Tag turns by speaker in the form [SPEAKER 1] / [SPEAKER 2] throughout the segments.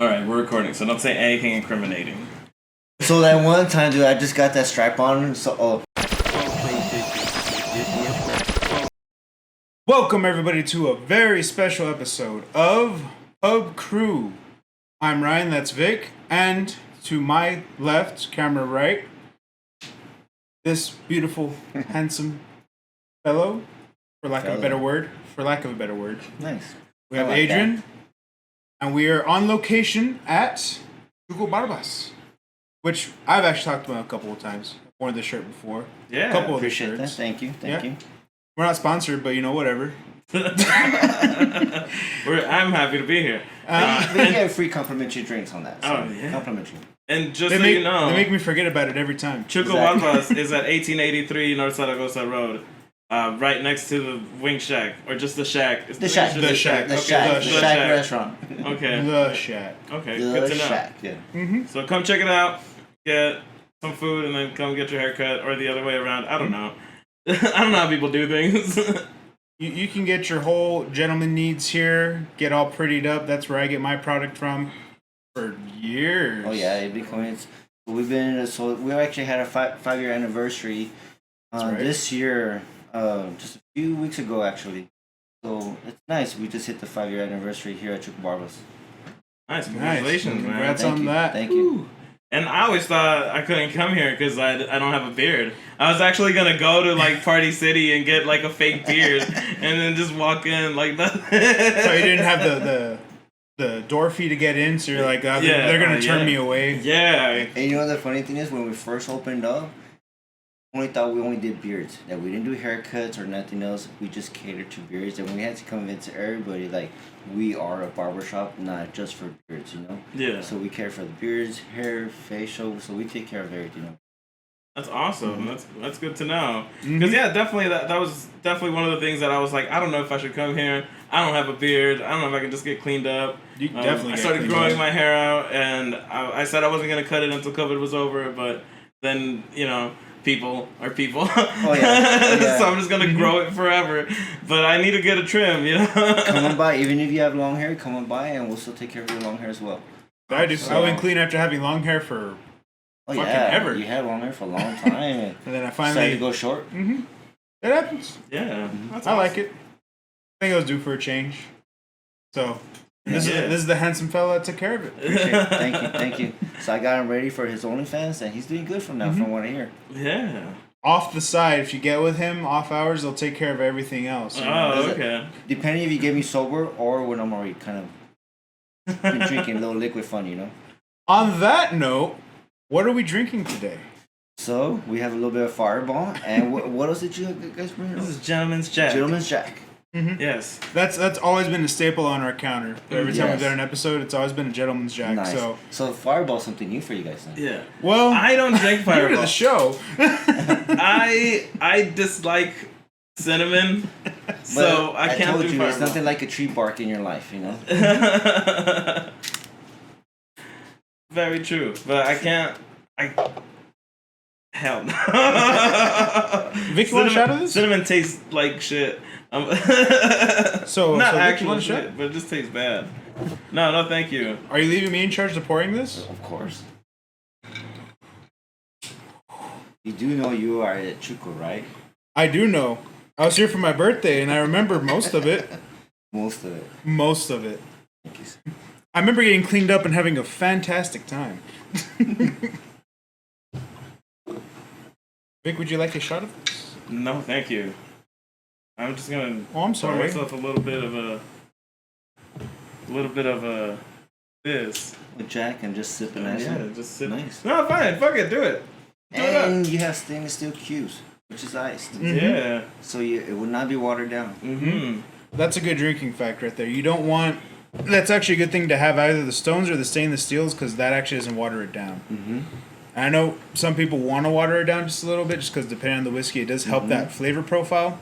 [SPEAKER 1] Alright, we're recording, so don't say anything incriminating.
[SPEAKER 2] So that one time, dude, I just got that strap on. So,
[SPEAKER 3] Welcome everybody to a very special episode of Pub Crew. I'm Ryan, that's Vic, and to my left, camera right, this beautiful, handsome fellow, for lack of a better word.
[SPEAKER 2] Nice.
[SPEAKER 3] We have
[SPEAKER 2] I like
[SPEAKER 3] Adrian,
[SPEAKER 2] that.
[SPEAKER 3] and we are on location at Chuco Barbas, which I've actually talked about a couple of times. I've worn this shirt before.
[SPEAKER 1] Yeah,
[SPEAKER 3] a couple of the
[SPEAKER 2] Appreciate that.
[SPEAKER 3] shirts.
[SPEAKER 2] Thank you. Thank you.
[SPEAKER 3] We're not sponsored, but whatever.
[SPEAKER 1] I'm happy to be here.
[SPEAKER 2] They get free complimentary drinks on that. So
[SPEAKER 1] Oh, yeah.
[SPEAKER 2] Complimentary.
[SPEAKER 1] And just
[SPEAKER 3] They
[SPEAKER 1] so
[SPEAKER 3] make,
[SPEAKER 1] you know,
[SPEAKER 3] they make me forget about it every time.
[SPEAKER 1] Chuco
[SPEAKER 2] Exactly.
[SPEAKER 1] Barbas is at 1883 North Zaragoza Road, right next to the Wing Shack, or just the Shack. It's
[SPEAKER 2] The Shack.
[SPEAKER 1] just
[SPEAKER 3] The Shack.
[SPEAKER 2] The
[SPEAKER 3] Okay,
[SPEAKER 2] Shack.
[SPEAKER 3] the
[SPEAKER 2] The
[SPEAKER 3] Shack.
[SPEAKER 2] Shack restaurant.
[SPEAKER 1] Okay.
[SPEAKER 3] The Shack.
[SPEAKER 1] Okay.
[SPEAKER 2] The
[SPEAKER 1] Good to know.
[SPEAKER 2] Shack. Yeah.
[SPEAKER 1] So come check it out. Get some food and then come get your haircut, or the other way around. I don't know. I don't know how people do things.
[SPEAKER 3] You can get your whole gentleman needs here, get all prettied up. That's where I get my product from for years.
[SPEAKER 2] Oh yeah, it'd be cool. We've been so we actually had a five-year anniversary
[SPEAKER 3] That's right.
[SPEAKER 2] this year, just a few weeks ago actually. So it's nice. We just hit the 5-year anniversary here at Chuco Barbas.
[SPEAKER 1] Nice. Congratulations, man.
[SPEAKER 3] Congrats
[SPEAKER 2] Thank
[SPEAKER 3] on
[SPEAKER 2] you.
[SPEAKER 3] that.
[SPEAKER 2] Thank you.
[SPEAKER 1] And I always thought I couldn't come here because I don't have a beard. I was actually gonna go to like Party City and get like a fake beard and then just walk in like that.
[SPEAKER 3] So you didn't have the door fee to get in, so you're like, they're gonna turn me away.
[SPEAKER 1] Yeah.
[SPEAKER 2] And you know the funny thing is, when we first opened up, we thought we only did beards. That we didn't do haircuts or nothing else. We just catered to beards, and we had to convince everybody like we are a barbershop, not just for beards, you know.
[SPEAKER 1] Yeah.
[SPEAKER 2] So we care for the beards, hair, facial. So we take care of everything. You know?
[SPEAKER 1] That's awesome.
[SPEAKER 2] Mm-hmm.
[SPEAKER 1] That's good to know. Because yeah, definitely that was definitely one of the things that I was like, I don't know if I should come here. I don't have a beard. I don't know if I can just get cleaned up.
[SPEAKER 3] You can definitely.
[SPEAKER 1] I
[SPEAKER 3] get
[SPEAKER 1] started
[SPEAKER 3] cleaned
[SPEAKER 1] growing
[SPEAKER 3] up.
[SPEAKER 1] my hair out, and I said I wasn't gonna cut it until COVID was over. But then people are people.
[SPEAKER 2] Oh, yeah.
[SPEAKER 1] So I'm just gonna grow it forever. But I need to get a trim.
[SPEAKER 2] Come on by. Even if you have long hair, come on by, and we'll still take care of your long hair as well.
[SPEAKER 3] I do.
[SPEAKER 2] So-
[SPEAKER 3] I went clean after having long hair for,
[SPEAKER 2] Oh
[SPEAKER 3] Fucking
[SPEAKER 2] yeah,
[SPEAKER 3] ever.
[SPEAKER 2] You had long hair for a long time, and
[SPEAKER 3] and then I
[SPEAKER 2] decided
[SPEAKER 3] finally.
[SPEAKER 2] to go short.
[SPEAKER 3] It happens.
[SPEAKER 1] Yeah, that's
[SPEAKER 3] I like
[SPEAKER 1] awesome.
[SPEAKER 3] it. I think I was due for a change. So this
[SPEAKER 1] Yeah.
[SPEAKER 3] is the handsome fella that took care of it.
[SPEAKER 2] Appreciate it. Thank you. So I got him ready for his OnlyFans, and he's doing good from now, from what I hear.
[SPEAKER 1] Yeah.
[SPEAKER 3] Off the side, if you get with him off hours, they'll take care of everything else. you know?
[SPEAKER 1] Oh,
[SPEAKER 2] Is it-
[SPEAKER 1] okay.
[SPEAKER 2] Depending if you get me sober or when I'm already kind of been drinking a little liquid fun, you know.
[SPEAKER 3] On that note, what are we drinking today?
[SPEAKER 2] So we have a little bit of Fireball, and what else did you guys bring?
[SPEAKER 1] This is Gentleman's Jack.
[SPEAKER 2] Gentleman's Jack.
[SPEAKER 1] Yes.
[SPEAKER 3] That's always been a staple on our counter. Every time we've
[SPEAKER 2] Yes.
[SPEAKER 3] done an episode, it's always been a gentleman's jack.
[SPEAKER 2] Nice.
[SPEAKER 3] So,
[SPEAKER 2] Fireball's something new for you guys then.
[SPEAKER 1] Yeah.
[SPEAKER 3] well,
[SPEAKER 1] I don't drink
[SPEAKER 3] new to
[SPEAKER 1] Fireball.
[SPEAKER 3] the show.
[SPEAKER 1] I dislike cinnamon, so I can't
[SPEAKER 2] told
[SPEAKER 1] do
[SPEAKER 2] you,
[SPEAKER 1] Fireball.
[SPEAKER 2] it's nothing like a tree bark in your life, you know.
[SPEAKER 1] Very true, but I can't. Hell no.
[SPEAKER 3] Vic, you want a shot of this?
[SPEAKER 1] Cinnamon tastes like shit.
[SPEAKER 3] So,
[SPEAKER 1] Not
[SPEAKER 3] Vic, you
[SPEAKER 1] actual
[SPEAKER 3] want a shot?
[SPEAKER 1] shit, but it just tastes bad. No, thank you.
[SPEAKER 3] Are you leaving me in charge of pouring this?
[SPEAKER 2] Of course. You do know you are at Chuco, right?
[SPEAKER 3] I do know. I was here for my birthday, and I remember most of it.
[SPEAKER 2] Most of it.
[SPEAKER 3] Most of it.
[SPEAKER 2] Thank you.
[SPEAKER 3] I remember getting cleaned up and having a fantastic time. Vic, would you like a shot of this?
[SPEAKER 1] No, thank you. I'm just gonna
[SPEAKER 3] Oh, I'm
[SPEAKER 1] pour
[SPEAKER 3] sorry.
[SPEAKER 1] myself a little bit of this.
[SPEAKER 2] With Jack and just sipping nice.
[SPEAKER 1] Yeah, just sip.
[SPEAKER 2] Nice.
[SPEAKER 1] No, fine. Fuck it. Do it. Do it up.
[SPEAKER 2] And you have stainless steel cubes, which is iced.
[SPEAKER 1] Yeah.
[SPEAKER 2] So it would not be watered down.
[SPEAKER 1] Mm-hmm.
[SPEAKER 3] That's a good drinking fact right there. You don't want. That's actually a good thing to have either the stones or the stainless steels because that actually doesn't water it down.
[SPEAKER 2] Mm-hmm.
[SPEAKER 3] And I know some people want to water it down just a little bit just because depending on the whiskey, it does help that flavor profile.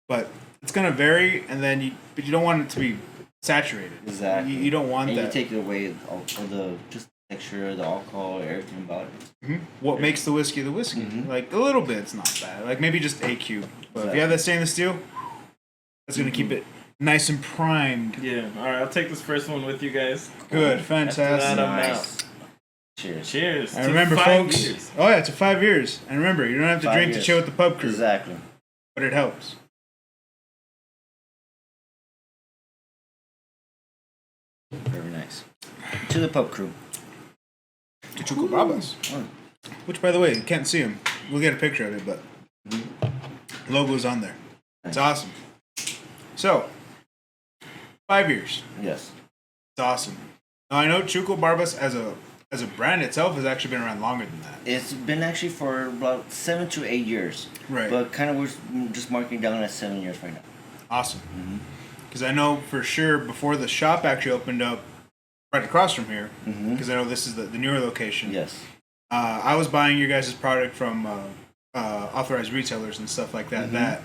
[SPEAKER 3] But it's gonna vary, and then you don't want it to be saturated.
[SPEAKER 2] Exactly.
[SPEAKER 3] You don't want
[SPEAKER 2] And
[SPEAKER 3] that.
[SPEAKER 2] you take away all the just the texture, the alcohol, everything about it.
[SPEAKER 3] What makes the whiskey the whiskey?
[SPEAKER 2] Mhm.
[SPEAKER 3] Like a little bit's not bad. Like maybe just a cube. But if you have that stainless steel, that's gonna keep it nice and primed.
[SPEAKER 1] Yeah. All right, I'll take this first one with you guys.
[SPEAKER 3] Good,
[SPEAKER 1] After
[SPEAKER 3] fantastic.
[SPEAKER 1] that, I'm
[SPEAKER 2] Nice.
[SPEAKER 1] out.
[SPEAKER 2] Cheers.
[SPEAKER 1] Cheers.
[SPEAKER 3] And
[SPEAKER 1] to
[SPEAKER 3] remember,
[SPEAKER 1] 5
[SPEAKER 3] folks.
[SPEAKER 1] years.
[SPEAKER 3] Oh yeah, to 5 years. And remember, you don't have to
[SPEAKER 2] 5
[SPEAKER 3] drink to
[SPEAKER 2] years.
[SPEAKER 3] chill with the pub crew,
[SPEAKER 2] Exactly.
[SPEAKER 3] but it helps.
[SPEAKER 2] Very nice. To the pub crew.
[SPEAKER 3] To Chuco Barbas.
[SPEAKER 2] Oh.
[SPEAKER 3] Which, by the way, you can't see him. We'll get a picture of it, but logo's on there. It's awesome. So, 5 years.
[SPEAKER 2] Yes.
[SPEAKER 3] It's awesome. Now, I know Chuco Barbas as a brand itself has actually been around longer than that.
[SPEAKER 2] It's been actually for about 7 to 8 years.
[SPEAKER 3] Right.
[SPEAKER 2] But kind of we're just marking down at 7 years right now.
[SPEAKER 3] Awesome. Because I know for sure before the shop actually opened up right across from here, because I know this is the newer location.
[SPEAKER 2] Yes.
[SPEAKER 3] I was buying your guys' product from authorized retailers and stuff like that that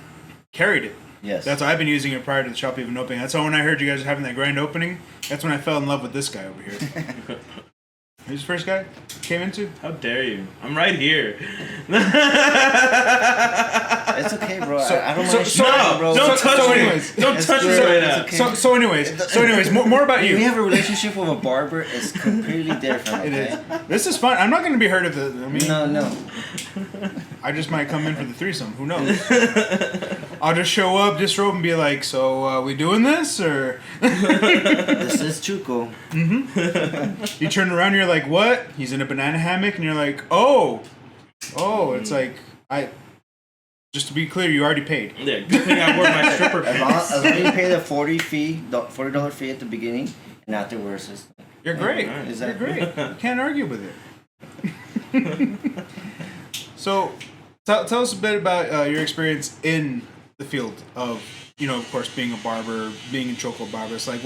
[SPEAKER 3] carried it.
[SPEAKER 2] Yes.
[SPEAKER 3] That's why I've been using it prior to the shop even opening. That's why when I heard you guys were having that grand opening, that's when I fell in love with this guy over here. Who's the first guy came into?
[SPEAKER 1] How dare you? I'm right here.
[SPEAKER 2] It's okay, bro. I don't mind sharing, bro.
[SPEAKER 1] Don't touch me.
[SPEAKER 3] anyways.
[SPEAKER 1] Don't
[SPEAKER 2] It's
[SPEAKER 1] touch me
[SPEAKER 2] good.
[SPEAKER 1] right
[SPEAKER 2] It's
[SPEAKER 1] now.
[SPEAKER 2] okay.
[SPEAKER 3] So anyways, more about
[SPEAKER 2] When
[SPEAKER 3] you.
[SPEAKER 2] you have a relationship with a barber, it's completely different,
[SPEAKER 3] It
[SPEAKER 2] okay?
[SPEAKER 3] is. This is fun. I'm not going to be hurt of the. I mean,
[SPEAKER 2] No.
[SPEAKER 3] I just might come in for the threesome. Who knows? I'll just show up, disrobe, and be like, "So, we doing this?" Or
[SPEAKER 2] This is Chuco.
[SPEAKER 3] you turn around, and you're like, "What?" He's in a banana hammock, and you're like, "Oh." It's like Just to be clear, you already paid.
[SPEAKER 1] Yeah, good thing I wore my stripper
[SPEAKER 2] As long
[SPEAKER 1] pants.
[SPEAKER 2] as you pay the $40 fee at the beginning, and afterwards it's
[SPEAKER 3] You're great.
[SPEAKER 1] Alright.
[SPEAKER 3] You're
[SPEAKER 2] Exactly.
[SPEAKER 3] great. You can't argue with it. So, tell us a bit about your experience in the field of, of course, being a barber, being in Chuco Barbas. Like,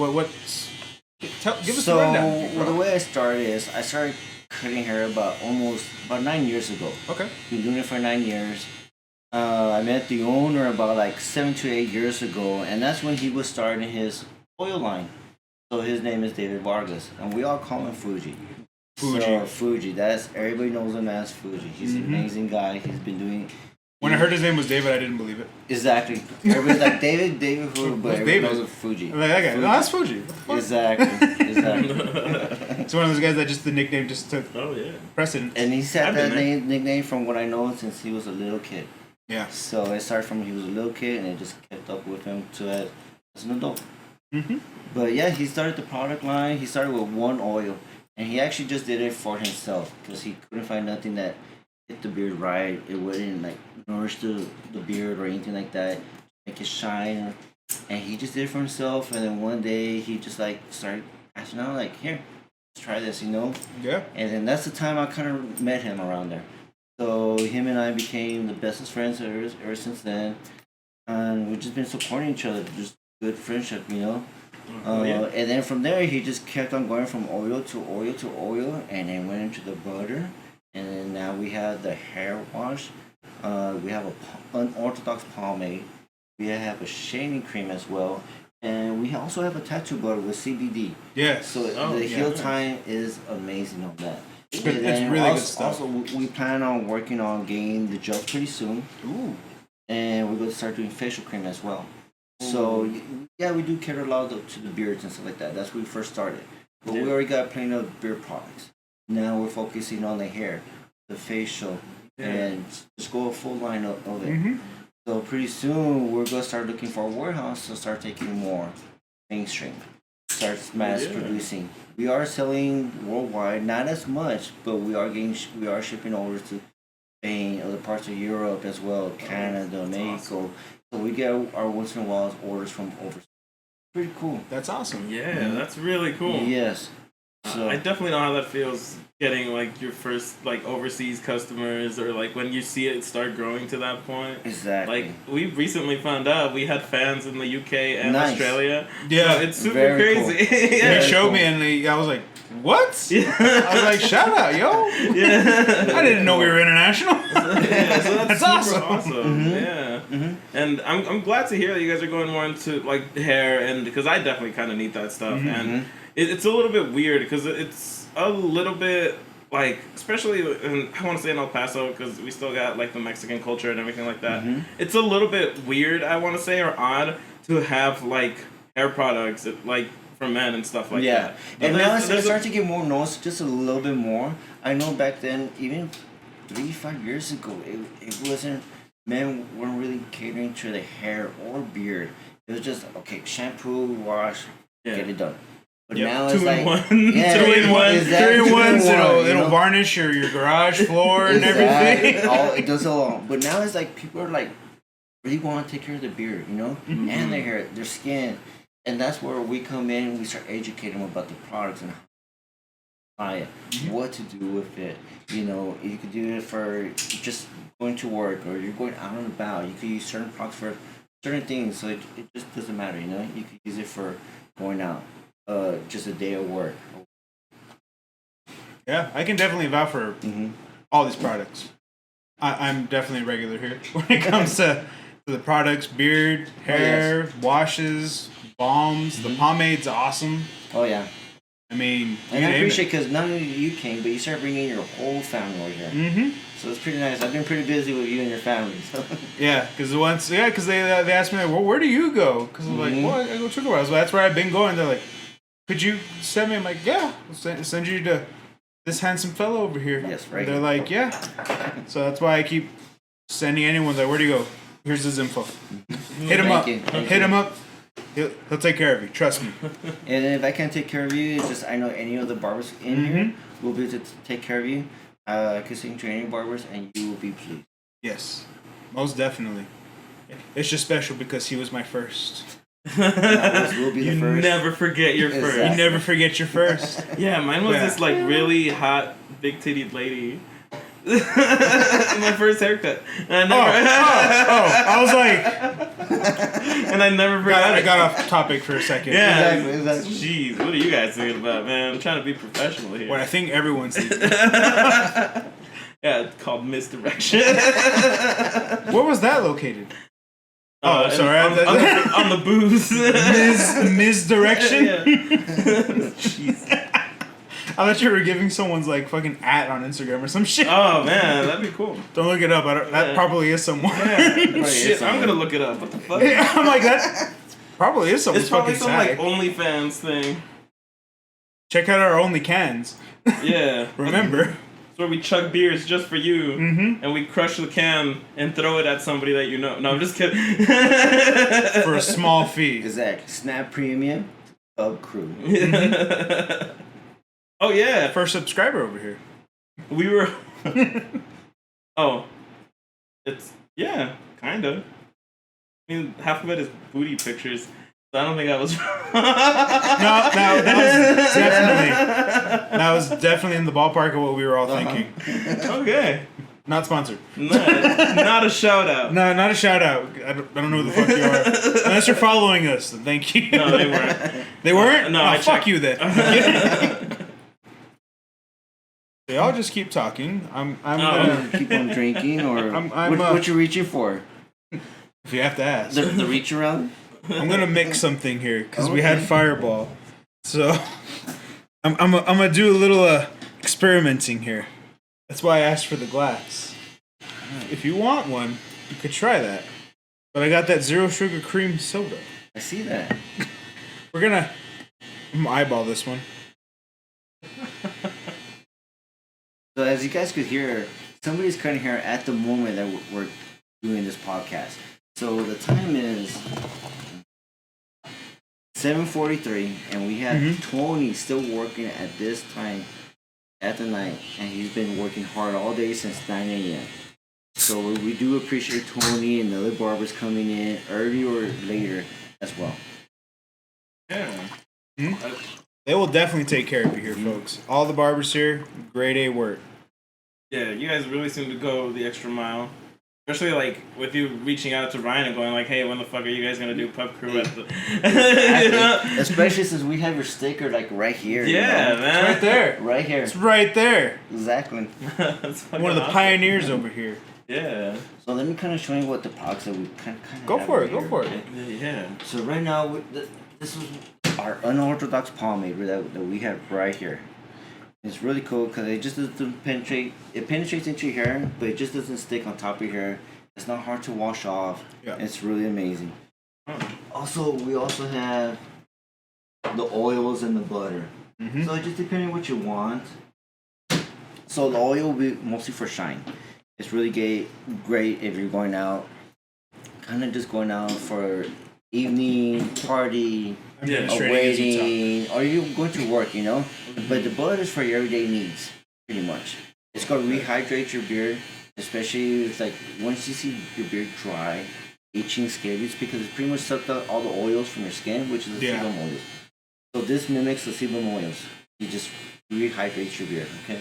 [SPEAKER 3] give us a rundown.
[SPEAKER 2] Well, the way I started is I started cutting hair about 9 years ago.
[SPEAKER 3] Okay.
[SPEAKER 2] Been doing it for 9 years. I met the owner about like 7 to 8 years ago, and that's when he was starting his oil line. So his name is David Vargas, and we all call him Fuji. So Fuji, everybody knows him as Fuji. He's an amazing guy. He's been doing.
[SPEAKER 3] When I heard his name was David, I didn't believe it.
[SPEAKER 2] Exactly. Everybody's like David who, but
[SPEAKER 3] Who's
[SPEAKER 2] everybody
[SPEAKER 3] David?
[SPEAKER 2] knows him Fuji.
[SPEAKER 3] I'm like, that guy. No, that's Fuji.
[SPEAKER 2] Exactly.
[SPEAKER 3] It's one of those guys that just the nickname just took
[SPEAKER 1] Oh yeah.
[SPEAKER 3] precedence.
[SPEAKER 2] And he's had
[SPEAKER 1] I've
[SPEAKER 2] that
[SPEAKER 1] been
[SPEAKER 2] nickname from what I know since he was a little kid.
[SPEAKER 3] Yeah.
[SPEAKER 2] So it started from when he was a little kid, and it just kept up with him to as an adult.
[SPEAKER 3] Mm-hmm.
[SPEAKER 2] But yeah, he started the product line. He started with one oil, and he actually just did it for himself because he couldn't find nothing that hit the beard right. It wouldn't like nourish the beard or anything like that, make it shine. And he just did it for himself. And then one day he just like started asking out, like, here, let's try this,
[SPEAKER 3] Yeah.
[SPEAKER 2] And then that's the time I kind of met him around there. So him and I became the bestest friends ever since then, and we've just been supporting each other, just good friendship,
[SPEAKER 1] Yeah.
[SPEAKER 2] And then from there he just kept on going from oil to oil to oil, and then went into the butter, and then now we have the hair wash. We have unorthodox pomade. We have a shaving cream as well, and we also have a tattoo butter with CBD.
[SPEAKER 3] Yes.
[SPEAKER 2] So the heal time is amazing on that.
[SPEAKER 3] It's
[SPEAKER 2] And
[SPEAKER 3] really
[SPEAKER 2] also,
[SPEAKER 3] good stuff.
[SPEAKER 2] Also, we plan on working on getting the gel pretty soon,
[SPEAKER 3] Ooh.
[SPEAKER 2] and we're going to start doing facial cream as well. So yeah, we do cater a lot to the beards and stuff like that. That's where we first started. But we already got plenty of beard products. Now we're focusing on the hair, the facial, and just go a full line of it.
[SPEAKER 3] Mm-hmm.
[SPEAKER 2] So pretty soon we're going to start looking for a warehouse to start taking more mainstream. Start mass producing. We are selling worldwide, not as much, but we are shipping over to Spain, other parts of Europe as well, Canada, Mexico.
[SPEAKER 1] Awesome.
[SPEAKER 2] So we get our once in a while orders from overseas. Pretty cool.
[SPEAKER 3] That's awesome.
[SPEAKER 1] Yeah, that's really cool.
[SPEAKER 2] Yes. So
[SPEAKER 1] I definitely know how that feels, getting like your first like overseas customers, or like when you see it start growing to that point.
[SPEAKER 2] exactly.
[SPEAKER 1] Like we recently found out we had fans in the UK and
[SPEAKER 2] Nice.
[SPEAKER 1] Australia.
[SPEAKER 3] Yeah.
[SPEAKER 1] So it's super
[SPEAKER 2] Very cool.
[SPEAKER 1] crazy.
[SPEAKER 3] He
[SPEAKER 1] yeah.
[SPEAKER 3] showed me, and I was like, "What?" I was like, "Shout out, yo!"
[SPEAKER 1] Yeah.
[SPEAKER 3] I didn't know we were international.
[SPEAKER 1] Yeah, so that's
[SPEAKER 3] That's
[SPEAKER 1] super
[SPEAKER 3] awesome.
[SPEAKER 1] awesome. Yeah. And I'm glad to hear that you guys are going more into like hair, and because I definitely kind of need that stuff, and it's a little bit weird because it's a little bit like, especially in, I want to say in El Paso, because we still got like the Mexican culture and everything like that. It's a little bit weird, I want to say, or odd to have like hair products, like for men and stuff like that. But
[SPEAKER 2] And now it's starting to get more noticed, just a little bit more. I know back then, even 3-5 years ago, it wasn't, men weren't really catering to the hair or beard. It was just, okay, shampoo, wash, get it done. But now it's like
[SPEAKER 1] 2-in-1.
[SPEAKER 2] Yeah,
[SPEAKER 1] 2-in-1.
[SPEAKER 2] exactly,
[SPEAKER 3] 3-in-1s. It'll
[SPEAKER 2] know?
[SPEAKER 3] varnish your garage floor and everything.
[SPEAKER 2] It does all. But now it's like people are like really want to take care of their beard, you know, and their hair, their skin, and that's where we come in and we start educating them about the products and how to buy it, what to do with it. You know, you could do it for just going to work or you're going out and about. You could use certain products for certain things, so it just doesn't matter. You know, you could use it for going out. Just a day of work.
[SPEAKER 3] Yeah, I can definitely vouch for all these products. I'm definitely a regular here when it comes to the products, beard, hair, washes, balms. The pomade's awesome.
[SPEAKER 2] Oh yeah.
[SPEAKER 3] I mean,
[SPEAKER 2] and I appreciate because not only you came, but you started bringing your whole family over here.
[SPEAKER 3] Mm-hmm.
[SPEAKER 2] So it's pretty nice. I've been pretty busy with you and your family. So.
[SPEAKER 3] Yeah, because they asked me like, well, where do you go? Because I'm like, well, I go Chuco Barbas. Well, that's where I've been going. They're like, could you send me? I'm like, yeah, I'll send you to this handsome fellow over here.
[SPEAKER 2] Yes, right.
[SPEAKER 3] They're like, yeah. So that's why I keep sending anyone like, where do you go? Here's his info. Hit him up. Hit him up. He'll take care of you. Trust me.
[SPEAKER 2] And if I can't take care of you, just I know any of the barbers in here will be able to take care of you. I can sing to any barbers, and you will be pleased.
[SPEAKER 3] Yes, most definitely. It's just special because he was my first.
[SPEAKER 2] Will be the first.
[SPEAKER 1] Never forget your first.
[SPEAKER 3] You never forget your first.
[SPEAKER 1] Yeah, mine was this like really hot, big titted lady. My first haircut. And
[SPEAKER 3] I was like,
[SPEAKER 1] and I never forgot.
[SPEAKER 3] I got off topic for a second.
[SPEAKER 1] Yeah,
[SPEAKER 2] exactly.
[SPEAKER 1] Jeez, what are you guys thinking about, man? I'm trying to be professional here.
[SPEAKER 3] What I think everyone's thinking.
[SPEAKER 1] Yeah, it's called misdirection.
[SPEAKER 3] Where was that located? Oh, sorry.
[SPEAKER 1] On the booze.
[SPEAKER 3] Misdirection?
[SPEAKER 1] Yeah. Jeez.
[SPEAKER 3] I thought you were giving someone's like fucking @ on Instagram or some shit.
[SPEAKER 1] Oh man, that'd be cool.
[SPEAKER 3] Don't look it up. That probably is someone.
[SPEAKER 1] Yeah. Shit, I'm gonna look it up. What the fuck?
[SPEAKER 3] Yeah, I'm like that. Probably is someone's
[SPEAKER 1] It's probably
[SPEAKER 3] fucking
[SPEAKER 1] some
[SPEAKER 3] site.
[SPEAKER 1] like OnlyFans thing.
[SPEAKER 3] Check out our Only Cans.
[SPEAKER 1] Yeah.
[SPEAKER 3] Remember.
[SPEAKER 1] It's where we chug beers just for you, and we crush the can and throw it at somebody that you know. No, I'm just kidding.
[SPEAKER 3] For a small fee.
[SPEAKER 2] Exactly. Snap Premium Pub Crew.
[SPEAKER 1] Oh yeah,
[SPEAKER 3] First subscriber over here.
[SPEAKER 1] we were. Oh, it's kinda. I mean, half of it is booty pictures. So I don't think I was.
[SPEAKER 3] That was definitely in the ballpark of what we were all thinking.
[SPEAKER 1] Okay.
[SPEAKER 3] Not sponsored.
[SPEAKER 1] Not a shout out.
[SPEAKER 3] No, not a shout out. I don't know who the fuck you are. Unless you're following us, then thank you.
[SPEAKER 1] No, they weren't.
[SPEAKER 3] They weren't?
[SPEAKER 1] No,
[SPEAKER 3] oh,
[SPEAKER 1] I
[SPEAKER 3] fuck
[SPEAKER 1] checked.
[SPEAKER 3] you then. They all just keep talking. I'm gonna,
[SPEAKER 2] Keep on drinking, or
[SPEAKER 3] I'm,
[SPEAKER 2] what you reaching for?
[SPEAKER 3] if you have to ask.
[SPEAKER 2] The reach around?
[SPEAKER 3] I'm gonna mix something here because we had Fireball, so I'm gonna do a little experimenting here. That's why I asked for the glass. If you want one, you could try that. But I got that zero sugar cream soda.
[SPEAKER 2] I see that.
[SPEAKER 3] I'm gonna eyeball this one.
[SPEAKER 2] So as you guys could hear, somebody's cutting hair at the moment that we're doing this podcast. So the time is 7:43, and we have Tony still working at this time at the night, and he's been working hard all day since 9 a.m. So we do appreciate Tony and the other barbers coming in early or later as well.
[SPEAKER 1] Yeah.
[SPEAKER 3] They will definitely take care of you here, folks. All the barbers here, grade A work.
[SPEAKER 1] Yeah, you guys really seem to go the extra mile. Especially like with you reaching out to Ryan and going like, "Hey, when the fuck are you guys gonna do Pub Crew at the?" You know?
[SPEAKER 2] Especially since we have your sticker like right here.
[SPEAKER 1] Yeah,
[SPEAKER 2] you know?
[SPEAKER 1] man.
[SPEAKER 3] It's right there.
[SPEAKER 2] Right here.
[SPEAKER 3] It's right there.
[SPEAKER 2] Exactly.
[SPEAKER 1] That's fucking
[SPEAKER 3] One of the
[SPEAKER 1] awesome.
[SPEAKER 3] pioneers over here.
[SPEAKER 1] Yeah.
[SPEAKER 2] So let me kind of show you what the products that we kind of
[SPEAKER 3] Go
[SPEAKER 2] have
[SPEAKER 3] for it.
[SPEAKER 2] here.
[SPEAKER 3] Go for it.
[SPEAKER 1] Yeah.
[SPEAKER 2] So right now, this is our unorthodox pomade that we have right here. It's really cool because it just doesn't penetrate. It penetrates into your hair, but it just doesn't stick on top of your hair. It's not hard to wash off.
[SPEAKER 3] Yeah.
[SPEAKER 2] It's really amazing.
[SPEAKER 1] Oh.
[SPEAKER 2] we also have the oils and the butter.
[SPEAKER 3] Mm-hmm.
[SPEAKER 2] So just depending what you want. So the oil will be mostly for shine. It's really great if you're going out, kind of just going out for evening party,
[SPEAKER 1] Yeah.
[SPEAKER 2] a wedding, or you going to work, you know. But the butter is for your everyday needs, pretty much. It's gonna rehydrate your beard, especially if, like, once you see your beard dry, itching, scabies, because it's pretty much sucked out all the oils from your skin, which is the sebum oils. So this mimics the sebum oils. You just rehydrate your beard, okay?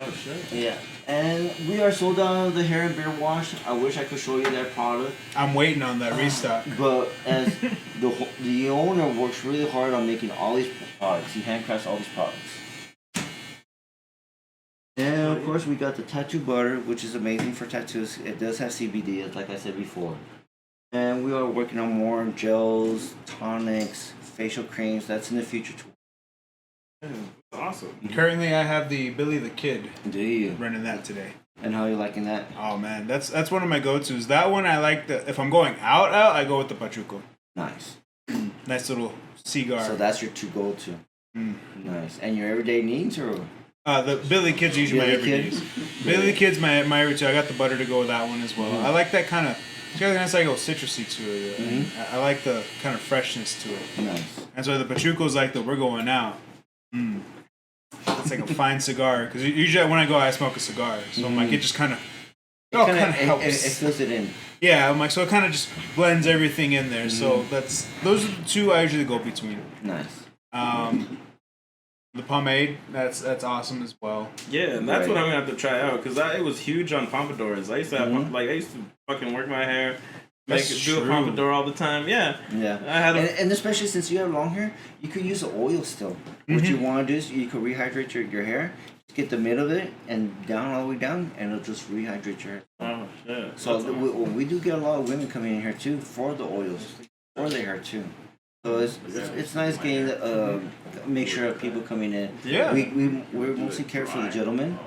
[SPEAKER 1] Oh shit.
[SPEAKER 2] Yeah, and we are sold out of the hair and beard wash. I wish I could show you that product,
[SPEAKER 3] I'm waiting on that restock.
[SPEAKER 2] but as the owner works really hard on making all these products, he handcrafts all these products. And of course, we got the tattoo butter, which is amazing for tattoos. It does have CBD, like I said before. And we are working on more gels, tonics, facial creams. That's in the future too.
[SPEAKER 1] Awesome.
[SPEAKER 3] Currently, I have the Billy the Kid
[SPEAKER 2] Do you?
[SPEAKER 3] running that today.
[SPEAKER 2] And how are you liking that?
[SPEAKER 3] Oh man, that's one of my go-tos. That one I like. If I'm going out, I go with the Pachuco.
[SPEAKER 2] Nice.
[SPEAKER 3] Nice little cigar.
[SPEAKER 2] So that's your two go-to.
[SPEAKER 3] Mm.
[SPEAKER 2] Nice. And your everyday needs, or?
[SPEAKER 3] The Billy Kid's usually my
[SPEAKER 2] Billy Kid?
[SPEAKER 3] everydays. Billy Kid's my every two. I got the butter to go with that one as well.
[SPEAKER 2] Mhm.
[SPEAKER 3] I like that kind of. It's got a nice like citrusy to it.
[SPEAKER 2] Mhm.
[SPEAKER 3] I like the kind of freshness to it.
[SPEAKER 2] Nice.
[SPEAKER 3] And so the Pachuco's like the we're going out. It's like a fine cigar because usually when I go I smoke a cigar, so I'm like it just kind of kind of helps.
[SPEAKER 2] It fills it in.
[SPEAKER 3] Yeah, I'm like so it kind of just blends everything in there. So those are the two I usually go between.
[SPEAKER 2] Nice.
[SPEAKER 3] The pomade that's awesome as well.
[SPEAKER 1] Yeah, and that's
[SPEAKER 2] Right.
[SPEAKER 1] what I'm gonna have to try out because it was huge on pompadours. I used to have I used to fucking work my hair, do a pompadour all the time. Yeah,
[SPEAKER 2] Yeah.
[SPEAKER 1] I had
[SPEAKER 2] And especially since you have long hair, you could use the oil still. What you want to do is you could rehydrate your hair. Just get the middle of it and down all the way down, and it'll just rehydrate your hair.
[SPEAKER 1] Oh shit.
[SPEAKER 2] So
[SPEAKER 1] That's awesome.
[SPEAKER 2] we do get a lot of women coming in here too for the oils, for their hair too. So it's nice getting make sure of people coming in.
[SPEAKER 3] Yeah.
[SPEAKER 2] We're mostly care for the gentlemen,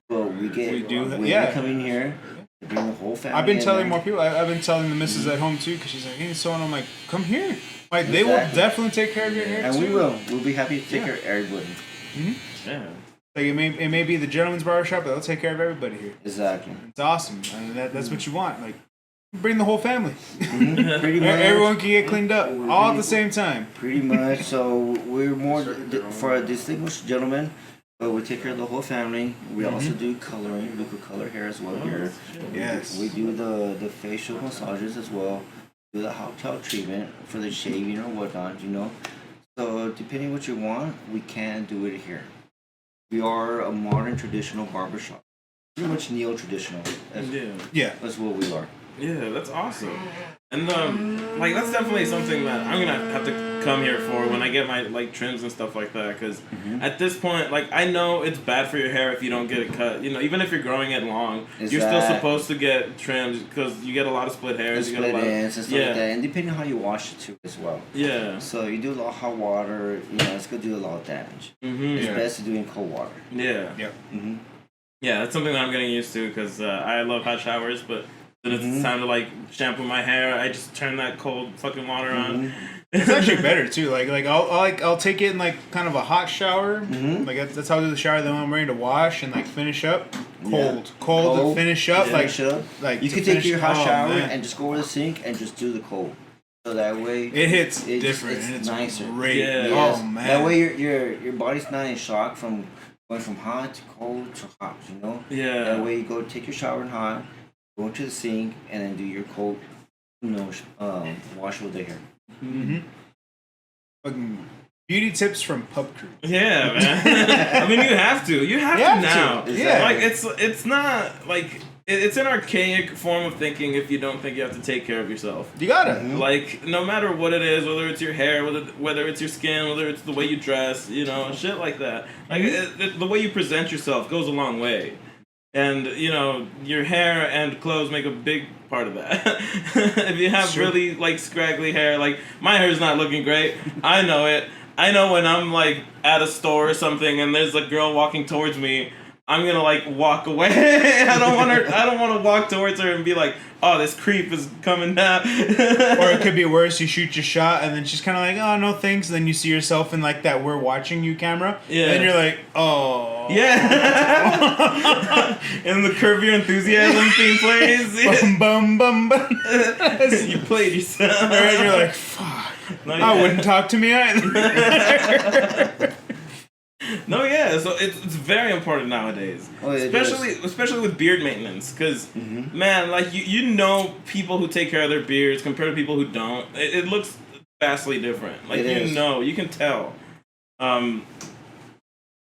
[SPEAKER 2] but we get
[SPEAKER 3] We do,
[SPEAKER 2] women
[SPEAKER 3] yeah.
[SPEAKER 2] coming here. They bring the whole family.
[SPEAKER 3] I've been
[SPEAKER 2] in
[SPEAKER 3] telling
[SPEAKER 2] there.
[SPEAKER 3] more people. I've been telling the missus at home too because she's like, hey, so and I'm like, come here. Like they will
[SPEAKER 2] Exactly.
[SPEAKER 3] definitely take care of your hair
[SPEAKER 2] And
[SPEAKER 3] too.
[SPEAKER 2] we will. We'll be happy to take care of everybody.
[SPEAKER 1] Yeah.
[SPEAKER 3] Like it may be the gentleman's barbershop, but they'll take care of everybody here.
[SPEAKER 2] Exactly.
[SPEAKER 3] It's awesome. I mean, that's what you want. Like bring the whole family.
[SPEAKER 2] Pretty much.
[SPEAKER 3] Everyone can get cleaned up all at the same time.
[SPEAKER 2] Pretty much. So we're more for a distinguished gentleman, but we take care of the whole family. We also do coloring. We could color hair as well here.
[SPEAKER 3] Yes.
[SPEAKER 2] We do the facial massages as well. Do the hot towel treatment for the shaving or whatnot, you know. So depending what you want, we can do it here. We are a modern traditional barbershop. Pretty much neo-traditional.
[SPEAKER 1] Yeah.
[SPEAKER 2] That's what we are.
[SPEAKER 1] Yeah, that's awesome. And like that's definitely something that I'm gonna have to come here for when I get my like trims and stuff like that. Because at this point, like I know it's bad for your hair if you don't get it cut. You know, even if you're growing it long, you're still supposed to get trims because you get a lot of split hairs. You get a lot of
[SPEAKER 2] ends and stuff like that, and depending on how you wash it too as well.
[SPEAKER 1] Yeah.
[SPEAKER 2] So you do a lot of hot water, you know, it's gonna do a lot of damage. It's best to do in cold water.
[SPEAKER 1] Yeah.
[SPEAKER 3] Yep.
[SPEAKER 1] Yeah, that's something that I'm getting used to because I love hot showers, but then it's time to like shampoo my hair. I just turn that cold fucking water on.
[SPEAKER 3] It's actually better too. Like I'll take it in like kind of a hot shower. Like that's how I do the shower. Then when I'm ready to wash and like finish up, cold to finish up. Like
[SPEAKER 2] you
[SPEAKER 3] to
[SPEAKER 2] can take
[SPEAKER 3] finish-
[SPEAKER 2] your hot
[SPEAKER 3] oh,
[SPEAKER 2] shower
[SPEAKER 3] man.
[SPEAKER 2] and just go over the sink and just do the cold. So that way
[SPEAKER 3] It hits
[SPEAKER 2] it just-
[SPEAKER 3] different. and it's
[SPEAKER 2] nicer.
[SPEAKER 3] great.
[SPEAKER 1] Yeah.
[SPEAKER 2] Yes.
[SPEAKER 3] Oh man.
[SPEAKER 2] That way your body's not in shock from going from hot to cold to hot. You know.
[SPEAKER 1] Yeah.
[SPEAKER 2] That way you go take your shower in hot, go into the sink, and then do your cold, you know, wash with the hair.
[SPEAKER 3] Fucking beauty tips from Pub Crew.
[SPEAKER 1] Yeah, man. I mean, you have to. You have to now.
[SPEAKER 2] Yeah.
[SPEAKER 1] Like it's not like it's an archaic form of thinking if you don't think you have to take care of yourself.
[SPEAKER 3] You gotta.
[SPEAKER 1] Like no matter what it is, whether it's your hair, whether it's your skin, whether it's the way you dress, you know, shit like that. Like the way you present yourself goes a long way. And you know your hair and clothes make a big part of that. If you have really like scraggly hair, like my hair's not looking great, I know it. I know when I'm like at a store or something and there's a girl walking towards me, I'm gonna like walk away. I don't want her. I don't want to walk towards her and be like, "Oh, this creep is coming down."
[SPEAKER 3] Or it could be worse. You shoot your shot, and then she's kind of like, "Oh, no, thanks." And then you see yourself in like that "we're watching you" camera.
[SPEAKER 1] Yeah.
[SPEAKER 3] And you're like, "Oh."
[SPEAKER 1] Yeah. And the Curb Your Enthusiasm theme plays.
[SPEAKER 3] Bum bum bum bum.
[SPEAKER 1] You played yourself.
[SPEAKER 3] And you're like, "Fuck." I wouldn't talk to me either.
[SPEAKER 1] No, yeah. So it's very important nowadays,
[SPEAKER 2] Oh, yeah,
[SPEAKER 1] especially with beard maintenance, because man, like you know people who take care of their beards compared to people who don't. It looks vastly different. Like you can tell.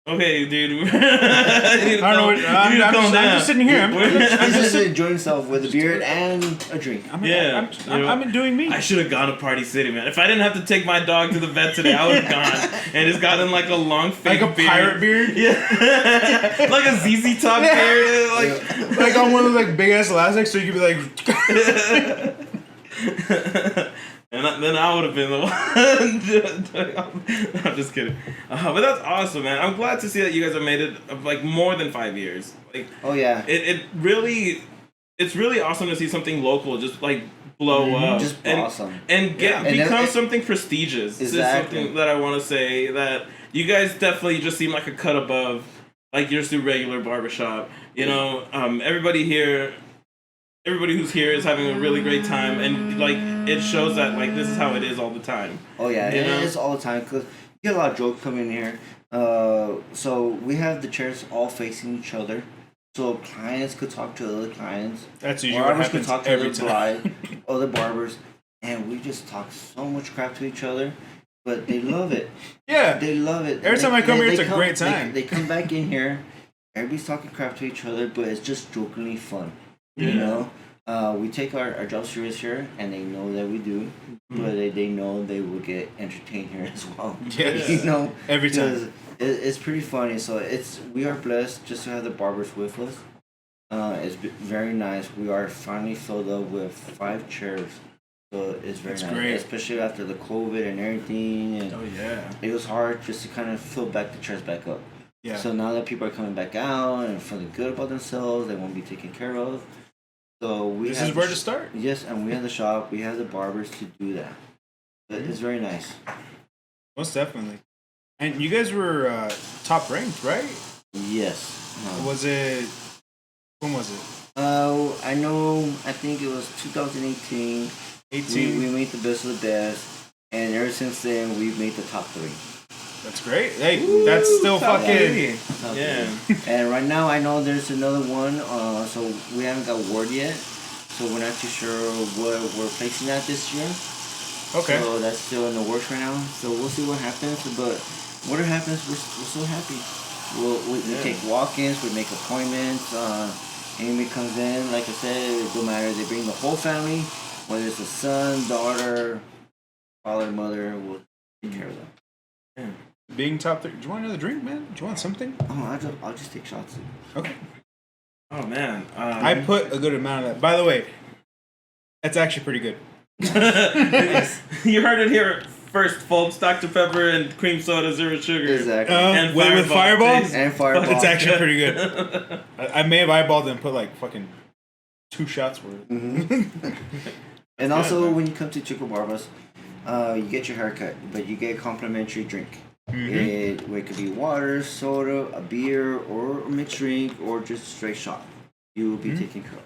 [SPEAKER 1] Okay, dude. I
[SPEAKER 3] don't know. I'm just sitting here.
[SPEAKER 2] He's just enjoying himself with a beard and a drink.
[SPEAKER 3] I'm doing me.
[SPEAKER 1] I should have gone to Party City, man. If I didn't have to take my dog to the vet today, I would have gone and just gotten like a long fake
[SPEAKER 3] like a
[SPEAKER 1] beard.
[SPEAKER 3] pirate beard.
[SPEAKER 1] Yeah, like a ZZ Top beard,
[SPEAKER 3] like on one of those like big ass elastics, so you could be like.
[SPEAKER 1] And then I would have been the one. I'm just kidding. But that's awesome, man. I'm glad to see that you guys have made it like more than 5 years. Like,
[SPEAKER 2] oh yeah,
[SPEAKER 1] it's really awesome to see something local just like blow up,
[SPEAKER 2] just blossom,
[SPEAKER 1] and become something prestigious.
[SPEAKER 2] Exactly.
[SPEAKER 1] This is something that I want to say that you guys definitely just seem like a cut above, like just a regular barbershop. You know, everybody who's here is having a really great time, and like it shows that like this is how it is all the time.
[SPEAKER 2] Oh yeah,
[SPEAKER 1] it
[SPEAKER 2] is all the time because you get a lot of jokes coming in here. So we have the chairs all facing each other, so clients could talk to other clients.
[SPEAKER 3] That's usually what happens every time.
[SPEAKER 2] Other barbers, and we just talk so much crap to each other, but they love it.
[SPEAKER 3] Yeah,
[SPEAKER 2] they love it.
[SPEAKER 3] Every time I come here, it's a great time.
[SPEAKER 2] They come back in here, everybody's talking crap to each other, but it's just jokingly fun. You know, we take our job serious here, and they know that we do, but they know they will get entertained here as well.
[SPEAKER 3] Yes.
[SPEAKER 2] You know,
[SPEAKER 3] every time.
[SPEAKER 2] It's pretty funny. So we are blessed just to have the barbers with us. It's very nice. We are finally filled up with 5 chairs, so it's very nice.
[SPEAKER 3] Great.
[SPEAKER 2] Especially after the COVID and everything. And it was hard just to kind of fill back the chairs back up.
[SPEAKER 3] Yeah.
[SPEAKER 2] So now that people are coming back out and feeling good about themselves, they won't be taken care of. So
[SPEAKER 3] this is where to start.
[SPEAKER 2] Yes, and we have the shop. We have the barbers to do that. It's very nice.
[SPEAKER 3] Most definitely. And you guys were top ranked, right?
[SPEAKER 2] Yes.
[SPEAKER 3] Was it? When was it?
[SPEAKER 2] I know. I think it was 2018.
[SPEAKER 3] 18.
[SPEAKER 2] We made the best of the best, and ever since then we've made the top 3.
[SPEAKER 3] That's great. Hey, that's still fucking.
[SPEAKER 1] Yeah.
[SPEAKER 2] And right now I know there's another one. So we haven't got word yet. So we're not too sure what we're placing at this year.
[SPEAKER 3] Okay.
[SPEAKER 2] So that's still in the works right now. So we'll see what happens. But whatever happens, we're so happy. We take walk-ins. We make appointments. Anybody comes in, like I said, it don't matter. They bring the whole family, whether it's a son, daughter, father, mother. We'll take care of them.
[SPEAKER 3] Yeah. Being top 3. Do you want another drink, man? Do you want something?
[SPEAKER 2] Oh, I'll just take shots.
[SPEAKER 3] Okay.
[SPEAKER 1] Oh man.
[SPEAKER 3] I put a good amount of that. By the way, that's actually pretty good.
[SPEAKER 1] You heard it here first, folks. Dr. Pepper and cream soda, 0 sugar.
[SPEAKER 2] Exactly.
[SPEAKER 1] And
[SPEAKER 3] with Fireball?
[SPEAKER 2] And Fireball.
[SPEAKER 3] It's actually pretty good. I may have eyeballed and put like fucking 2 shots worth.
[SPEAKER 2] And also, when you come to Chuco Barbas, you get your haircut, but you get a complimentary drink. It could be water, soda, a beer, or a mixed drink, or just a straight shot. You will be taken care of.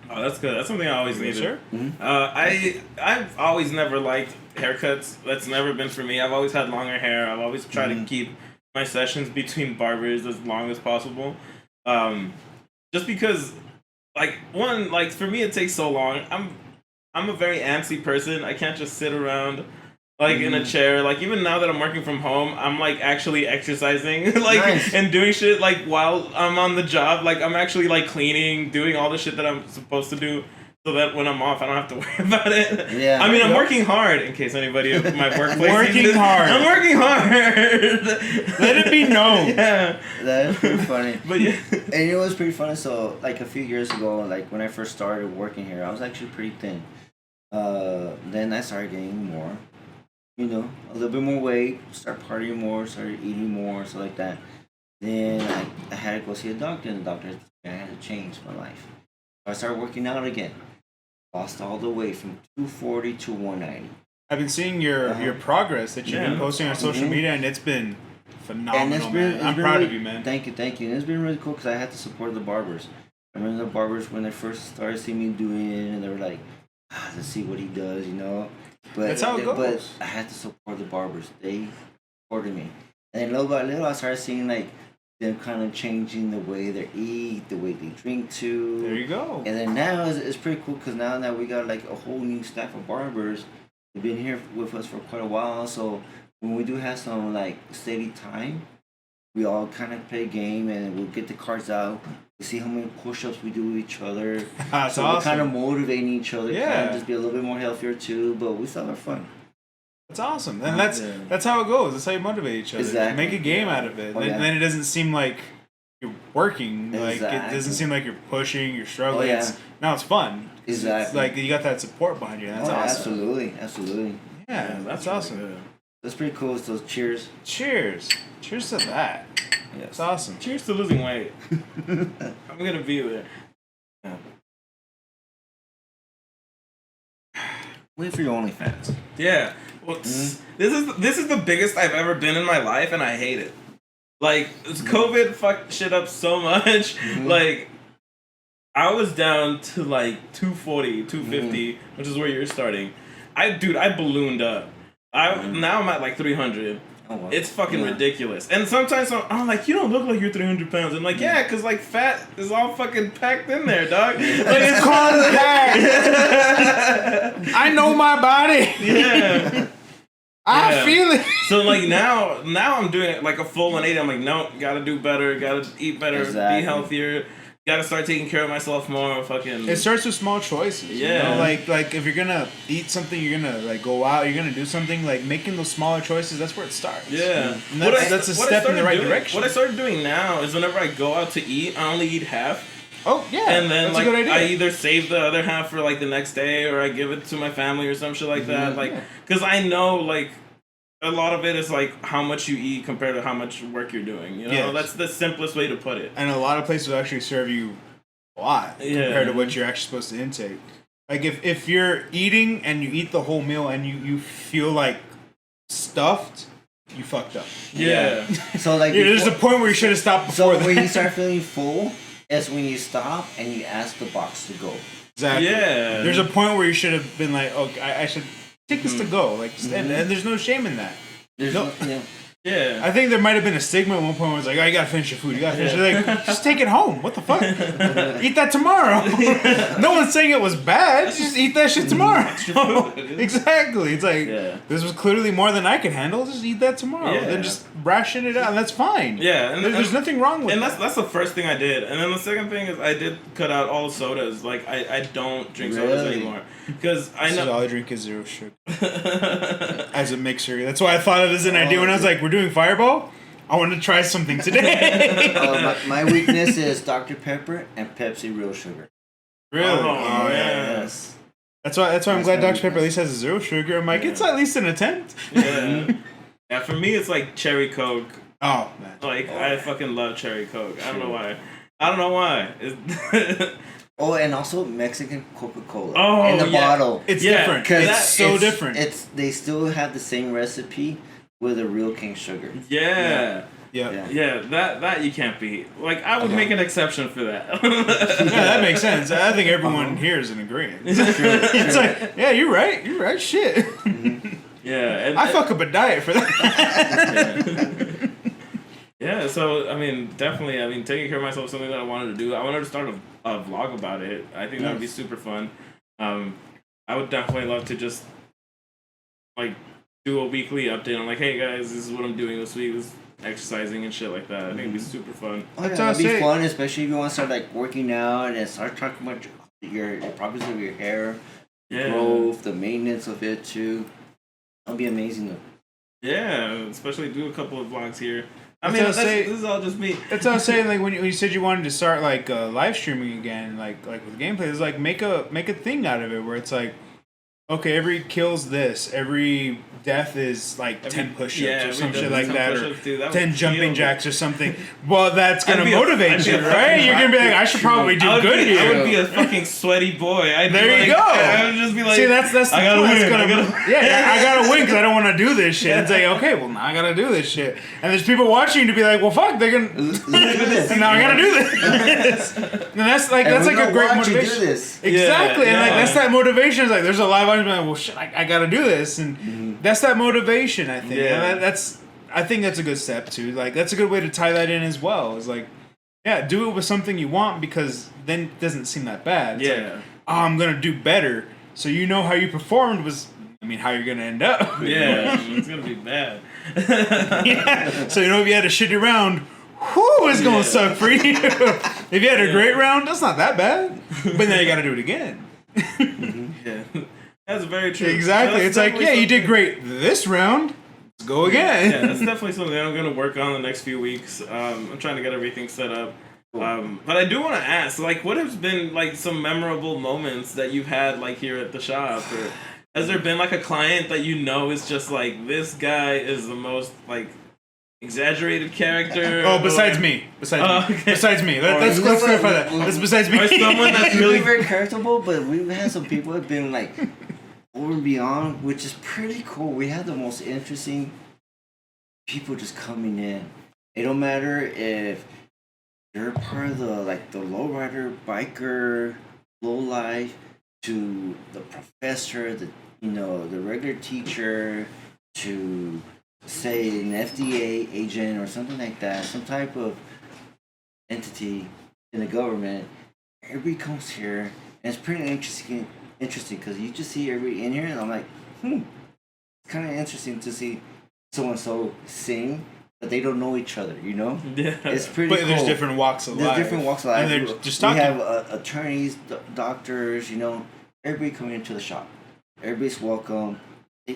[SPEAKER 1] Oh, that's good. That's something I always needed.
[SPEAKER 3] Sure.
[SPEAKER 1] I've always never liked haircuts. That's never been for me. I've always had longer hair. I've always tried to keep my sessions between barbers as long as possible. Just because, for me it takes so long. I'm a very antsy person. I can't just sit around in a chair. Like, even now that I'm working from home, I'm like actually exercising
[SPEAKER 2] Nice.
[SPEAKER 1] and doing shit while I'm on the job. Like, I'm actually cleaning, doing all the shit that I'm supposed to do, so that when I'm off I don't have to worry about it.
[SPEAKER 2] Yeah.
[SPEAKER 1] I mean, I'm working hard, in case anybody at my workplace
[SPEAKER 3] Working hard.
[SPEAKER 1] I'm working hard.
[SPEAKER 3] Let it be known.
[SPEAKER 1] Yeah.
[SPEAKER 2] That is pretty funny.
[SPEAKER 1] But yeah.
[SPEAKER 2] And it was pretty funny. So, a few years ago, when I first started working here, I was actually pretty thin. Then I started getting more, a little bit more weight, start partying more, started eating more, stuff like that. Then I had to go see a doctor, and the doctor said I had to change my life. So I started working out again. Lost all the way from 240 to 190.
[SPEAKER 3] I've been seeing your progress that you've been posting on social media, and it's been phenomenal,
[SPEAKER 2] And it's been,
[SPEAKER 3] man. I'm proud of you, man.
[SPEAKER 2] Thank you. And it's been really cool because I had to support the barbers. I remember the barbers when they first started seeing me doing it, and they were like, let's see what he does, you know. But
[SPEAKER 3] that's how it goes.
[SPEAKER 2] But I had to support the barbers. They supported me. And then little by little, I started seeing like them kind of changing the way they eat, the way they drink too.
[SPEAKER 3] There you go.
[SPEAKER 2] And then now it's pretty cool because now that we got like a whole new staff of barbers, they've been here with us for quite a while. So when we do have some like steady time, we all kind of play a game and we'll get the cards out. We see how many push-ups we do with each other.
[SPEAKER 3] That's
[SPEAKER 2] so
[SPEAKER 3] awesome.
[SPEAKER 2] we're kind of motivating each other.
[SPEAKER 3] Yeah.
[SPEAKER 2] Kind of just be a little bit more healthier too, but we still have fun.
[SPEAKER 3] That's awesome. And that's how it goes. That's how you motivate each other.
[SPEAKER 2] Exactly.
[SPEAKER 3] Make a game out of it.
[SPEAKER 2] Oh,
[SPEAKER 3] And then it doesn't seem like you're working. Like it doesn't seem like you're pushing, you're struggling.
[SPEAKER 2] Oh, yeah.
[SPEAKER 3] Now it's fun.
[SPEAKER 2] Exactly.
[SPEAKER 3] It's like you got that support behind you. That's awesome.
[SPEAKER 2] Absolutely.
[SPEAKER 3] Yeah, that's awesome.
[SPEAKER 1] Really good.
[SPEAKER 2] That's pretty cool. So cheers.
[SPEAKER 3] Cheers. Cheers to that.
[SPEAKER 2] Yes.
[SPEAKER 3] That's awesome.
[SPEAKER 1] Cheers to losing weight. I'm gonna be there. Yeah.
[SPEAKER 2] Wait for your OnlyFans.
[SPEAKER 1] Yeah. Well, this is the biggest I've ever been in my life, and I hate it. Like, COVID fucked shit up so much. Like, I was down to like 240, 250, which is where you're starting. I ballooned up. Now I'm at like 300.
[SPEAKER 2] Oh, wow.
[SPEAKER 1] It's fucking ridiculous. And sometimes I'm like, you don't look like you're 300 pounds. I'm like, yeah, because like fat is all fucking packed in there, dog. Like, it's
[SPEAKER 3] Compact. I know my body.
[SPEAKER 1] Yeah.
[SPEAKER 3] I feel it.
[SPEAKER 1] So like now I'm doing it like a full 180. I'm like, no, gotta do better, gotta eat better, be healthier, gotta start taking care of myself more. Fucking.
[SPEAKER 3] It starts with small choices.
[SPEAKER 1] Yeah.
[SPEAKER 3] You know? Like if you're gonna eat something, you're gonna like go out, you're gonna do something. Like making those smaller choices, that's where it starts.
[SPEAKER 1] Yeah.
[SPEAKER 3] And that's a step in the right direction.
[SPEAKER 1] What I started doing now is whenever I go out to eat, I only eat half.
[SPEAKER 3] Oh yeah,
[SPEAKER 1] and then
[SPEAKER 3] that's
[SPEAKER 1] like
[SPEAKER 3] a good idea.
[SPEAKER 1] I either save the other half for like the next day, or I give it to my family or some shit like that. Like, because I know like a lot of it is like how much you eat compared to how much work you're doing. You know, that's the simplest way to put it.
[SPEAKER 3] And a lot of places will actually serve you a lot compared to what you're actually supposed to intake. Like if you're eating and you eat the whole meal and you feel like stuffed, you fucked up.
[SPEAKER 1] Yeah.
[SPEAKER 2] So like
[SPEAKER 3] there's a point where you should have stopped before.
[SPEAKER 2] So when you start feeling full, that's when you stop and you ask the box to go.
[SPEAKER 3] Exactly.
[SPEAKER 1] Yeah.
[SPEAKER 3] There's a point where you should have been like, okay, I should take this to go. Like, and there's no shame in that.
[SPEAKER 1] Yeah.
[SPEAKER 3] I think there might have been a stigma at one point where it's like, oh, you gotta finish your food. You gotta finish it. Like, just take it home. What the fuck? Eat that tomorrow. No one's saying it was bad. Just eat that shit tomorrow. Exactly. It's like, this was clearly more than I could handle. Just eat that tomorrow.
[SPEAKER 1] Yeah.
[SPEAKER 3] Then just ration it out. And that's fine.
[SPEAKER 1] Yeah. And
[SPEAKER 3] there's nothing wrong with it.
[SPEAKER 1] And that's the first thing I did. And then the second thing is I did cut out all sodas. Like, I don't drink sodas anymore. Because I know.
[SPEAKER 3] All I drink is zero sugar. As a mixer. That's why I thought of it as an idea when I was like, we're doing Fireball? I want to try something today.
[SPEAKER 2] My weakness is Dr. Pepper and Pepsi Real Sugar.
[SPEAKER 3] Really?
[SPEAKER 1] Oh, yes.
[SPEAKER 3] That's why I'm glad Dr. Pepper at least has zero sugar. I'm like, it's at least an attempt.
[SPEAKER 1] Yeah. Yeah, for me it's like cherry Coke.
[SPEAKER 3] Oh, man.
[SPEAKER 1] Like, I fucking love cherry Coke. I don't know why.
[SPEAKER 2] Oh, and also Mexican Coca-Cola.
[SPEAKER 1] Oh,
[SPEAKER 2] in the bottle.
[SPEAKER 3] It's different. It's so different.
[SPEAKER 2] They still have the same recipe with a real cane sugar.
[SPEAKER 1] Yeah. That you can't beat. Like, I would make an exception for that.
[SPEAKER 3] That makes sense. I think everyone here is in agreement. It's like, yeah, you're right. You're right. Shit.
[SPEAKER 1] Yeah.
[SPEAKER 3] I fuck up a diet for that.
[SPEAKER 1] Yeah, so, I mean, definitely, taking care of myself is something that I wanted to do. I wanted to start a vlog about it. I think that would be super fun. I would definitely love to just, like, do a weekly update on, like, hey, guys, this is what I'm doing this week, this exercising and shit like that. I think it'd be super fun.
[SPEAKER 2] Oh, yeah, that'd be fun, especially if you want to start, like, working out and start talking about your problems with your hair, growth, the maintenance of it, too. That'd be amazing, though.
[SPEAKER 1] Yeah, especially do a couple of vlogs here. I mean, this is all just me.
[SPEAKER 3] That's what I was saying. Like when you said you wanted to start like live streaming again, like with gameplay, it's like make a thing out of it where it's like okay, every kill's this, every death is like 10 push-ups or some shit like that, or 10 jumping jacks or something. Well, that's gonna motivate you, right? You're gonna be like, I should probably do good here.
[SPEAKER 1] I would be a fucking sweaty boy.
[SPEAKER 3] There you go.
[SPEAKER 1] I would just be like,
[SPEAKER 3] see, that's the
[SPEAKER 1] I gotta win.
[SPEAKER 3] I gotta win because I don't want to do this shit. It's like, okay, well now I gotta do this shit, and there's people watching to be like, well, fuck, they're gonna. Now I gotta do this. And that's like a great motivation. Exactly, and like that's that motivation. Is like there's a live audience like, well, shit, I gotta do this, and that's that motivation. I think. And I think that's a good step too. Like that's a good way to tie that in as well. It's like, yeah, do it with something you want because then it doesn't seem that bad. It's like, oh, I'm gonna do better. So you know how you performed was, I mean, how you're gonna end up.
[SPEAKER 1] Yeah, it's gonna be bad.
[SPEAKER 3] Yeah. So you know if you had a shitty round, whoo, it's gonna suck for you. If you had a great round, that's not that bad. But then you gotta do it again.
[SPEAKER 1] Yeah, that's very true.
[SPEAKER 3] Exactly. It's like, yeah, you did great this round. Let's go again.
[SPEAKER 1] Yeah, that's definitely something I'm gonna work on the next few weeks. I'm trying to get everything set up. But I do want to ask, like, what has been like some memorable moments that you've had like here at the shop, or has there been like a client that you know is just like, this guy is the most like exaggerated character?
[SPEAKER 3] Oh, besides me. Besides me. Let's clarify that. That's besides me.
[SPEAKER 1] Or someone that's
[SPEAKER 2] really very charitable, but we've had some people who have been like over and beyond, which is pretty cool. We have the most interesting people just coming in. It don't matter if you're part of the lowrider, biker, low life, to the professor, the regular teacher, to say an FDA agent or something like that, some type of entity in the government. Everybody comes here, and it's pretty interesting because you just see everybody in here, and I'm like, it's kind of interesting to see so sing. But they don't know each other, you know?
[SPEAKER 1] Yeah.
[SPEAKER 2] It's pretty cool.
[SPEAKER 3] But there's different walks of life.
[SPEAKER 2] There's different walks of life.
[SPEAKER 3] And they're just talking.
[SPEAKER 2] We have attorneys, doctors, everybody coming into the shop. Everybody's welcome.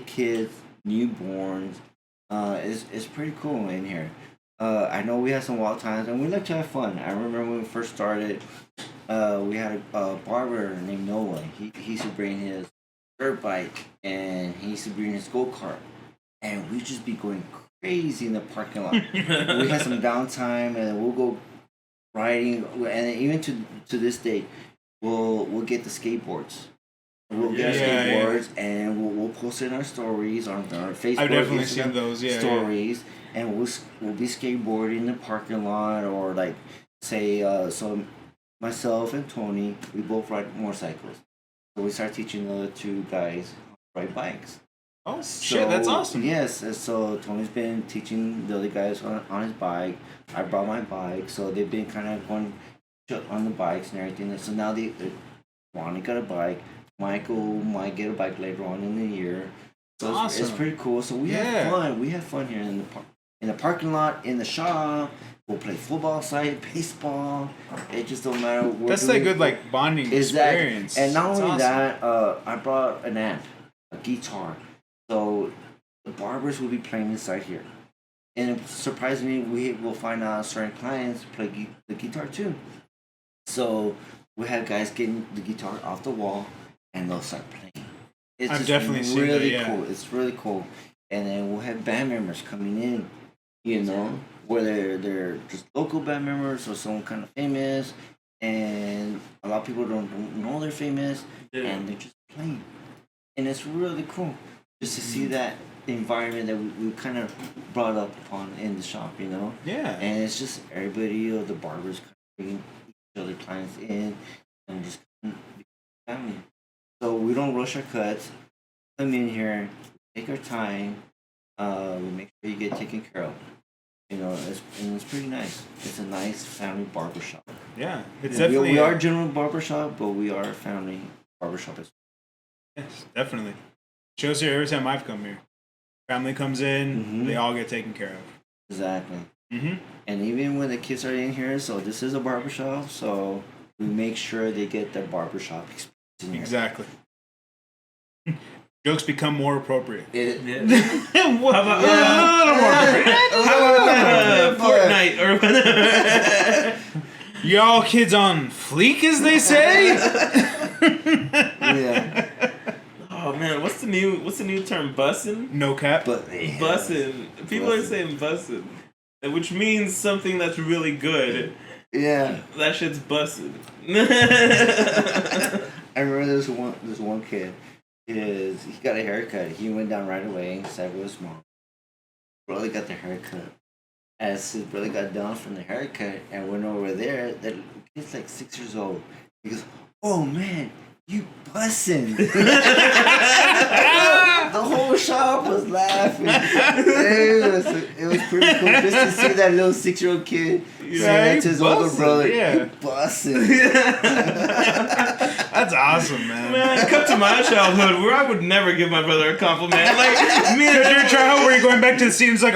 [SPEAKER 2] Kids, newborns. It's pretty cool in here. I know we had some wild times, and we like to have fun. I remember when we first started, we had a barber named Noah. He used to bring his dirt bike, and he used to bring his go-kart. And we'd just be going crazy in the parking lot. We had some downtime, and we'll go riding. And even to this day, we'll get the skateboards. We'll get our skateboards, and we'll post it in our stories on our Facebook.
[SPEAKER 3] I've definitely seen those.
[SPEAKER 2] Stories, and we'll be skateboarding in the parking lot, or like say so. Myself and Tony, we both ride motorcycles, so we start teaching the other two guys how to ride bikes.
[SPEAKER 3] Oh shit, that's awesome.
[SPEAKER 2] Yes, so Tony's been teaching the other guys on his bike. I brought my bike, so they've been kind of going on the bikes and everything. So now Ronnie got a bike. Michael might get a bike later on in the year. So
[SPEAKER 3] awesome.
[SPEAKER 2] It's pretty cool. So we have fun. We have fun here in the parking lot, in the shop. We'll play football outside, baseball. It just don't matter.
[SPEAKER 3] That's a good like bonding experience.
[SPEAKER 2] And not only that, I brought an amp, a guitar. So the barbers will be playing inside here. And surprisingly, we will find out certain clients play the guitar too. So we have guys getting the guitar off the wall, and they'll start playing. It's
[SPEAKER 3] I've definitely seen
[SPEAKER 2] really
[SPEAKER 3] that,
[SPEAKER 2] cool. It's really cool. And then we'll have band members coming in, whether they're just local band members or someone kind of famous. And a lot of people don't know they're famous, and they're just playing. And it's really cool just to see that environment that we kind of brought up upon in the shop,
[SPEAKER 3] Yeah.
[SPEAKER 2] And it's just everybody, the barbers kind of bringing each other clients in, and just family. So we don't rush our cuts. Come in here, take our time. We make sure you get taken care of. It's pretty nice. It's a nice family barbershop.
[SPEAKER 3] Yeah, it's definitely.
[SPEAKER 2] We are general barbershop, but we are a family barbershop as
[SPEAKER 3] well. Yes, definitely. Shows here every time I've come here. Family comes in, they all get taken care of.
[SPEAKER 2] Exactly.
[SPEAKER 3] Mm-hmm.
[SPEAKER 2] And even when the kids are in here, so this is a barbershop, so we make sure they get the barbershop experience in here.
[SPEAKER 3] Exactly. Jokes become more appropriate.
[SPEAKER 1] How about that Fortnite or whatever?
[SPEAKER 3] Y'all kids on fleek, as they say?
[SPEAKER 2] Yeah.
[SPEAKER 1] Oh man, what's the new term? Bussin'?
[SPEAKER 3] No cap.
[SPEAKER 2] But
[SPEAKER 1] Bussin'. People are saying bussin', which means something that's really good.
[SPEAKER 2] Yeah.
[SPEAKER 1] That shit's bussin'.
[SPEAKER 2] I remember this one kid. He got a haircut. He went down right away. Sat with his mom. Brother got the haircut. As his brother got done from the haircut and went over there, that kid's like 6 years old. He goes, "Oh man, you bussin'." The whole shop was laughing. It was pretty cool just to see that little 6-year-old kid say that to his older brother.
[SPEAKER 3] Yeah.
[SPEAKER 2] You bussin'.
[SPEAKER 3] That's awesome, man.
[SPEAKER 1] Man, cut to my childhood where I would never give my brother a compliment. Like me and
[SPEAKER 3] Your childhood where you're going back to the scene, it's like,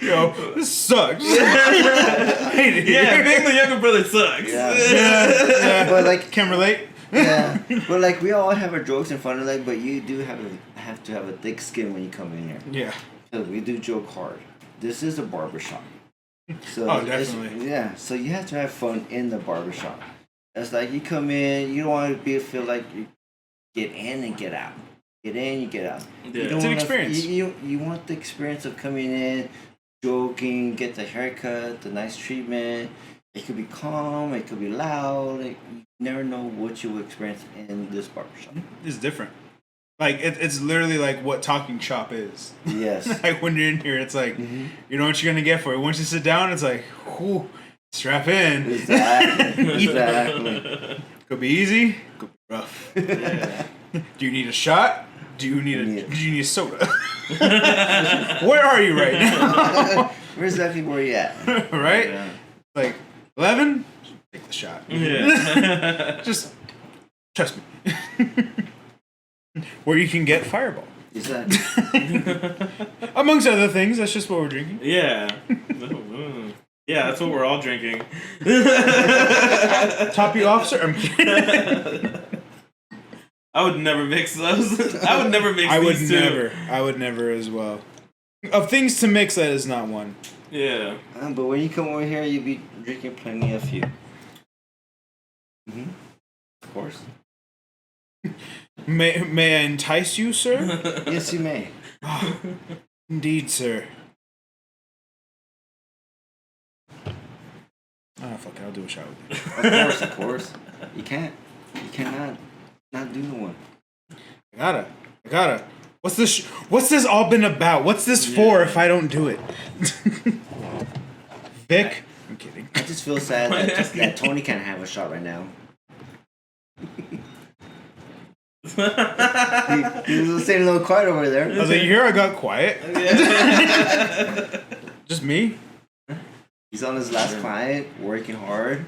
[SPEAKER 3] yo, this sucks. Hate it.
[SPEAKER 1] yeah, being the younger brother sucks.
[SPEAKER 3] Yeah.
[SPEAKER 2] But like,
[SPEAKER 3] Can relate.
[SPEAKER 2] yeah, but like we all have our jokes and fun, like, but you do have to have a thick skin when you come in here.
[SPEAKER 3] Yeah.
[SPEAKER 2] So we do joke hard. This is a barbershop. So
[SPEAKER 3] Oh, definitely.
[SPEAKER 2] Yeah, so you have to have fun in the barbershop. It's like you come in, you don't want to feel like you get in and get out. Get in, you get out.
[SPEAKER 1] Yeah.
[SPEAKER 2] You don't
[SPEAKER 3] It's an
[SPEAKER 2] wanna-
[SPEAKER 3] experience.
[SPEAKER 2] You want the experience of coming in, joking, get the haircut, the nice treatment. It could be calm, it could be loud. You never know what you will experience in this barbershop.
[SPEAKER 3] It's different. Like, it's literally like what talking shop is.
[SPEAKER 2] Yes.
[SPEAKER 3] Like, when you're in here, it's like, you know what you're going to get for it. Once you sit down, it's like, whew, strap in.
[SPEAKER 2] Exactly. Exactly.
[SPEAKER 3] Could be easy, could be rough.
[SPEAKER 1] Yeah.
[SPEAKER 3] Do you need a shot? Do you need a soda? Where are you right now?
[SPEAKER 2] Where's exactly where you at?
[SPEAKER 3] Right?
[SPEAKER 1] Yeah.
[SPEAKER 3] Like, 11? Take the shot.
[SPEAKER 1] Yeah.
[SPEAKER 3] Just trust me. Where you can get Fireball.
[SPEAKER 2] Exactly.
[SPEAKER 3] Amongst other things, that's just what we're drinking.
[SPEAKER 1] Yeah. Yeah, that's what we're all drinking.
[SPEAKER 3] Top you off, sir? I'm kidding.
[SPEAKER 1] I would never mix those. I would never mix
[SPEAKER 3] I would
[SPEAKER 1] these two.
[SPEAKER 3] never. I would never as well. Of things to mix, that is not one.
[SPEAKER 1] Yeah.
[SPEAKER 2] But when you come over here, you'll be drinking plenty of few. Of course.
[SPEAKER 3] May I entice you, sir?
[SPEAKER 2] Yes, you may.
[SPEAKER 3] Indeed, sir. Oh, fuck it. I'll do a shot with you.
[SPEAKER 2] Of course. You can't. You cannot not do one.
[SPEAKER 3] I gotta. What's this? What's this all been about? What's this for if I don't do it? Vic? I'm kidding.
[SPEAKER 2] I just feel sad that Tony can't have a shot right now. He was staying a little quiet over there.
[SPEAKER 3] I was like, you hear I got quiet? Just me?
[SPEAKER 2] He's on his last client, working hard.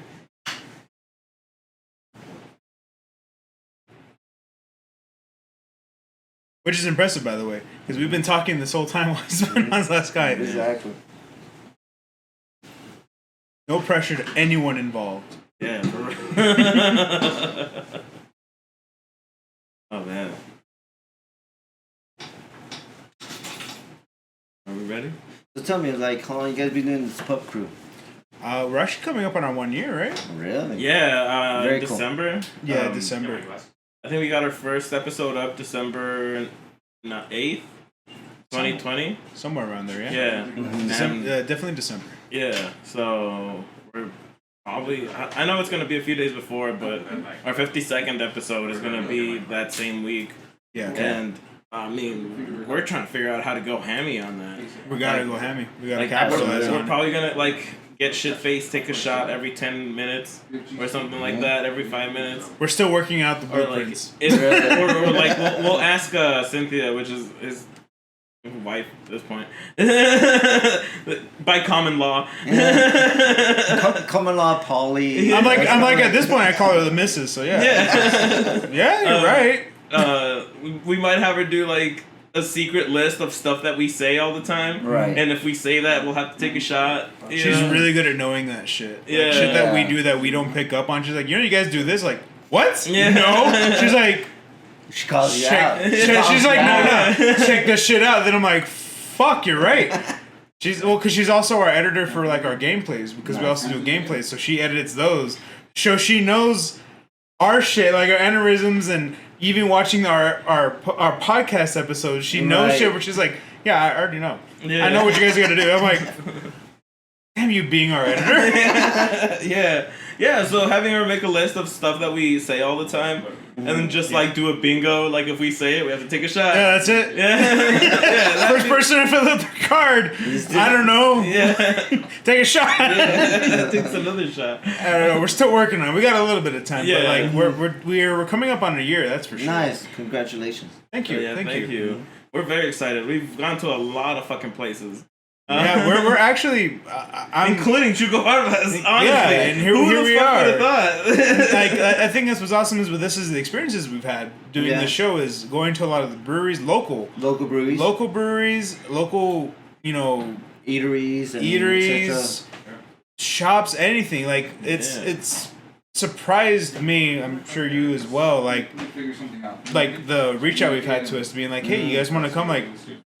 [SPEAKER 3] Which is impressive, by the way, because we've been talking this whole time while he's been on his last guy.
[SPEAKER 2] Exactly.
[SPEAKER 3] No pressure to anyone involved.
[SPEAKER 1] Yeah. Oh man. Are we ready?
[SPEAKER 2] So tell me, like, how long you guys been doing this pub crew?
[SPEAKER 3] We're actually coming up on our 1 year, right?
[SPEAKER 2] Really?
[SPEAKER 1] Yeah,
[SPEAKER 2] Very cool.
[SPEAKER 1] December.
[SPEAKER 3] Yeah, December.
[SPEAKER 1] I think we got our first episode up December 8th, 2020.
[SPEAKER 3] Somewhere around there, yeah.
[SPEAKER 1] Yeah. And-
[SPEAKER 3] Definitely December.
[SPEAKER 1] yeah, so we're probably, I know it's going to be a few days before, but our 52nd episode is going to be that same week.
[SPEAKER 3] Yeah.
[SPEAKER 1] And I mean, we're trying to figure out how to go hammy on that.
[SPEAKER 3] We gotta go hammy. We gotta
[SPEAKER 1] Like,
[SPEAKER 3] capitalize
[SPEAKER 1] we're
[SPEAKER 3] on it.
[SPEAKER 1] probably gonna like get shit faced, take a shot every 10 minutes or something like that, every 5 minutes.
[SPEAKER 3] We're still working out the
[SPEAKER 1] Or like,
[SPEAKER 3] blueprints.
[SPEAKER 1] or like we'll ask Cynthia, which is his wife at this point, by common law.
[SPEAKER 2] Common law, Polly.
[SPEAKER 3] I'm like at this point I call her the missus, so yeah. Yeah, you're right.
[SPEAKER 1] We might have her do like a secret list of stuff that we say all the time.
[SPEAKER 2] Right.
[SPEAKER 1] And if we say that, we'll have to take a shot. you
[SPEAKER 3] She's
[SPEAKER 1] know?
[SPEAKER 3] really good at knowing that shit. Like,
[SPEAKER 1] Yeah.
[SPEAKER 3] shit that we
[SPEAKER 2] Yeah.
[SPEAKER 3] do that we don't pick up on. She's like, you know, you guys do this. Like, what?
[SPEAKER 1] Yeah.
[SPEAKER 3] No. She's like,
[SPEAKER 2] She calls you
[SPEAKER 3] check.
[SPEAKER 2] out.
[SPEAKER 3] She's like, no. Check this shit out. Then I'm like, fuck, you're right. Because she's also our editor for like our gameplays because we also do gameplays. So she edits those. So she knows our shit, like our aneurysms, and even watching our podcast episodes, she knows shit where she's like, yeah, I already know. Yeah. I know what you guys are gonna do. I'm like, damn you being our editor.
[SPEAKER 1] Yeah, so having her make a list of stuff that we say all the time, and then just like do a bingo, like if we say it, we have to take a shot.
[SPEAKER 3] Yeah, that's it. Yeah. First person to fill out the card. I don't know.
[SPEAKER 1] Yeah.
[SPEAKER 3] Take a shot.
[SPEAKER 1] Yeah. Takes another shot.
[SPEAKER 3] I don't know. We're still working on it. We got a little bit of time, but like we're coming up on a year, that's for sure.
[SPEAKER 2] Nice. Congratulations.
[SPEAKER 3] Thank you.
[SPEAKER 1] Yeah, thank you. We're very excited. We've gone to a lot of fucking places.
[SPEAKER 3] Yeah, we're actually,
[SPEAKER 1] including Chuco Barbas. Honestly,
[SPEAKER 3] yeah, and here we are.
[SPEAKER 1] Would have thought?
[SPEAKER 3] Like, I think that's what's awesome is this is the experiences we've had doing the show is going to a lot of the breweries, local breweries, local eateries, shops, anything. Like it's surprised me. I'm sure you as well. Like the reach out we've had to us being like, hey, you guys want to come? Like.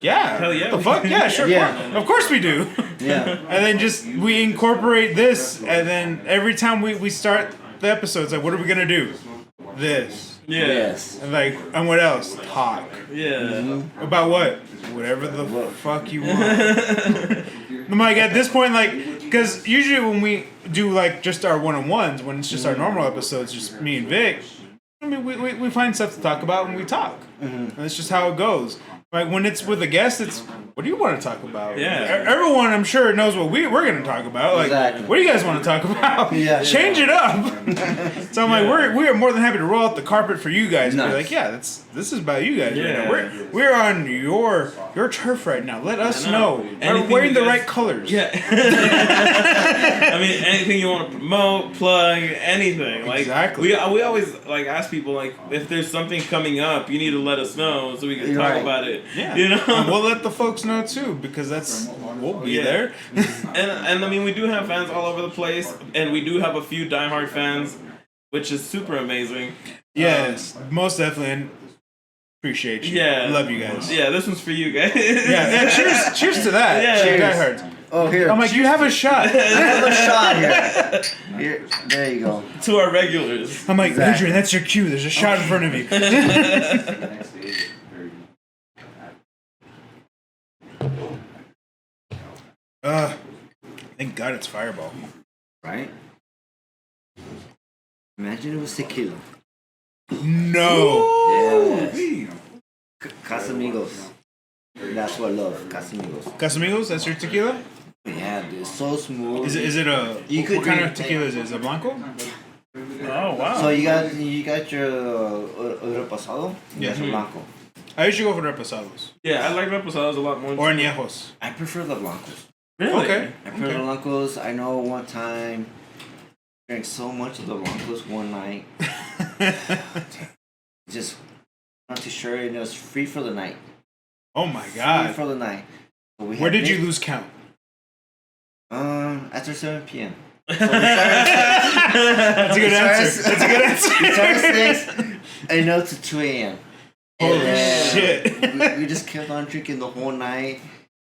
[SPEAKER 3] Yeah.
[SPEAKER 1] Hell yeah.
[SPEAKER 3] The fuck? Yeah, sure.
[SPEAKER 2] Yeah.
[SPEAKER 3] Of course we do.
[SPEAKER 2] Yeah.
[SPEAKER 3] And then we incorporate this, and then every time we start the episodes, like, what are we gonna do? This.
[SPEAKER 1] Yeah.
[SPEAKER 2] Yes.
[SPEAKER 3] And what else? Talk.
[SPEAKER 1] Yeah.
[SPEAKER 3] About what? Whatever the fuck you want. I'm like, at this point, like, because usually when we do, like, just our one-on-ones, when it's just our normal episodes, just me and Vic, I mean, we find stuff to talk about when we talk. And that's just how it goes. Like, when it's with a guest, it's, what do you want to talk about?
[SPEAKER 1] Yeah.
[SPEAKER 3] Everyone, I'm sure, knows what we're going to talk about. Like, what do you guys want to talk about?
[SPEAKER 2] Yeah.
[SPEAKER 3] Change it up. So I'm like, we are more than happy to roll out the carpet for you guys.
[SPEAKER 2] Nice.
[SPEAKER 3] And be like, yeah, this is about you guys
[SPEAKER 1] Yeah.
[SPEAKER 3] right now. We're on your turf right now. Let us know. We're wearing the right colors.
[SPEAKER 1] Yeah. I mean, anything you want to promote, plug, anything. Like,
[SPEAKER 3] exactly.
[SPEAKER 1] We always like ask people like if there's something coming up, you need to let us know so we can talk about it.
[SPEAKER 3] Yeah.
[SPEAKER 1] You know,
[SPEAKER 3] and we'll let the folks know too because we'll be there.
[SPEAKER 1] and I mean, we do have fans all over the place, and we do have a few diehard fans, which is super amazing.
[SPEAKER 3] Yes, most definitely. And appreciate you.
[SPEAKER 1] Yeah,
[SPEAKER 3] love you guys.
[SPEAKER 1] Yeah, this one's for you guys.
[SPEAKER 3] Yeah. Cheers to that.
[SPEAKER 1] Yeah.
[SPEAKER 3] Cheers. Diehards.
[SPEAKER 2] Oh, here.
[SPEAKER 3] I'm like, you have a shot.
[SPEAKER 2] I have a shot here. Here. There you go.
[SPEAKER 1] To our regulars.
[SPEAKER 3] I'm like, Adrian, that's your cue. There's a shot in front of you. Thank God it's Fireball.
[SPEAKER 2] Right? Imagine it was tequila.
[SPEAKER 3] No.
[SPEAKER 2] Yes. Casamigos. That's what I love. Casamigos.
[SPEAKER 3] Casamigos, that's your tequila?
[SPEAKER 2] Yeah, dude. It's so smooth.
[SPEAKER 3] Is it a what kind of tequila is it? Is it a blanco?
[SPEAKER 1] Oh wow.
[SPEAKER 2] So you got your Oro Pasado?
[SPEAKER 3] Yeah.
[SPEAKER 2] Blanco.
[SPEAKER 3] I usually go for reposados.
[SPEAKER 1] Yeah, I like reposados a lot more.
[SPEAKER 3] Or añejos.
[SPEAKER 2] I prefer the blancos.
[SPEAKER 1] Really?
[SPEAKER 3] Okay.
[SPEAKER 2] I prefer the blancos. I know one time I drank so much of the blancos one night. Just not too sure, and it was free for the night.
[SPEAKER 3] Oh my God.
[SPEAKER 2] Free for the night. So
[SPEAKER 3] where did you lose count?
[SPEAKER 2] After 7 p.m. So
[SPEAKER 3] That's a good answer. That's a good answer.
[SPEAKER 2] We started at 6 and up to 2 a.m.
[SPEAKER 3] Holy shit.
[SPEAKER 2] We just kept on drinking the whole night,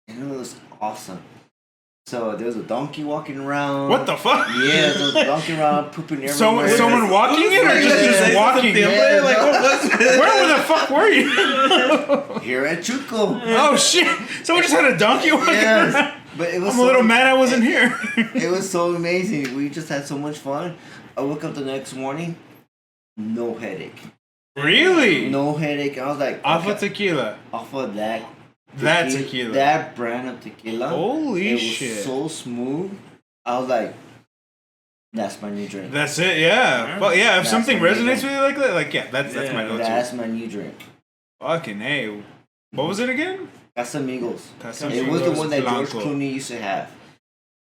[SPEAKER 2] and it was awesome. So there was a donkey walking around.
[SPEAKER 3] What the fuck?
[SPEAKER 2] Yeah, there was a donkey around pooping everywhere.
[SPEAKER 3] Someone walking it or just walking?
[SPEAKER 2] Yeah,
[SPEAKER 1] like,
[SPEAKER 3] where the fuck were you?
[SPEAKER 2] Here at Chuco.
[SPEAKER 3] Oh shit! Someone just had a donkey walking around.
[SPEAKER 2] But it was
[SPEAKER 3] I'm a little mad I wasn't here.
[SPEAKER 2] It was so amazing. We just had so much fun. I woke up the next morning, no headache.
[SPEAKER 3] Really?
[SPEAKER 2] No headache. I was like,
[SPEAKER 3] off of tequila.
[SPEAKER 2] Off of that.
[SPEAKER 3] Tequila.
[SPEAKER 2] That brand of tequila.
[SPEAKER 3] Holy shit.
[SPEAKER 2] It was so smooth. I was like, that's my new drink.
[SPEAKER 3] That's it, yeah. Well, yeah, if
[SPEAKER 2] That's
[SPEAKER 3] something
[SPEAKER 2] my
[SPEAKER 3] resonates
[SPEAKER 2] new
[SPEAKER 3] with you like that, like, yeah, that's my go-to.
[SPEAKER 2] That's my new drink.
[SPEAKER 3] Fucking A. What was it again?
[SPEAKER 2] Casamigos.
[SPEAKER 3] Casamigos
[SPEAKER 2] It was the one that
[SPEAKER 3] Blanco.
[SPEAKER 2] George Clooney used to have.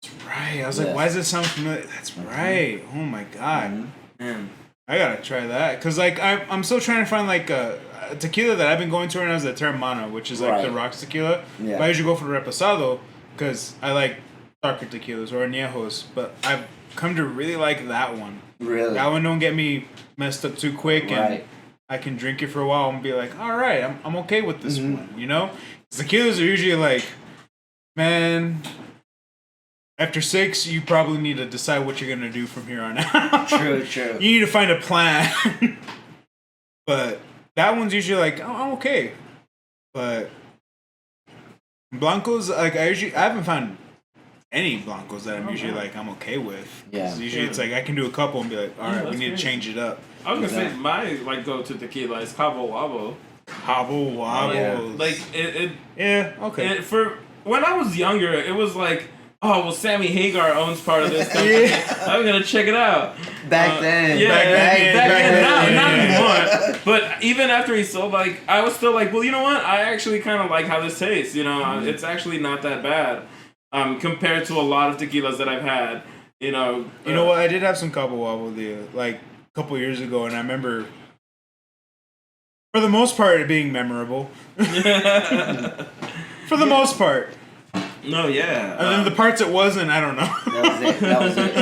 [SPEAKER 3] That's right. I was like, why does it sound familiar? That's right. Oh my God.
[SPEAKER 1] Man.
[SPEAKER 3] I gotta try that. Because, like, I'm still trying to find, like, a tequila that I've been going to right now is the Terramana, which is, like, the rocks tequila.
[SPEAKER 2] Yeah.
[SPEAKER 3] But I usually go for the Reposado because I like darker tequilas or añejos. But I've come to really like that one.
[SPEAKER 2] Really?
[SPEAKER 3] That one don't get me messed up too quick, and
[SPEAKER 2] Right.
[SPEAKER 3] I can drink it for a while and be like, all right, I'm okay with this one, you know? Tequilas are usually like, man, After 6, you probably need to decide what you're gonna do from here on out.
[SPEAKER 2] True.
[SPEAKER 3] You need to find a plan. But that one's usually like, oh, I'm okay. But Blancos, like I haven't found any Blancos that I'm usually like I'm okay with.
[SPEAKER 2] Yeah.
[SPEAKER 3] Usually it's like I can do a couple and be like, all right, we need to change it up.
[SPEAKER 1] I was gonna say my like go-to tequila is Cabo Wabo.
[SPEAKER 3] Hobble wobble.
[SPEAKER 2] Yeah.
[SPEAKER 1] Like it.
[SPEAKER 3] Yeah, okay.
[SPEAKER 1] For when I was younger, it was like, oh well, Sammy Hagar owns part of this company. I'm gonna check it out.
[SPEAKER 2] Back then.
[SPEAKER 1] Yeah, back then. Not anymore.
[SPEAKER 2] anymore.
[SPEAKER 1] But even after he sold, like I was still like, well, you know what? I actually kind of like how this tastes. You know, it's actually not that bad compared to a lot of tequilas that I've had. You know
[SPEAKER 3] what? I did have some Cabo Wabo like a couple years ago, and I remember, for the most part, it being memorable. For the most part.
[SPEAKER 1] No, yeah.
[SPEAKER 3] And then the parts it wasn't, I don't know.
[SPEAKER 2] That was it.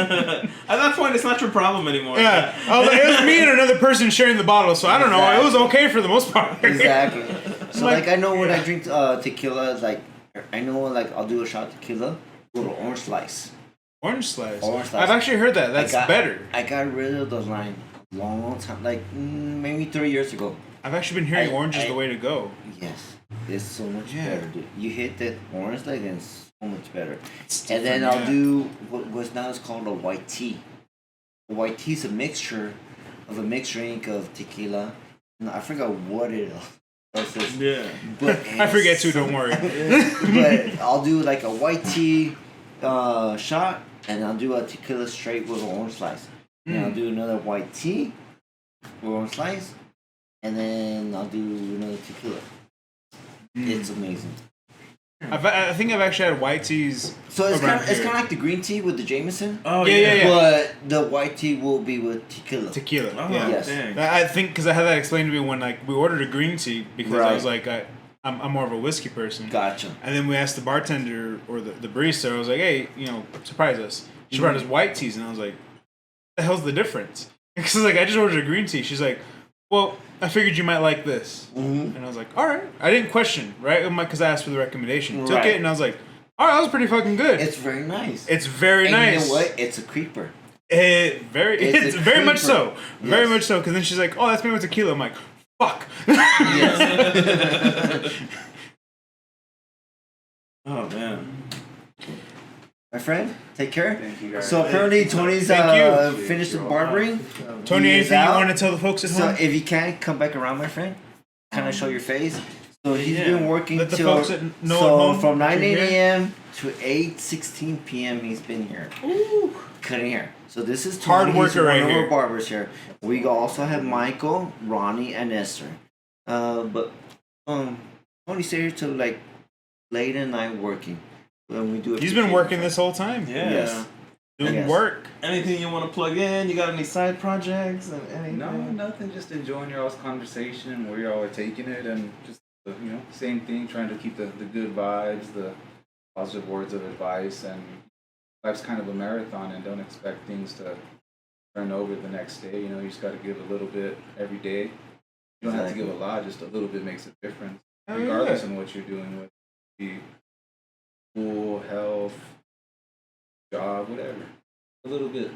[SPEAKER 1] At that point, it's not your problem anymore.
[SPEAKER 3] Yeah. It was me and another person sharing the bottle, so I don't know. It was okay for the most part.
[SPEAKER 2] Exactly. So like I know when I drink tequila, like I know like I'll do a shot of tequila, little orange slice.
[SPEAKER 3] Orange slice.
[SPEAKER 2] Orange slice.
[SPEAKER 3] I've actually heard that. That's better.
[SPEAKER 2] I got rid of the line a long time, like maybe 3 years ago.
[SPEAKER 3] I've actually been hearing orange is the way to go.
[SPEAKER 2] Yes. It's so much better, dude. You hit that orange like and it's so much better.
[SPEAKER 3] It's
[SPEAKER 2] And then
[SPEAKER 3] different,
[SPEAKER 2] I'll do what's now is called a white tea. A white tea is a mixture of a mixed drink of tequila. No, I forgot what it is.
[SPEAKER 1] Yeah.
[SPEAKER 2] But
[SPEAKER 3] I forget too, don't worry.
[SPEAKER 2] but I'll do like a white tea shot, and I'll do a tequila straight with an orange slice. And I'll do another white tea with orange slice, and then I'll do another tequila. It's amazing.
[SPEAKER 3] I think I've actually had white teas.
[SPEAKER 2] So it's kind of like the green tea with the Jameson.
[SPEAKER 1] Oh
[SPEAKER 3] yeah.
[SPEAKER 2] But the white tea will be with tequila.
[SPEAKER 3] Tequila.
[SPEAKER 1] Oh,
[SPEAKER 3] Yeah.
[SPEAKER 2] Yes.
[SPEAKER 1] dang.
[SPEAKER 3] I think because I had that explained to me when like we ordered a green tea because I
[SPEAKER 2] Right.
[SPEAKER 3] was like I'm more of a whiskey person.
[SPEAKER 2] Gotcha.
[SPEAKER 3] And then we asked the bartender or the barista. I was like, hey, surprise us. She brought us white teas, and I was like, the hell's the difference? Because like I just ordered a green tea. She's like, well, I figured you might like this. And I was like, all right. I didn't question, right? Because I asked for the recommendation. Took
[SPEAKER 2] Right.
[SPEAKER 3] it, and I was like, all right, that was pretty fucking good.
[SPEAKER 2] It's very nice.
[SPEAKER 3] It's very
[SPEAKER 2] and
[SPEAKER 3] nice.
[SPEAKER 2] You know what? It's a creeper.
[SPEAKER 3] It's
[SPEAKER 2] a
[SPEAKER 3] very much so.
[SPEAKER 2] creeper.
[SPEAKER 3] Very
[SPEAKER 2] Yes.
[SPEAKER 3] much so. Because then she's like, oh, that's made with tequila. I'm like, fuck.
[SPEAKER 2] Yes.
[SPEAKER 1] Oh man.
[SPEAKER 2] My friend, take care.
[SPEAKER 4] Thank you guys.
[SPEAKER 2] So apparently Tony's
[SPEAKER 3] Thank you.
[SPEAKER 2] finished the barbering.
[SPEAKER 3] Tony,
[SPEAKER 2] He is
[SPEAKER 3] anything you
[SPEAKER 2] out.
[SPEAKER 3] want to tell the folks at
[SPEAKER 2] So
[SPEAKER 3] home?
[SPEAKER 2] if you can, come back around, my friend. Kind of show your face. So he's
[SPEAKER 1] Yeah.
[SPEAKER 2] been working
[SPEAKER 3] Let the
[SPEAKER 2] till
[SPEAKER 3] folks that know at
[SPEAKER 2] so
[SPEAKER 3] home
[SPEAKER 2] from
[SPEAKER 3] that
[SPEAKER 2] 9
[SPEAKER 3] you're here.
[SPEAKER 2] a.m. to 8:16 p.m. He's been here. Cutting hair. So this is Tony.
[SPEAKER 3] Hard
[SPEAKER 2] He's
[SPEAKER 3] worker
[SPEAKER 2] one
[SPEAKER 3] right
[SPEAKER 2] of
[SPEAKER 3] here.
[SPEAKER 2] our barbers here. We also have Michael, Ronnie, and Esther. But Tony stayed here till like late at night working. When we do.
[SPEAKER 3] He's been working this whole time.
[SPEAKER 1] Yeah.
[SPEAKER 2] Yes.
[SPEAKER 3] Doing
[SPEAKER 2] Yes.
[SPEAKER 3] work.
[SPEAKER 1] Anything you want to plug in? You got any side projects? And anything?
[SPEAKER 4] No, nothing. Just enjoying your all's conversation, where y'all are taking it, and just same thing. Trying to keep the good vibes, the positive words of advice, and life's kind of a marathon, and don't expect things to turn over the next day. You just got to give a little bit every day. You don't have to give a lot. Just a little bit makes a difference,
[SPEAKER 3] Oh,
[SPEAKER 4] regardless
[SPEAKER 3] yeah.
[SPEAKER 4] of what you're doing with the school, health, job, whatever. A little bit.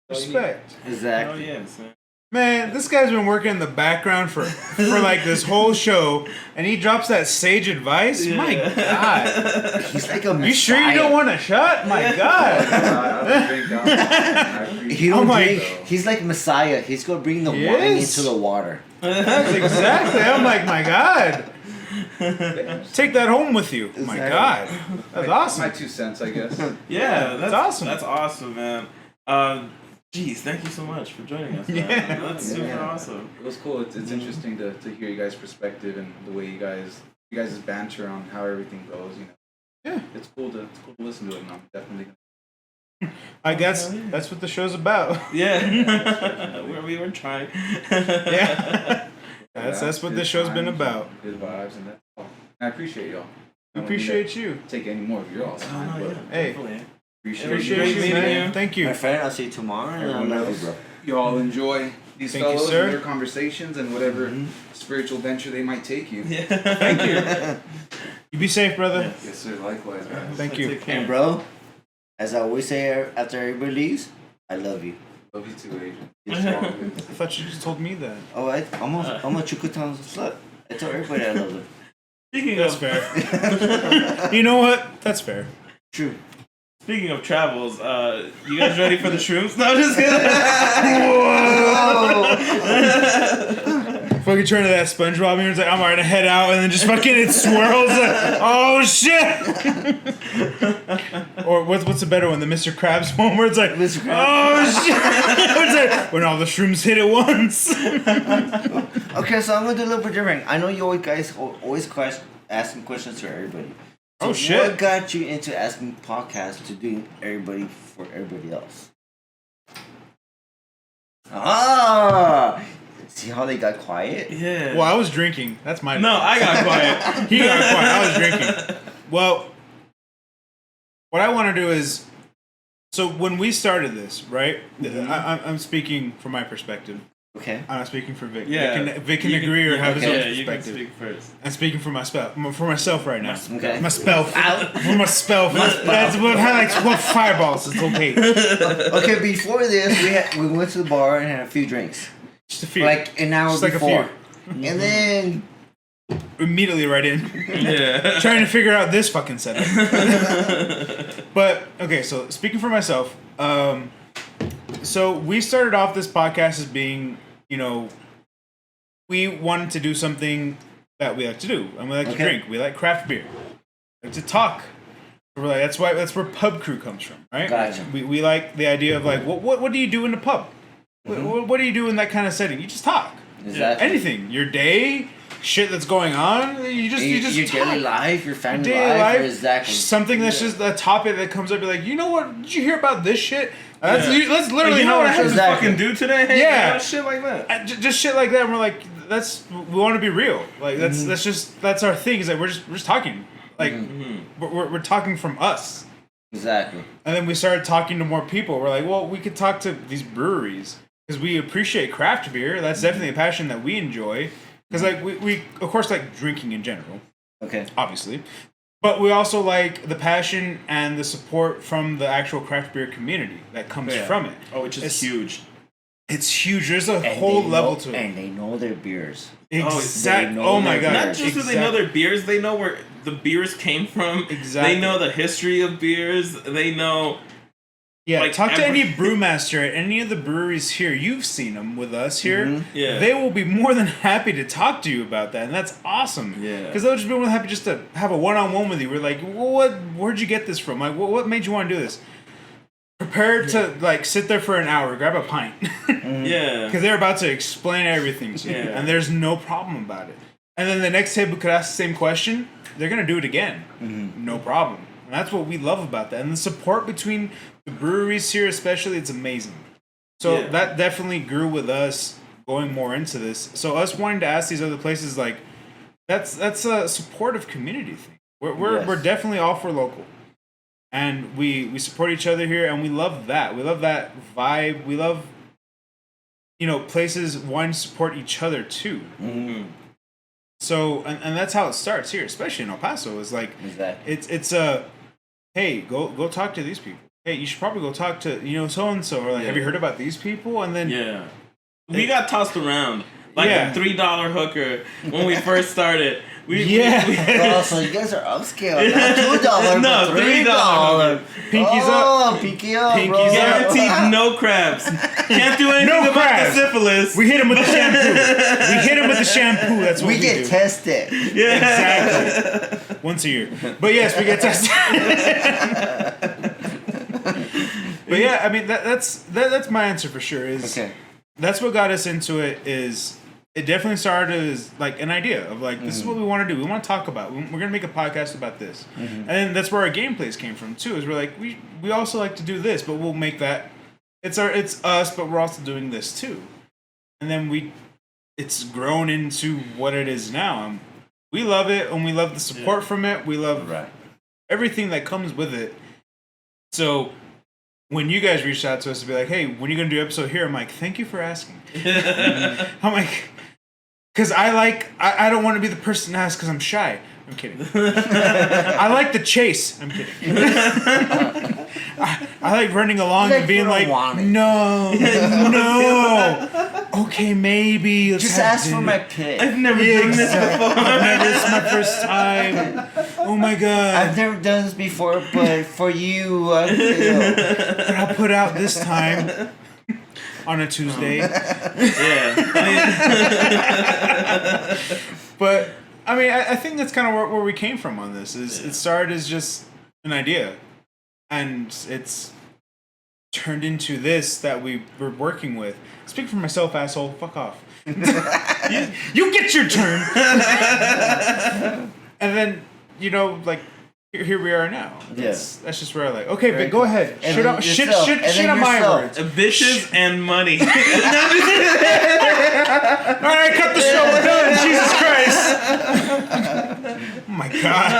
[SPEAKER 4] That's all you need.
[SPEAKER 3] Respect.
[SPEAKER 1] Oh
[SPEAKER 2] Exactly.
[SPEAKER 1] yes. Man.
[SPEAKER 3] Man, this guy's been working in the background for like this whole show, and he drops that sage advice. My God,
[SPEAKER 2] He's like a messiah.
[SPEAKER 3] you sure you don't want a shot? My God,
[SPEAKER 4] I don't drink alcohol.
[SPEAKER 2] He don't
[SPEAKER 3] Oh my-
[SPEAKER 2] drink. He's like Messiah. He's gonna bring the wine
[SPEAKER 3] Yes.
[SPEAKER 2] into the water.
[SPEAKER 3] that's exactly. I'm like, my God, take that home with you. My
[SPEAKER 2] Exactly.
[SPEAKER 3] God, that's awesome.
[SPEAKER 4] My 2 cents, I guess.
[SPEAKER 1] Yeah,
[SPEAKER 3] That's awesome.
[SPEAKER 1] That's awesome, man. Geez, thank you so much for joining us. Man.
[SPEAKER 3] Yeah.
[SPEAKER 1] That's super
[SPEAKER 2] Yeah.
[SPEAKER 1] awesome.
[SPEAKER 4] It was cool. It's interesting to hear you guys' perspective and the way you guys banter on how everything goes.
[SPEAKER 3] Yeah.
[SPEAKER 4] It's cool to listen to it. And I'm definitely
[SPEAKER 3] Like that's what the show's about.
[SPEAKER 1] Yeah, we were trying.
[SPEAKER 3] Yeah, that's what this show's been about.
[SPEAKER 4] Good vibes and that's all. And I appreciate y'all.
[SPEAKER 3] We appreciate you.
[SPEAKER 4] Take any more of your all's time, but
[SPEAKER 3] Hey.
[SPEAKER 1] Definitely.
[SPEAKER 4] appreciate
[SPEAKER 3] Appreciate
[SPEAKER 1] Great
[SPEAKER 3] you,
[SPEAKER 1] meeting
[SPEAKER 3] man.
[SPEAKER 1] you.
[SPEAKER 3] Thank
[SPEAKER 2] My
[SPEAKER 3] you.
[SPEAKER 2] friend, I'll see you tomorrow, and I
[SPEAKER 4] Everyone
[SPEAKER 2] love you,
[SPEAKER 4] else.
[SPEAKER 2] bro.
[SPEAKER 4] you all enjoy these
[SPEAKER 3] Thank you,
[SPEAKER 4] fellows
[SPEAKER 3] sir.
[SPEAKER 4] and their conversations and whatever spiritual venture they might take you.
[SPEAKER 1] Yeah.
[SPEAKER 3] Thank you. You be safe, brother.
[SPEAKER 1] Yes.
[SPEAKER 4] Yes, sir. Likewise, guys.
[SPEAKER 3] Thank you.
[SPEAKER 1] Take care.
[SPEAKER 2] And bro, As I always say after everybody leaves, I love you.
[SPEAKER 4] Love you too, Adrian.
[SPEAKER 3] I thought you just told me that.
[SPEAKER 2] Oh, I'm a Chuco Town slut. I tell everybody I love them.
[SPEAKER 1] Speaking
[SPEAKER 3] That's
[SPEAKER 1] of
[SPEAKER 3] fair. You know what? That's fair.
[SPEAKER 2] True.
[SPEAKER 1] Speaking of travels, you guys ready for the shrooms? No, I'm just kidding.
[SPEAKER 3] Fucking turn to that SpongeBob and it's like, I'm already to head out, and then just fucking it swirls like, oh shit! Or what's a better one? The Mr. Krabs one where it's like,
[SPEAKER 2] Mr. Krabs.
[SPEAKER 3] oh shit! It's like, when all the shrooms hit at once.
[SPEAKER 2] Okay, so I'm gonna do a little bit different. I know you always asking questions to everybody. So
[SPEAKER 3] Oh shit!
[SPEAKER 2] what got you into asking podcasts to doing everybody for everybody else? See how they got quiet?
[SPEAKER 1] Yeah.
[SPEAKER 3] Well, I was drinking. That's my.
[SPEAKER 1] No, I got quiet.
[SPEAKER 3] He got quiet. I was drinking. Well, what I want to do is, so when we started this, right? I'm speaking from my perspective.
[SPEAKER 2] Okay.
[SPEAKER 3] I'm not speaking for Vic.
[SPEAKER 1] Yeah.
[SPEAKER 3] Vic can agree or have his own
[SPEAKER 1] Yeah, you can
[SPEAKER 3] perspective.
[SPEAKER 1] speak first.
[SPEAKER 3] I'm speaking for myself right now.
[SPEAKER 2] Okay.
[SPEAKER 3] Myself. For myself. That's what I like. What fireballs? It's okay.
[SPEAKER 2] Okay, before this, we went to the bar and had a few drinks.
[SPEAKER 3] Just a few.
[SPEAKER 2] Like an hour
[SPEAKER 3] Just like
[SPEAKER 2] before.
[SPEAKER 3] a few.
[SPEAKER 2] And then
[SPEAKER 3] Immediately right in.
[SPEAKER 1] Yeah.
[SPEAKER 3] Trying to figure out this fucking setup. But okay, so speaking for myself, so we started off this podcast as being, we wanted to do something that we like to do, and we like to drink. We like craft beer. We like to talk. We're like, that's where pub crew comes from, right?
[SPEAKER 2] Gotcha.
[SPEAKER 3] We like the idea of like, what do you do in the pub? What do you do in that kind of setting? You just talk.
[SPEAKER 2] exactly.
[SPEAKER 3] Anything. Your day, shit that's going on. You just
[SPEAKER 2] your
[SPEAKER 3] talk.
[SPEAKER 2] daily life, your family
[SPEAKER 3] Daily
[SPEAKER 2] life,
[SPEAKER 3] life,
[SPEAKER 2] exactly.
[SPEAKER 3] something that's just a topic that comes up. You're like, you know what? Did you hear about this shit? That's literally
[SPEAKER 1] Like, you know what I
[SPEAKER 3] it
[SPEAKER 1] had
[SPEAKER 3] is.
[SPEAKER 1] to fucking do today? Hey,
[SPEAKER 3] Yeah.
[SPEAKER 1] shit like that.
[SPEAKER 3] Just shit like that. And we're like, we want to be real. Like that's our thing. Is like we're just talking. Like we're talking from us.
[SPEAKER 2] Exactly.
[SPEAKER 3] And then we started talking to more people. We're like, well, we could talk to these breweries because we appreciate craft beer. That's definitely a passion that we enjoy. Because like we of course like drinking in general.
[SPEAKER 2] Okay.
[SPEAKER 3] Obviously. But we also like the passion and the support from the actual craft beer community that comes from it.
[SPEAKER 1] Oh, which is huge.
[SPEAKER 3] It's huge. There's a
[SPEAKER 2] And
[SPEAKER 3] whole
[SPEAKER 2] they
[SPEAKER 3] level
[SPEAKER 2] know,
[SPEAKER 3] to it.
[SPEAKER 2] and they know their beers.
[SPEAKER 3] Exactly.
[SPEAKER 2] they know
[SPEAKER 3] Oh my
[SPEAKER 2] their
[SPEAKER 3] god.
[SPEAKER 1] Not just do they know their beers, they know where the beers came from.
[SPEAKER 3] Exactly.
[SPEAKER 1] They know the history of beers. They know.
[SPEAKER 3] Yeah,
[SPEAKER 1] like,
[SPEAKER 3] talk to any brewmaster at any of the breweries here. You've seen them with us here.
[SPEAKER 1] Yeah.
[SPEAKER 3] They will be more than happy to talk to you about that, and that's awesome.
[SPEAKER 1] Yeah.
[SPEAKER 3] Because they'll just be more than happy just to have a one-on-one with you. We're like, well, where'd you get this from? Like, what made you want to do this? Prepared to like sit there for an hour, grab a pint.
[SPEAKER 1] Yeah.
[SPEAKER 3] Because they're about to explain everything to you,
[SPEAKER 1] Yeah.
[SPEAKER 3] and there's no problem about it. And then the next table could ask the same question. They're gonna do it again, no problem. And that's what we love about that. And the support between the breweries here, especially, it's amazing. So
[SPEAKER 1] Yeah.
[SPEAKER 3] that definitely grew with us going more into this. So us wanting to ask these other places, like that's a supportive community thing. We're definitely all for local. And we support each other here, and we love that. We love that vibe. We love, places wanting to support each other too.
[SPEAKER 2] Mm-hmm.
[SPEAKER 3] So, and that's how it starts here, especially in El Paso. Is like,
[SPEAKER 2] Exactly.
[SPEAKER 3] it's hey, go talk to these people. Hey, you should probably go talk to so and so. Or like, have you heard about these people? And then
[SPEAKER 1] Yeah. We got tossed around like
[SPEAKER 3] Yeah.
[SPEAKER 1] a $3 hooker when we first started.
[SPEAKER 2] Oh, so you guys are upscale. Not $2,
[SPEAKER 1] No,
[SPEAKER 2] but $3.
[SPEAKER 3] Pinkies
[SPEAKER 2] Oh, pinky up,
[SPEAKER 3] Pinkies
[SPEAKER 2] bro.
[SPEAKER 3] up.
[SPEAKER 1] Guaranteed no crabs. Can't do anything
[SPEAKER 3] No
[SPEAKER 1] about
[SPEAKER 3] crabs.
[SPEAKER 1] the syphilis.
[SPEAKER 3] we hit him with the shampoo. We hit him with the shampoo. That's what
[SPEAKER 2] We
[SPEAKER 3] we
[SPEAKER 2] get
[SPEAKER 3] do.
[SPEAKER 2] tested.
[SPEAKER 3] Exactly. Once a year. But yes, we get tested. But yeah, I mean that's my answer for sure. Is
[SPEAKER 2] Okay.
[SPEAKER 3] that's what got us into it. Is it definitely started as like an idea of like this is what we want to do. We want to talk about. We're gonna make a podcast about this, and then that's where our gameplays came from too. Is we're like we also like to do this, but we'll make that it's us, but we're also doing this too, and then it's grown into what it is now. We love it, and we love the support from it. We love everything that comes with it. So when you guys reached out to us to be like, hey, when are you going to do an episode here? I'm like, thank you for asking. I'm like, because I don't want to be the person to ask because I'm shy. I'm kidding. I like the chase. I'm kidding. I like running along
[SPEAKER 2] Like,
[SPEAKER 3] and being
[SPEAKER 2] you don't
[SPEAKER 3] like,
[SPEAKER 2] want it.
[SPEAKER 3] no, no. Okay, maybe. Let's
[SPEAKER 2] Just
[SPEAKER 3] have
[SPEAKER 2] ask for
[SPEAKER 3] dinner.
[SPEAKER 2] my pick.
[SPEAKER 1] I've never done this before.
[SPEAKER 3] It's my first time. Oh my god.
[SPEAKER 2] I've never done this before, but for you, I will.
[SPEAKER 3] But I'll put out this time on a Tuesday.
[SPEAKER 1] Yeah.
[SPEAKER 3] But I mean, I think that's kind of where we came from on this. Is it started as just an idea, and it's turned into this that we were working with. Speak for myself, asshole. Fuck off. you get your turn. And then like here we are now. That's just where I like. Okay, but go ahead.
[SPEAKER 2] And
[SPEAKER 3] Shit
[SPEAKER 2] then
[SPEAKER 3] on
[SPEAKER 2] yourself.
[SPEAKER 3] shit
[SPEAKER 2] And then
[SPEAKER 3] on my
[SPEAKER 2] yourself.
[SPEAKER 3] words.
[SPEAKER 1] Bitches and money.
[SPEAKER 3] All right, cut the show. We're done. Jesus Christ. Oh my god.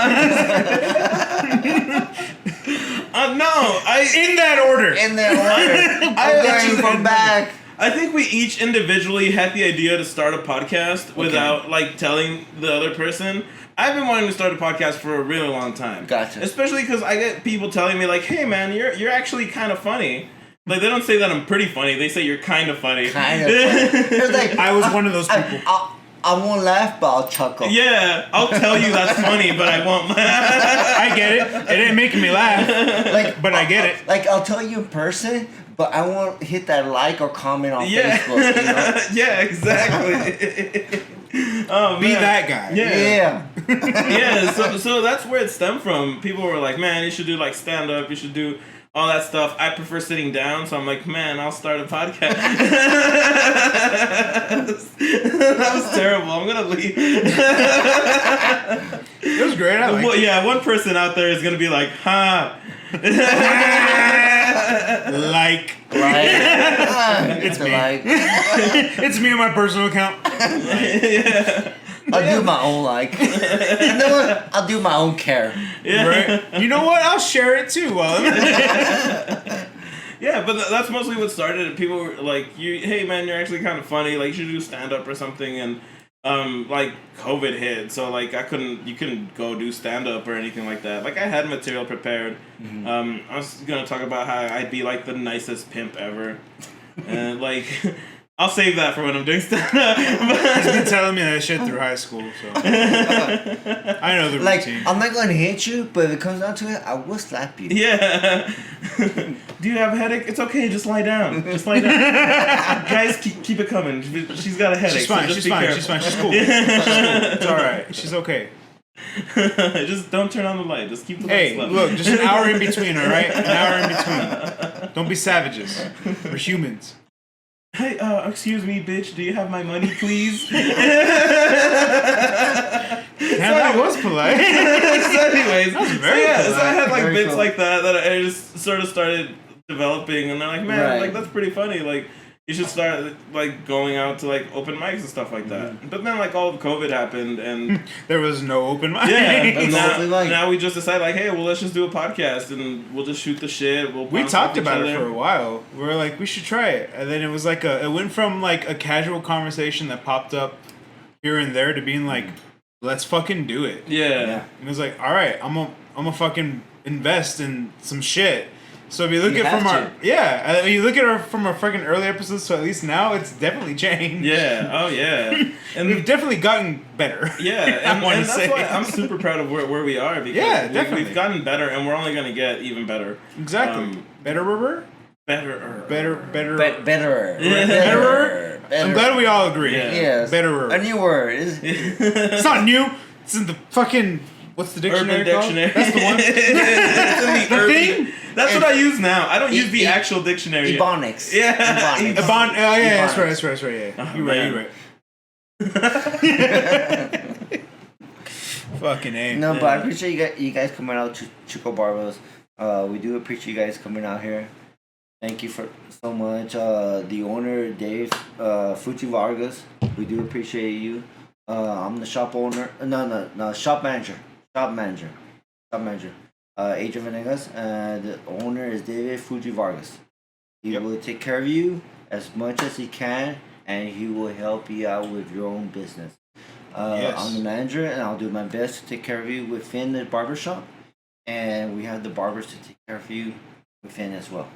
[SPEAKER 1] No,
[SPEAKER 3] In that order.
[SPEAKER 2] In that order. I'm going from back.
[SPEAKER 1] I think we each individually had the idea to start a podcast without like telling the other person. I've been wanting to start a podcast for a really long time.
[SPEAKER 2] Gotcha.
[SPEAKER 1] Especially because I get people telling me like, "Hey man, you're actually kind of funny." Like they don't say that I'm pretty funny. They say you're kind of funny.
[SPEAKER 2] Kind of. It's like,
[SPEAKER 3] I was one of those people.
[SPEAKER 2] I won't laugh, but I'll chuckle.
[SPEAKER 1] Yeah, I'll tell you that's funny, but I won't laugh.
[SPEAKER 3] I get it. It ain't making me laugh, but I get it.
[SPEAKER 2] Like, I'll tell you in person, but I won't hit that like or comment on
[SPEAKER 1] Yeah.
[SPEAKER 2] Facebook, you know?
[SPEAKER 1] Yeah, exactly. Oh,
[SPEAKER 3] Be
[SPEAKER 1] man.
[SPEAKER 3] that guy.
[SPEAKER 2] Yeah.
[SPEAKER 1] Yeah, so that's where it stemmed from. People were like, man, you should do like stand up, you should do all that stuff. I prefer sitting down, so I'm like, man, I'll start a podcast. That was terrible. I'm gonna leave.
[SPEAKER 3] It was great. I liked it.
[SPEAKER 1] Yeah, one person out there is gonna be like, huh.
[SPEAKER 3] It's me.
[SPEAKER 2] Like,
[SPEAKER 3] It's me on my personal account.
[SPEAKER 1] Yeah.
[SPEAKER 2] I'll do my own like. You know what? I'll do my own care.
[SPEAKER 1] Yeah.
[SPEAKER 3] Right? You know what? I'll share it too.
[SPEAKER 1] Yeah, but that's mostly what started it. People were like, hey man, you're actually kind of funny. Like, you should do stand up or something. And like COVID hit, so like you couldn't go do stand up or anything like that. Like I had material prepared. I was gonna talk about how I'd be like the nicest pimp ever, and like I'll save that for when I'm doing stand up.
[SPEAKER 3] He's been telling me that shit through high school, so I know the
[SPEAKER 2] Like,
[SPEAKER 3] routine.
[SPEAKER 2] I'm not going to hit you, but if it comes down to it, I will slap you.
[SPEAKER 1] Yeah. Do you have a headache? It's okay. Just lie down. Just lie down. Guys, keep it coming. She's got a headache.
[SPEAKER 3] She's fine.
[SPEAKER 1] So
[SPEAKER 3] She's fine. She's fine. She's cool. It's all right. She's okay.
[SPEAKER 1] Just don't turn on the light. Just keep the lights
[SPEAKER 3] Hey,
[SPEAKER 1] left.
[SPEAKER 3] look, just an hour in between, all right? An hour in between. Don't be savages. We're humans.
[SPEAKER 1] Hey, excuse me, bitch. Do you have my money, please?
[SPEAKER 3] Damn, that was polite.
[SPEAKER 1] So anyways,
[SPEAKER 3] That was very
[SPEAKER 1] so I
[SPEAKER 3] polite.
[SPEAKER 1] had like
[SPEAKER 2] Very
[SPEAKER 1] bits
[SPEAKER 2] cool.
[SPEAKER 1] like that I just sort of started developing, and they're like, man,
[SPEAKER 2] Right.
[SPEAKER 1] like that's pretty funny. Like you should start like going out to like open mics and stuff like that. But then like all of COVID happened, and
[SPEAKER 3] There was no open mic.
[SPEAKER 1] yeah,
[SPEAKER 2] That's
[SPEAKER 1] now,
[SPEAKER 2] open mic.
[SPEAKER 1] now we just decided like, hey, well let's just do a podcast and we'll just shoot the shit. We'll
[SPEAKER 3] We
[SPEAKER 1] bounce
[SPEAKER 3] talked
[SPEAKER 1] off each
[SPEAKER 3] about it
[SPEAKER 1] other.
[SPEAKER 3] for a while. We were like, we should try it. And then it was like it went from like a casual conversation that popped up here and there to being like, let's fucking do it.
[SPEAKER 1] Yeah.
[SPEAKER 3] And it was like, all right, I'm gonna fucking invest in some shit. So if you look
[SPEAKER 2] You
[SPEAKER 3] at from
[SPEAKER 2] have
[SPEAKER 3] our you look at from our fucking early episodes to at least now, it's definitely changed.
[SPEAKER 1] Yeah. Oh yeah. And
[SPEAKER 3] We've definitely gotten better.
[SPEAKER 1] yeah, and that's
[SPEAKER 3] say.
[SPEAKER 1] why I'm super proud of where we are because
[SPEAKER 3] Yeah, definitely.
[SPEAKER 1] we've gotten better, and we're only gonna get even better.
[SPEAKER 3] Exactly. Betterer.
[SPEAKER 1] Better.
[SPEAKER 3] Betterer.
[SPEAKER 2] Betterer.
[SPEAKER 1] Yeah.
[SPEAKER 3] Betterer. I'm glad we all agree.
[SPEAKER 1] Yeah.
[SPEAKER 2] Yes.
[SPEAKER 3] Betterer.
[SPEAKER 2] A new word.
[SPEAKER 3] It's not new. It's in the fucking. What's the dictionary
[SPEAKER 1] Urban
[SPEAKER 3] called?
[SPEAKER 1] Dictionary.
[SPEAKER 3] That's the one.
[SPEAKER 1] It's in the urban.
[SPEAKER 3] thing?
[SPEAKER 1] That's what I use now. I don't use the
[SPEAKER 2] E-
[SPEAKER 1] actual dictionary.
[SPEAKER 2] Ebonics.
[SPEAKER 1] Yeah.
[SPEAKER 2] Ebonics.
[SPEAKER 3] Oh yeah, that's
[SPEAKER 2] Ebonics.
[SPEAKER 3] right. Yeah.
[SPEAKER 1] Oh,
[SPEAKER 3] You're
[SPEAKER 1] man.
[SPEAKER 3] right. Fucking A.
[SPEAKER 2] No, but I appreciate you guys coming out to Chuco Barbas. We do appreciate you guys coming out here. Thank you for so much. The owner, Dave Fuji Vargas, we do appreciate you. I'm the shop owner. No, shop manager. Adrian Venegas, and the owner is David Fuji Vargas. He will take care of you as much as he can, and he will help you out with your own business.
[SPEAKER 3] Yes.
[SPEAKER 2] I'm the manager, and I'll do my best to take care of you within the barbershop. And we have the barbers to take care of you within as well.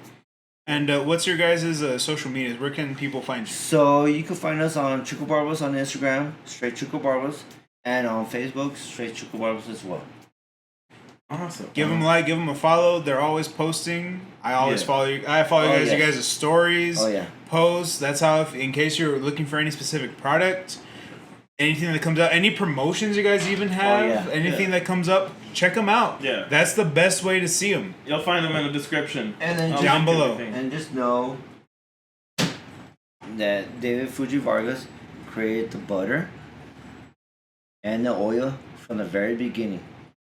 [SPEAKER 3] And what's your guys' social medias? Where can people find you?
[SPEAKER 2] So you can find us on Chuco Barbas on Instagram, straight Chuco Barbas, and on Facebook, straight Chuco Barbas as well.
[SPEAKER 1] Awesome.
[SPEAKER 3] Give them a like, give them a follow. They're always posting. I always follow you. I follow you guys.
[SPEAKER 2] yes.
[SPEAKER 3] You guys' stories, posts. That's how. In case you're looking for any specific product, anything that comes out, any promotions you guys even have, anything that comes up, check them out.
[SPEAKER 1] Yeah.
[SPEAKER 3] That's the best way to see them.
[SPEAKER 1] You'll find them in the description.
[SPEAKER 2] And then
[SPEAKER 3] down below.
[SPEAKER 2] And just know that David Fuji Vargas created the butter and the oil from the very beginning.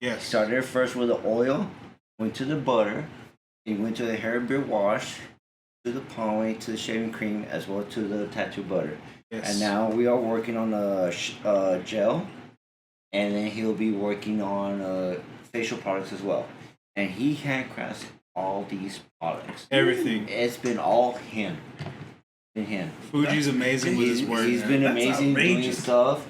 [SPEAKER 3] Yes.
[SPEAKER 2] Started first with the oil, went to the butter, he went to the hair and beard wash, to the pomade, to the shaving cream, as well to the tattoo butter.
[SPEAKER 3] Yes.
[SPEAKER 2] And now we are working on a gel, and then he'll be working on facial products as well. And he handcrafts all these products.
[SPEAKER 3] Everything.
[SPEAKER 2] It's been all him. Been him.
[SPEAKER 3] Fuji's amazing with his work.
[SPEAKER 2] He's been amazing doing
[SPEAKER 1] outrageous.
[SPEAKER 2] stuff.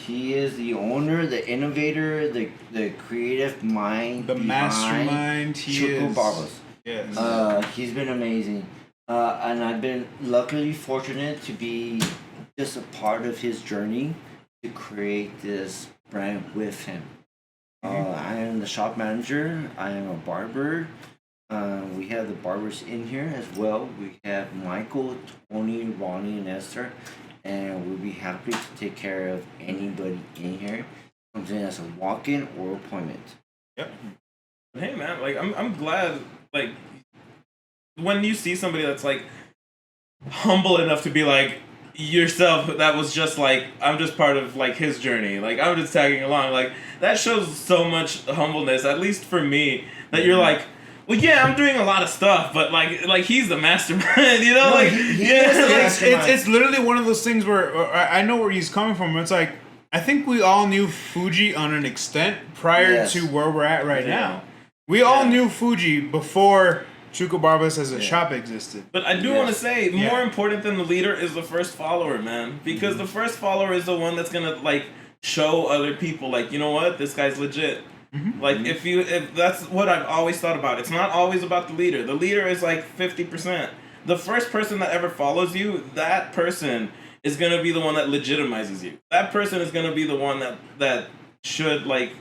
[SPEAKER 2] He is the owner, the innovator, the creative mind,
[SPEAKER 3] The
[SPEAKER 2] behind
[SPEAKER 3] mastermind. He
[SPEAKER 2] Chuco
[SPEAKER 3] is.
[SPEAKER 2] Barbas.
[SPEAKER 3] Yes.
[SPEAKER 2] He's been amazing, and I've been luckily fortunate to be just a part of his journey to create this brand with him. I am the shop manager. I am a barber. We have the barbers in here as well. We have Michael, Tony, Ronnie, and Esther, and we'll be happy to take care of anybody in here. Comes in as a walk-in or appointment.
[SPEAKER 3] Yep.
[SPEAKER 1] Hey man, like I'm glad, like when you see somebody that's like humble enough to be like yourself, that was just like, I'm just part of like his journey, like I'm just tagging along, like that shows so much humbleness, at least for me, that you're like, well, yeah, I'm doing a lot of stuff, but like he's the mastermind, you know, like
[SPEAKER 3] It's literally one of those things where I know where he's coming from. It's like, I think we all knew Fuji on an extent prior to where we're at right now. We all knew Fuji before Chuco Barbas as a shop existed.
[SPEAKER 1] But I do want to say, more important than the leader is the first follower, man. Because the first follower is the one that's gonna like show other people, like, you know what, this guy's legit. Like if that's what I've always thought about. It's not always about the leader. The leader is like 50%. The first person that ever follows you, that person is gonna be the one that legitimizes you. That person is gonna be the one that should like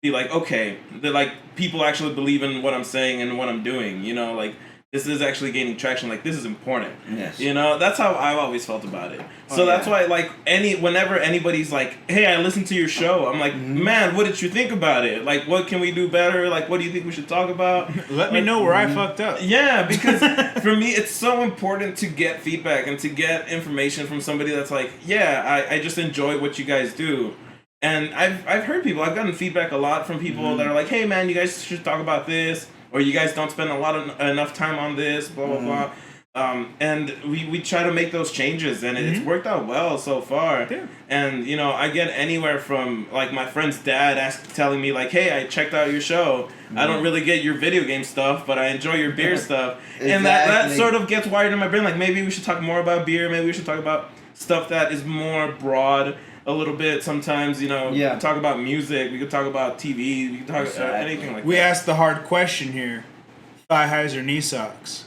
[SPEAKER 1] be like, okay, that like people actually believe in what I'm saying and what I'm doing, you know, like this is actually gaining traction, like this is important.
[SPEAKER 2] Yes.
[SPEAKER 1] You know, that's how I've always felt about it. So that's why like whenever anybody's like, hey, I listened to your show, I'm like, man, what did you think about it? Like, what can we do better? Like, what do you think we should talk about?
[SPEAKER 3] Let me know where I fucked up.
[SPEAKER 1] Yeah, because for me, it's so important to get feedback and to get information from somebody that's like, yeah, I just enjoy what you guys do. And I've heard people, I've gotten feedback a lot from people that are like, hey man, you guys should talk about this, or you guys don't spend enough time on this, blah, blah, blah. And we try to make those changes, and it's worked out well so far. Yeah. And, you know, I get anywhere from, like, my friend's dad telling me, like, hey, I checked out your show. I don't really get your video game stuff, but I enjoy your beer stuff. Exactly. And that sort of gets wired in my brain, like, maybe we should talk more about beer, maybe we should talk about stuff that is more broad a little bit sometimes, you know. We could talk about music, we could talk about TV, we could talk about anything like that.
[SPEAKER 3] We asked the hard question here, thigh highs or knee socks?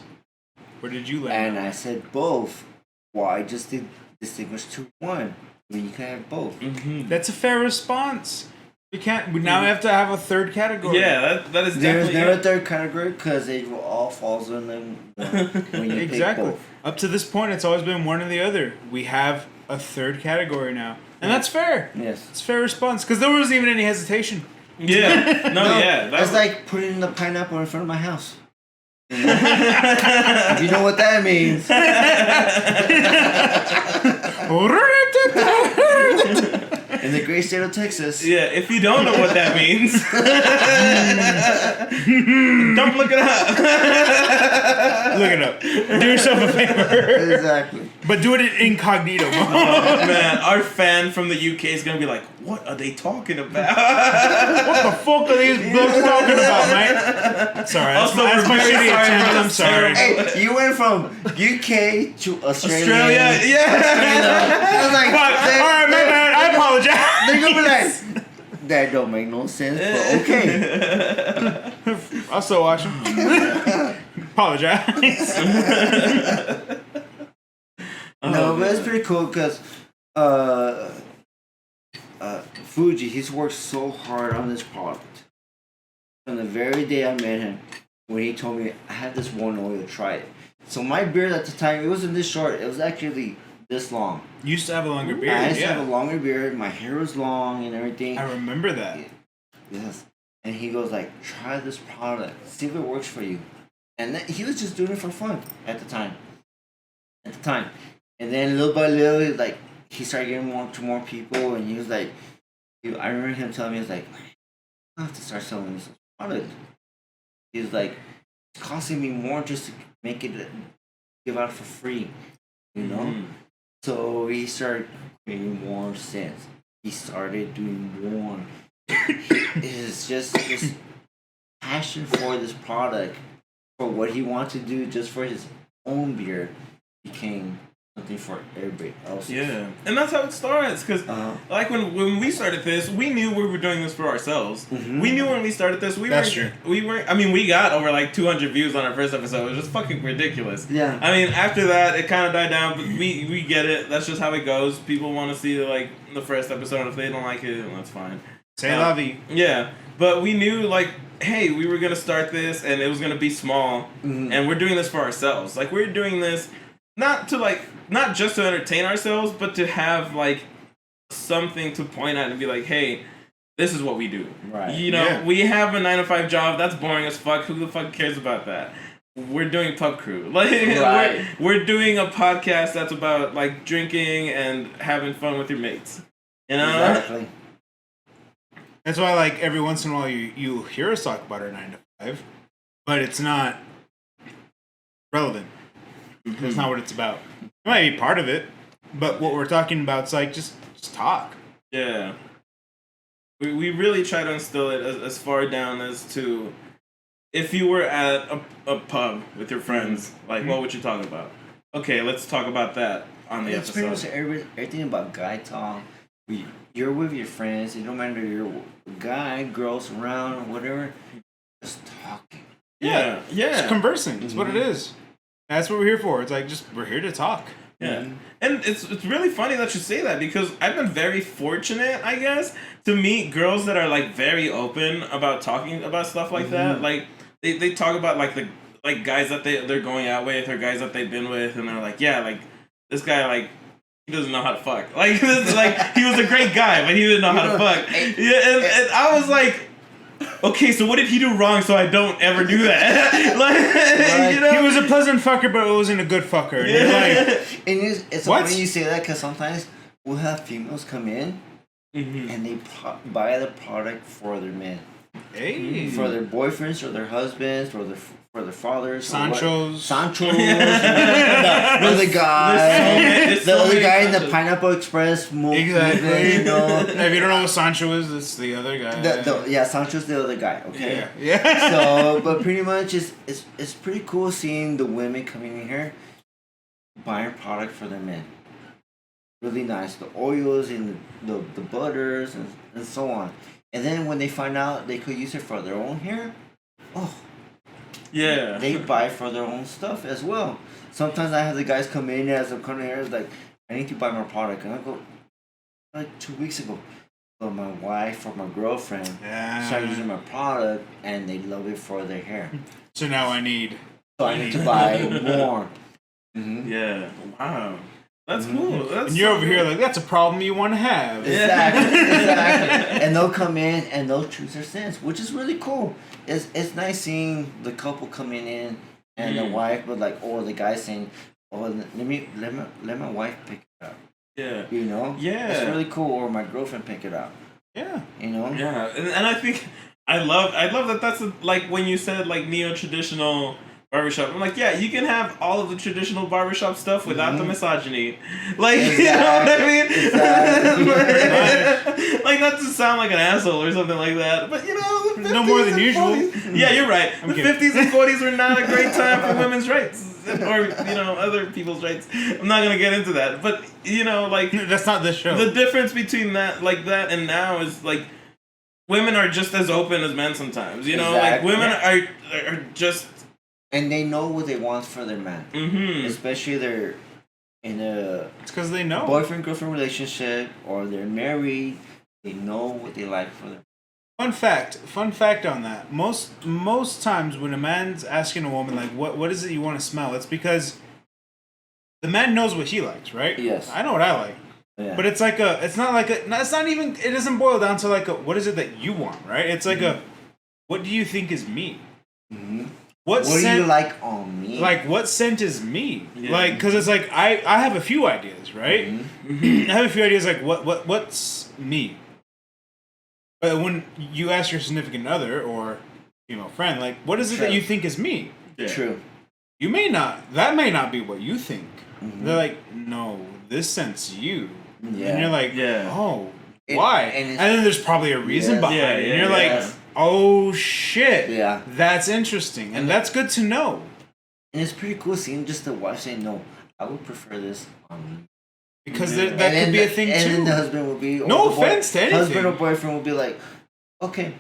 [SPEAKER 3] Where did you land?
[SPEAKER 2] And I said both. Why just distinguish to one? I mean, you can have both.
[SPEAKER 3] That's a fair response. We can't. Now we have to have a third category.
[SPEAKER 1] Yeah, that is definitely.
[SPEAKER 2] There's never a third category because it will all falls in them when you pick both.
[SPEAKER 3] Up to this point, it's always been one or the other. We have a third category now, and that's fair.
[SPEAKER 2] Yes,
[SPEAKER 3] it's a fair response because there wasn't even any hesitation.
[SPEAKER 1] Yeah,
[SPEAKER 2] that's like putting the pineapple in front of my house. If you know what that means. In the great state of Texas.
[SPEAKER 1] Yeah, if you don't know what that means, don't look it up.
[SPEAKER 3] Look it up. Do yourself a favor.
[SPEAKER 2] Exactly.
[SPEAKER 3] But do it incognito.
[SPEAKER 1] Oh, man, our fan from the UK is going to be like, what are they talking about?
[SPEAKER 3] What the fuck are these blokes talking about, mate? Sorry, that's my shitty attempt. I'm sorry.
[SPEAKER 2] Hey, you went from UK to
[SPEAKER 1] Australia, yeah.
[SPEAKER 2] Like,
[SPEAKER 3] alright, my bad. I apologize.
[SPEAKER 2] They're going to be like, that don't make no sense, but okay.
[SPEAKER 3] I'll still watch them. Apologize.
[SPEAKER 2] No, but it's pretty cool because Fuji, he's worked so hard on this product. From the very day I met him, when he told me I had this one oil, try it. So my beard at the time, it wasn't this short. It was actually this long.
[SPEAKER 3] You used to have a longer beard.
[SPEAKER 2] I used to have a longer beard. My hair was long and everything.
[SPEAKER 3] I remember that.
[SPEAKER 2] Yes. And he goes like, try this product, see if it works for you. And then, he was just doing it for fun at the time. And then little by little, like, he started getting more to more people, and he was like, I remember him telling me, he was like, I have to start selling this product. He was like, it's costing me more just to make it, give out for free, you know?
[SPEAKER 1] Mm-hmm.
[SPEAKER 2] So he started creating more sense. He started doing more. It's just this passion for this product, for what he wanted to do just for his own beard, became something for everybody else.
[SPEAKER 1] Yeah, and that's how it starts. Because like when we started this, we knew we were doing this for ourselves.
[SPEAKER 2] Mm-hmm.
[SPEAKER 1] We knew when we started this, we weren't. I mean, we got over like 200 views on our first episode. It was just fucking ridiculous.
[SPEAKER 2] Yeah.
[SPEAKER 1] I mean, after that, it kind of died down. But we get it. That's just how it goes. People want to see like the first episode. If they don't like it, that's fine.
[SPEAKER 3] Say la vie.
[SPEAKER 1] Yeah, but we knew like, hey, we were gonna start this, and it was gonna be small, and we're doing this for ourselves. Like, we're doing this not just to entertain ourselves, but to have like something to point at and be like, hey, this is what we do.
[SPEAKER 2] Right.
[SPEAKER 1] You know, we have a 9-to-5 job. That's boring as fuck. Who the fuck cares about that? We're doing Pub Crew. Like,
[SPEAKER 2] right.
[SPEAKER 1] we're doing a podcast that's about like drinking and having fun with your mates. You know?
[SPEAKER 2] Exactly.
[SPEAKER 3] That's why, like, every once in a while you hear us talk about our 9 to 5, but it's not relevant. That's not what it's about. It might be part of it, but what we're talking about is like just talk.
[SPEAKER 1] Yeah. We really try to instill it as far down as to, if you were at a pub with your friends, like, what would you talk about? Okay, let's talk about that on the
[SPEAKER 2] It's
[SPEAKER 1] episode.
[SPEAKER 2] pretty much everything about guy talk. You're with your friends. It don't matter if you're a guy, girls around, or whatever. Just talking.
[SPEAKER 1] Yeah.
[SPEAKER 3] Just conversing. It's what it is. That's what we're here for. It's like, we're here to talk.
[SPEAKER 1] Yeah. And it's really funny that you say that, because I've been very fortunate, I guess, to meet girls that are like very open about talking about stuff like that. Like they talk about like the guys that they're going out with, or guys that they've been with, and they're like, yeah, like this guy, like, he doesn't know how to fuck. Like, this is like, he was a great guy, but he didn't know how to fuck. Yeah, and I was like, okay, so what did he do wrong so I don't ever do that? Like, you know?
[SPEAKER 3] He was a pleasant fucker, but it wasn't a good fucker.
[SPEAKER 1] Yeah.
[SPEAKER 3] Like,
[SPEAKER 2] And it's
[SPEAKER 3] What?
[SPEAKER 2] funny you say that, because sometimes we'll have females come in and they buy the product for their men.
[SPEAKER 3] hey.
[SPEAKER 2] For their boyfriends, or their husbands, for their fathers.
[SPEAKER 3] Sanchos.
[SPEAKER 2] Sanchos. the other guy. The other guy in the Pineapple Express movie.
[SPEAKER 3] Exactly.
[SPEAKER 2] You know.
[SPEAKER 3] If you don't know what Sancho is, it's the other guy.
[SPEAKER 2] Yeah, Sancho's the other guy, okay?
[SPEAKER 3] Yeah.
[SPEAKER 2] So, but pretty much it's pretty cool seeing the women coming in here buying product for their men. Really nice. The oils and the butters and so on. And then when they find out they could use it for their own hair,
[SPEAKER 1] Yeah.
[SPEAKER 2] they buy for their own stuff as well. Sometimes I have the guys come in as I'm coming here, like, I need to buy my product. And I go, like 2 weeks ago, so my wife or my girlfriend started using my product, and they love it for their hair.
[SPEAKER 3] So now I need.
[SPEAKER 2] So I need to buy more.
[SPEAKER 1] Yeah. Wow. That's cool. That's
[SPEAKER 3] And you're
[SPEAKER 1] so
[SPEAKER 3] over here
[SPEAKER 1] good.
[SPEAKER 3] like, that's a problem you want to have.
[SPEAKER 2] Exactly. And they'll come in and they'll choose their scents, which is really cool. It's nice seeing the couple coming in and the wife, but like, or the guy saying, "Oh, let my wife pick it up."
[SPEAKER 1] Yeah.
[SPEAKER 2] You know.
[SPEAKER 1] Yeah.
[SPEAKER 2] It's really cool. Or my girlfriend pick it up.
[SPEAKER 3] Yeah.
[SPEAKER 2] You know.
[SPEAKER 1] Yeah. And I think I love that that's like when you said like neo-traditional barbershop. I'm like, yeah, you can have all of the traditional barbershop stuff without the misogyny. Like, you know what I mean?
[SPEAKER 2] Exactly.
[SPEAKER 1] Like, not to sound like an asshole or something like that, but you know, the 50s
[SPEAKER 3] No more than
[SPEAKER 1] and
[SPEAKER 3] usual.
[SPEAKER 1] 40s. Yeah, you're right. The
[SPEAKER 3] kidding.
[SPEAKER 1] 50s and 40s were not a great time for women's rights, or you know, other people's rights. I'm not gonna get into that, but you know, like,
[SPEAKER 3] That's not this show.
[SPEAKER 1] the difference between that and now is like, women are just as open as men sometimes. You know,
[SPEAKER 2] Exactly.
[SPEAKER 1] like women are just
[SPEAKER 2] And they know what they want for their man.
[SPEAKER 1] Mm-hmm.
[SPEAKER 2] Especially they're in a
[SPEAKER 3] It's because they know.
[SPEAKER 2] boyfriend-girlfriend relationship or they're married. They know what they like for their
[SPEAKER 3] Fun fact on that. Most times when a man's asking a woman like, what is it you want to smell? It's because the man knows what he likes, right?
[SPEAKER 2] Yes.
[SPEAKER 3] I know what I like.
[SPEAKER 2] Yeah.
[SPEAKER 3] But it's not even, it doesn't boil down to like what is it that you want, right? It's like what do you think is me?
[SPEAKER 2] Mm-hmm.
[SPEAKER 3] What
[SPEAKER 2] do
[SPEAKER 3] scent,
[SPEAKER 2] you like on me?
[SPEAKER 3] like what scent is me?
[SPEAKER 1] Yeah.
[SPEAKER 3] Like, cause it's like, I have a few ideas, right?
[SPEAKER 2] Mm-hmm.
[SPEAKER 3] I have a few ideas like what's me? But when you ask your significant other or female friend, like, what is it that you think is me?
[SPEAKER 1] Yeah.
[SPEAKER 2] True.
[SPEAKER 3] That may not be what you think.
[SPEAKER 2] Mm-hmm.
[SPEAKER 3] They're like, no, this scent's you.
[SPEAKER 2] Yeah.
[SPEAKER 3] And you're like,
[SPEAKER 1] Yeah.
[SPEAKER 3] oh, why?
[SPEAKER 2] And
[SPEAKER 3] And then there's probably a reason
[SPEAKER 2] Yes.
[SPEAKER 3] behind
[SPEAKER 1] Yeah,
[SPEAKER 3] it.
[SPEAKER 1] yeah,
[SPEAKER 3] And you're
[SPEAKER 2] yes.
[SPEAKER 3] like, oh shit.
[SPEAKER 2] Yeah.
[SPEAKER 3] That's interesting. And that's good to know.
[SPEAKER 2] And it's pretty cool seeing just the wife saying, no, I would prefer this on me.
[SPEAKER 3] Because
[SPEAKER 1] Yeah.
[SPEAKER 3] that could be a thing
[SPEAKER 2] and
[SPEAKER 3] too.
[SPEAKER 2] then the husband will be... or
[SPEAKER 3] No
[SPEAKER 2] the boy-
[SPEAKER 3] offense to anything.
[SPEAKER 2] Husband or boyfriend will be like, okay.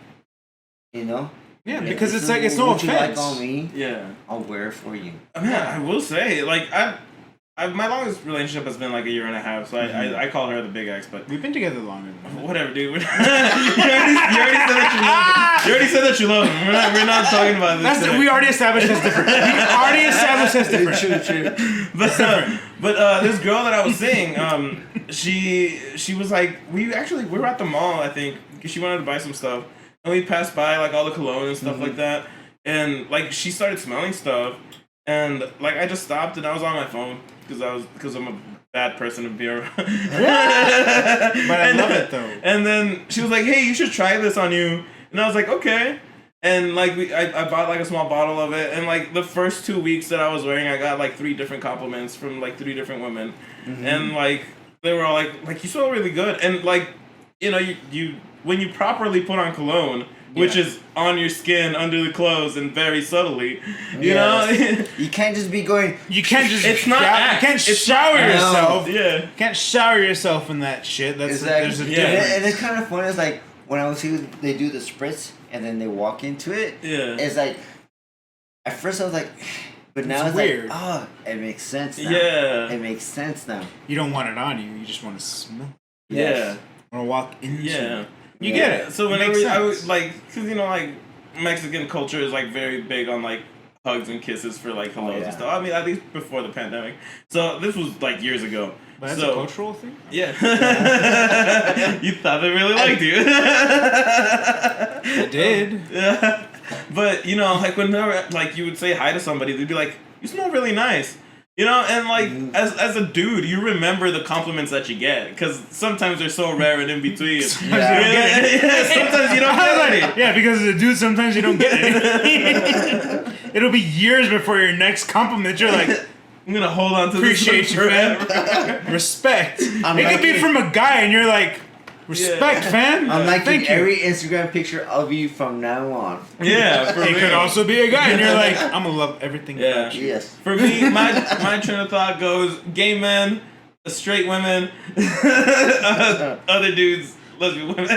[SPEAKER 2] You know?
[SPEAKER 3] Yeah,
[SPEAKER 2] If
[SPEAKER 3] because
[SPEAKER 2] this
[SPEAKER 3] it's
[SPEAKER 2] is
[SPEAKER 3] like, it's no
[SPEAKER 2] what you
[SPEAKER 3] offense.
[SPEAKER 2] like on me,
[SPEAKER 1] Yeah.
[SPEAKER 2] I'll wear it for you.
[SPEAKER 1] Man, I will say, like, my longest relationship has been like a year and a half, so I call her the big X, but
[SPEAKER 3] We've been together longer than that.
[SPEAKER 1] whatever, dude. you already said that you love him. We're not talking about this. today.
[SPEAKER 3] We already established that's different.
[SPEAKER 1] But this girl that I was seeing, she was like, we were at the mall, I think. She wanted to buy some stuff, and we passed by like all the cologne and stuff like that, and like she started smelling stuff, and like I just stopped and I was on my phone because I'm a bad person to be around.
[SPEAKER 3] But I love it though.
[SPEAKER 1] And then she was like, "Hey, you should try this on you," and I was like, "Okay." And like I bought like a small bottle of it, and like the first 2 weeks that I was wearing, I got like 3 different compliments from like 3 different women, and like they were all like you smell really good, and like you when you properly put on cologne, which is on your skin under the clothes and very subtly, you know.
[SPEAKER 2] You can't just be going.
[SPEAKER 3] You can't just
[SPEAKER 1] It's not act.
[SPEAKER 3] you can't
[SPEAKER 1] It's
[SPEAKER 3] shower
[SPEAKER 1] not-
[SPEAKER 3] yourself.
[SPEAKER 1] Yeah.
[SPEAKER 3] You can't shower yourself in that shit. That's
[SPEAKER 2] Exactly.
[SPEAKER 3] there's a
[SPEAKER 1] Yeah.
[SPEAKER 3] difference.
[SPEAKER 2] And it's kind of funny. It's like when I would see they do the spritz and then they walk into it.
[SPEAKER 1] Yeah.
[SPEAKER 2] It's like at first I was like, but now
[SPEAKER 3] It's
[SPEAKER 2] it's
[SPEAKER 3] weird.
[SPEAKER 2] like, oh, it makes sense now.
[SPEAKER 1] Yeah.
[SPEAKER 2] It makes sense now.
[SPEAKER 3] You don't want it on you. You just want to smell.
[SPEAKER 1] Yeah.
[SPEAKER 3] You want to walk into
[SPEAKER 1] Yeah.
[SPEAKER 3] it. You
[SPEAKER 2] Yeah.
[SPEAKER 3] get it.
[SPEAKER 1] So
[SPEAKER 3] It
[SPEAKER 1] whenever
[SPEAKER 3] makes
[SPEAKER 1] I
[SPEAKER 3] sense.
[SPEAKER 1] was like, because like Mexican culture is like very big on like hugs and kisses for like hellos
[SPEAKER 2] yeah.
[SPEAKER 1] and stuff. I mean, at least before the pandemic. So this was like years ago.
[SPEAKER 3] But that's
[SPEAKER 1] so,
[SPEAKER 3] a cultural thing.
[SPEAKER 1] Yeah. You thought they really liked you.
[SPEAKER 3] I did.
[SPEAKER 1] Yeah. But like whenever like you would say hi to somebody, they'd be like, "You smell really nice." And like as a dude, you remember the compliments that you get because sometimes they're so rare and in between.
[SPEAKER 2] Yeah.
[SPEAKER 1] Sometimes you don't get any.
[SPEAKER 3] Yeah, because as a dude, sometimes you don't get it. It'll be years before your next compliment. You're like,
[SPEAKER 1] I'm gonna hold on to this
[SPEAKER 3] appreciate you,
[SPEAKER 1] forever.
[SPEAKER 3] fam. Respect.
[SPEAKER 2] I'm
[SPEAKER 3] It could be
[SPEAKER 2] liking-
[SPEAKER 3] from a guy, and you're like, respect, fam.
[SPEAKER 2] I'm liking
[SPEAKER 3] Thank you.
[SPEAKER 2] every Instagram picture of you from now on.
[SPEAKER 1] Yeah, for
[SPEAKER 3] It
[SPEAKER 1] me.
[SPEAKER 3] could also be a guy, and you're like, I'm gonna love everything
[SPEAKER 1] Yeah.
[SPEAKER 3] about you.
[SPEAKER 2] Yes.
[SPEAKER 1] For me, my train of thought goes gay men, straight women, other dudes, lesbian women. No,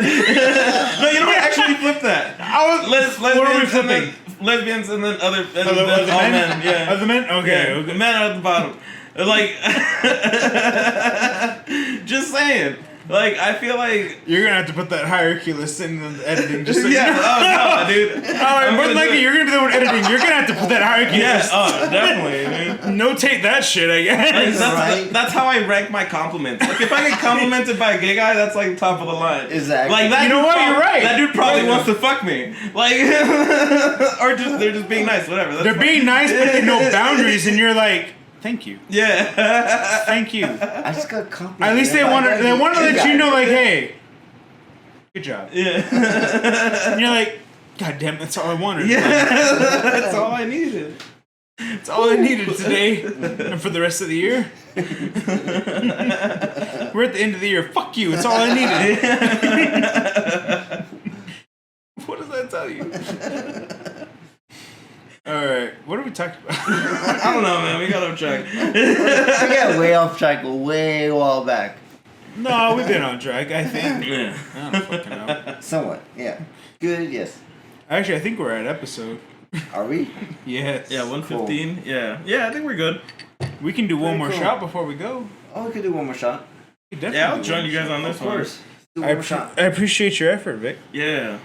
[SPEAKER 1] you know what? Actually, flip that.
[SPEAKER 3] What are we flipping?
[SPEAKER 1] Lesbians and then other and
[SPEAKER 3] Other
[SPEAKER 1] then all
[SPEAKER 3] men?
[SPEAKER 1] men. Yeah.
[SPEAKER 3] Other men? Okay.
[SPEAKER 1] Yeah,
[SPEAKER 3] okay.
[SPEAKER 1] men are at the bottom. Like, just saying. Like, I feel like.
[SPEAKER 3] You're gonna have to put that hierarchy list in the editing. Just so
[SPEAKER 1] Yeah.
[SPEAKER 3] you know.
[SPEAKER 1] Oh no, dude. I'm
[SPEAKER 3] But
[SPEAKER 1] gonna
[SPEAKER 3] like,
[SPEAKER 1] do it.
[SPEAKER 3] you're gonna be the one editing. You're gonna have to put that hierarchy
[SPEAKER 1] Yeah.
[SPEAKER 3] list.
[SPEAKER 1] Oh, definitely. Dude.
[SPEAKER 3] Notate that shit, I guess.
[SPEAKER 1] Like,
[SPEAKER 2] Right.
[SPEAKER 1] that's how I rank my compliments. Like if I get complimented by a gay guy, that's like top of the line.
[SPEAKER 2] Exactly.
[SPEAKER 1] Like that.
[SPEAKER 3] You know
[SPEAKER 1] dude
[SPEAKER 3] what? You're right.
[SPEAKER 1] That dude probably
[SPEAKER 3] Right.
[SPEAKER 1] wants to fuck me. Like, or just they're just being nice. Whatever. That's
[SPEAKER 3] They're
[SPEAKER 1] fine.
[SPEAKER 3] being nice, but they know boundaries, and you're like, thank you,
[SPEAKER 1] Yeah.
[SPEAKER 3] thank you.
[SPEAKER 2] I just got complimented.
[SPEAKER 3] At least they
[SPEAKER 2] by
[SPEAKER 3] want to.
[SPEAKER 2] that
[SPEAKER 3] They want to let
[SPEAKER 2] guy.
[SPEAKER 3] you know, like, hey, good job.
[SPEAKER 1] Yeah.
[SPEAKER 3] And you're like, God damn, that's all I wanted.
[SPEAKER 1] Yeah. That's all I needed.
[SPEAKER 3] That's all I needed today, and for the rest of the year. We're at the end of the year. Fuck you. It's all I needed. What does that tell you? All right, what are we talking about?
[SPEAKER 1] I don't know, man. We got off track.
[SPEAKER 2] We got way off track, way a while back.
[SPEAKER 3] No, we've been on track. I think.
[SPEAKER 1] Yeah.
[SPEAKER 3] I don't fucking know.
[SPEAKER 2] Somewhat, yeah. Good, yes.
[SPEAKER 3] Actually, I think we're at episode.
[SPEAKER 2] Are we?
[SPEAKER 3] Yes.
[SPEAKER 1] Yeah, 115. Cool. Yeah, I think we're good.
[SPEAKER 3] We can do one more shot before we go.
[SPEAKER 2] Oh, we can do one more shot.
[SPEAKER 1] Yeah, I'll join you guys on this one.
[SPEAKER 2] Of course.
[SPEAKER 3] I appreciate your effort, Vic.
[SPEAKER 1] Yeah.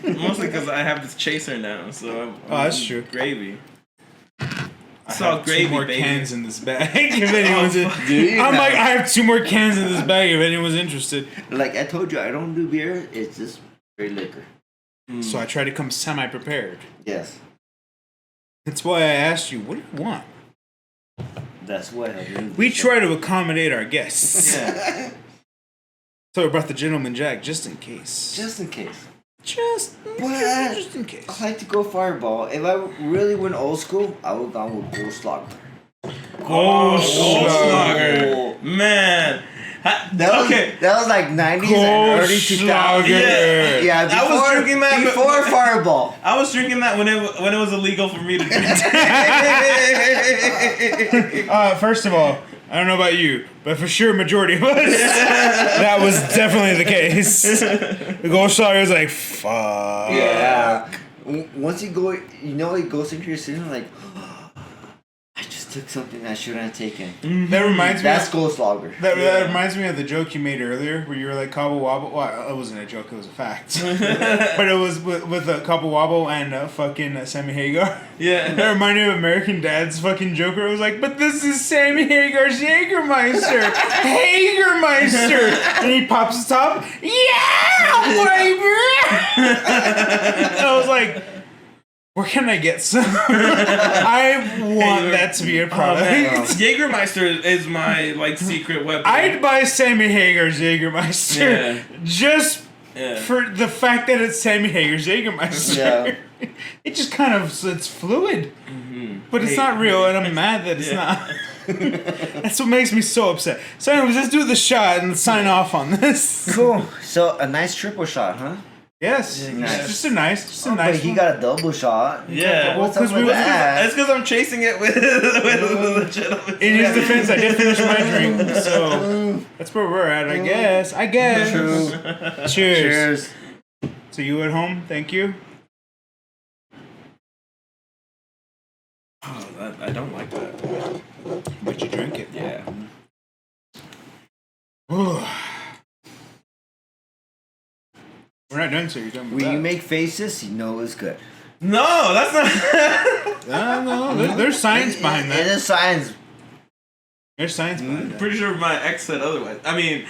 [SPEAKER 1] Mostly because I have this chaser now, so
[SPEAKER 3] that's true.
[SPEAKER 1] Gravy.
[SPEAKER 3] I have gravy, 2 more
[SPEAKER 1] baby.
[SPEAKER 3] Cans in this bag. If anyone's I have 2 more cans in this bag if anyone's interested.
[SPEAKER 2] Like I told you, I don't do beer. It's just straight liquor.
[SPEAKER 3] So I try to come semi-prepared.
[SPEAKER 2] Yes.
[SPEAKER 3] That's why I asked you, what do you want?
[SPEAKER 2] That's what I mean.
[SPEAKER 3] We try to accommodate our guests.
[SPEAKER 1] Yeah.
[SPEAKER 3] So I brought the Gentleman Jack just in case.
[SPEAKER 2] Just in case.
[SPEAKER 3] Just in case.
[SPEAKER 2] I like to go Fireball. If I really went old school, I would go with Goldschlager.
[SPEAKER 1] Goldschlager. Man.
[SPEAKER 2] That was like 90s and early 2000s. Yeah,
[SPEAKER 1] I was drinking that
[SPEAKER 2] before Fireball.
[SPEAKER 1] I was drinking that when it was illegal for me to drink.
[SPEAKER 3] First of all, I don't know about you, but for sure, majority of us, that was definitely the case. The Goldschlager was like, fuck.
[SPEAKER 2] Yeah. Once you go, it goes into your system like, I just took something I shouldn't have taken.
[SPEAKER 3] Mm-hmm. That reminds me.
[SPEAKER 2] That's Goldschlager.
[SPEAKER 3] That reminds me of the joke you made earlier, where you were like Cabo Wabo. Well, it wasn't a joke; it was a fact. But it was with a Cabo Wabo and fucking Sammy Hagar.
[SPEAKER 1] Yeah.
[SPEAKER 3] That reminded me of American Dad's fucking Joker. It was like, but this is Sammy Hagar's Jägermeister, Hagermeister, and he pops his top. Yeah, baby. I was like, where can I get some? I want that to be a product.
[SPEAKER 1] Jägermeister is my secret weapon.
[SPEAKER 3] I'd buy Sammy Hagar's Jägermeister just for the fact that it's Sammy Hagar's Jägermeister.
[SPEAKER 2] Yeah.
[SPEAKER 3] It just kind of it's fluid, but it's not real, and I'm mad that it's not. That's what makes me so upset. So, anyways, let's do the shot and sign off on this.
[SPEAKER 2] Cool. So a nice triple shot, huh?
[SPEAKER 3] Yes,
[SPEAKER 2] nice.
[SPEAKER 3] Just a nice
[SPEAKER 2] But he got a double shot.
[SPEAKER 1] Yeah,
[SPEAKER 2] well, because
[SPEAKER 1] that's because I'm chasing it with the gentleman.
[SPEAKER 3] In his defense, I did finish my drink, so that's where we're at, I guess.
[SPEAKER 2] True.
[SPEAKER 3] Cheers. So you at home, thank you.
[SPEAKER 1] Oh, I don't like that.
[SPEAKER 3] But you drink it.
[SPEAKER 1] Yeah.
[SPEAKER 3] We're not done, so you're done with
[SPEAKER 2] When
[SPEAKER 3] that.
[SPEAKER 2] you make faces, you know it's good.
[SPEAKER 1] No, that's not.
[SPEAKER 3] No, there's science behind that.
[SPEAKER 2] There's science.
[SPEAKER 3] There's science behind that.
[SPEAKER 1] Pretty sure my ex said otherwise. I mean.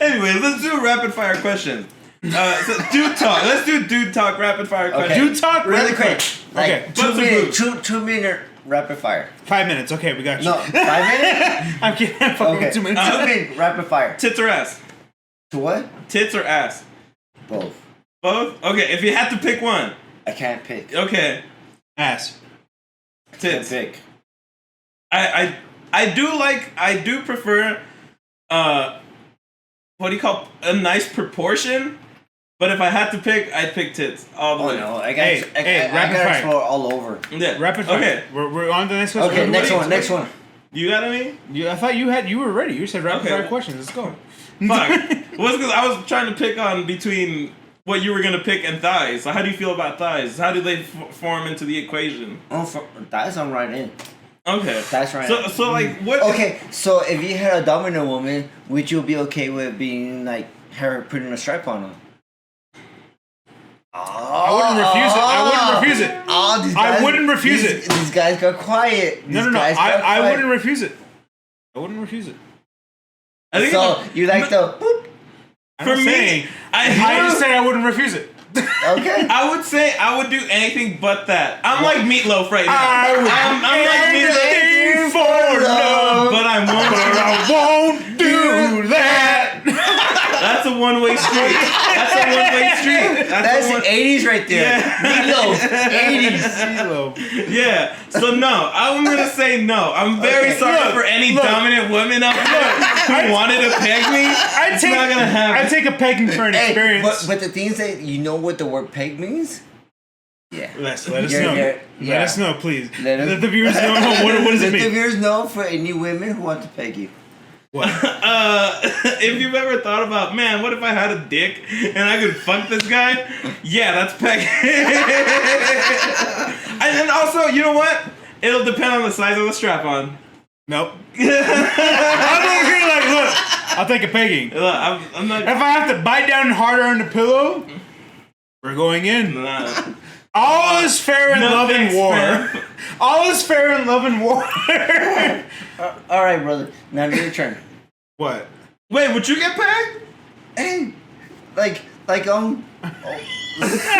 [SPEAKER 1] Anyways, let's do a rapid fire question. So dude talk. Let's do dude talk rapid fire question.
[SPEAKER 3] Dude talk
[SPEAKER 2] really quick.
[SPEAKER 3] Okay.
[SPEAKER 2] Two-minute rapid fire.
[SPEAKER 3] 5 minutes. Okay, we got you.
[SPEAKER 2] No, 5 minutes?
[SPEAKER 3] I'm kidding. I'm fucking
[SPEAKER 2] Okay.
[SPEAKER 3] 2 minutes.
[SPEAKER 2] 2-minute rapid fire.
[SPEAKER 1] Tits or ass?
[SPEAKER 2] To what?
[SPEAKER 1] Tits or ass?
[SPEAKER 2] Both.
[SPEAKER 1] Both? Okay, if you had to pick one.
[SPEAKER 2] I can't pick.
[SPEAKER 1] Okay.
[SPEAKER 3] Ass.
[SPEAKER 1] Tits.
[SPEAKER 2] Pick.
[SPEAKER 1] I do prefer what do you call a nice proportion? But if I had to pick, I'd pick tits all the way.
[SPEAKER 2] No, I
[SPEAKER 3] Hey, rapid fire.
[SPEAKER 2] explore all over.
[SPEAKER 1] Yeah.
[SPEAKER 3] Rapid fire.
[SPEAKER 1] Okay.
[SPEAKER 3] We're on to the next question.
[SPEAKER 2] Okay, next one.
[SPEAKER 1] You got any?
[SPEAKER 3] I thought you were ready. You said rapid fire questions. Let's go.
[SPEAKER 1] Fuck. Well, it's because I was trying to pick on between what you were gonna pick and thighs. So how do you feel about thighs? How do they form into the equation?
[SPEAKER 2] Oh, that's I'm right in.
[SPEAKER 1] Okay.
[SPEAKER 2] That's right.
[SPEAKER 1] So like what?
[SPEAKER 2] Okay, so if you had a dominant woman, would you be okay with being like her putting a stripe on her?
[SPEAKER 3] I wouldn't refuse it.
[SPEAKER 2] These guys,
[SPEAKER 3] I wouldn't refuse it.
[SPEAKER 2] These guys got quiet.
[SPEAKER 3] No. I wouldn't refuse it. I wouldn't refuse it.
[SPEAKER 1] I think
[SPEAKER 2] so. You like the boop?
[SPEAKER 1] For me,
[SPEAKER 3] I just said I wouldn't refuse it.
[SPEAKER 2] Okay.
[SPEAKER 1] I would say I would do anything but that. I'm like Meatloaf right now.
[SPEAKER 3] I'm
[SPEAKER 1] like
[SPEAKER 3] anything for love,
[SPEAKER 1] but I
[SPEAKER 3] won't do that.
[SPEAKER 1] That's a one-way street.
[SPEAKER 2] That's the 80s right there.
[SPEAKER 1] Yeah.
[SPEAKER 2] Meatloaf. 80s.
[SPEAKER 1] Yeah. So no, I'm gonna say no. I'm very sorry for any dominant women out there who wanted to peg me. It's not gonna happen.
[SPEAKER 3] I take a pegging for an experience.
[SPEAKER 2] But the thing is that you know what the word peg means? Yeah.
[SPEAKER 3] Let us know. Let us know, please. Let the viewers know what does it mean.
[SPEAKER 2] Let the viewers know for any women who want to peg you.
[SPEAKER 3] What?
[SPEAKER 1] If you've ever thought about, man, what if I had a dick and I could fuck this guy? Yeah, that's pegging. And also, you know what? It'll depend on the size of the strap on.
[SPEAKER 3] Nope. I'm over here like, look, I'll take a pegging.
[SPEAKER 1] Look, I'm not.
[SPEAKER 3] If I have to bite down harder on the pillow, we're going in.
[SPEAKER 1] Nah.
[SPEAKER 3] All is fair in
[SPEAKER 1] No
[SPEAKER 3] love and
[SPEAKER 1] thanks,
[SPEAKER 3] war.
[SPEAKER 1] fam.
[SPEAKER 3] All is fair in love and war.
[SPEAKER 2] All right, brother. Now your turn.
[SPEAKER 3] What?
[SPEAKER 1] Wait, would you get pegged?
[SPEAKER 2] Hey, like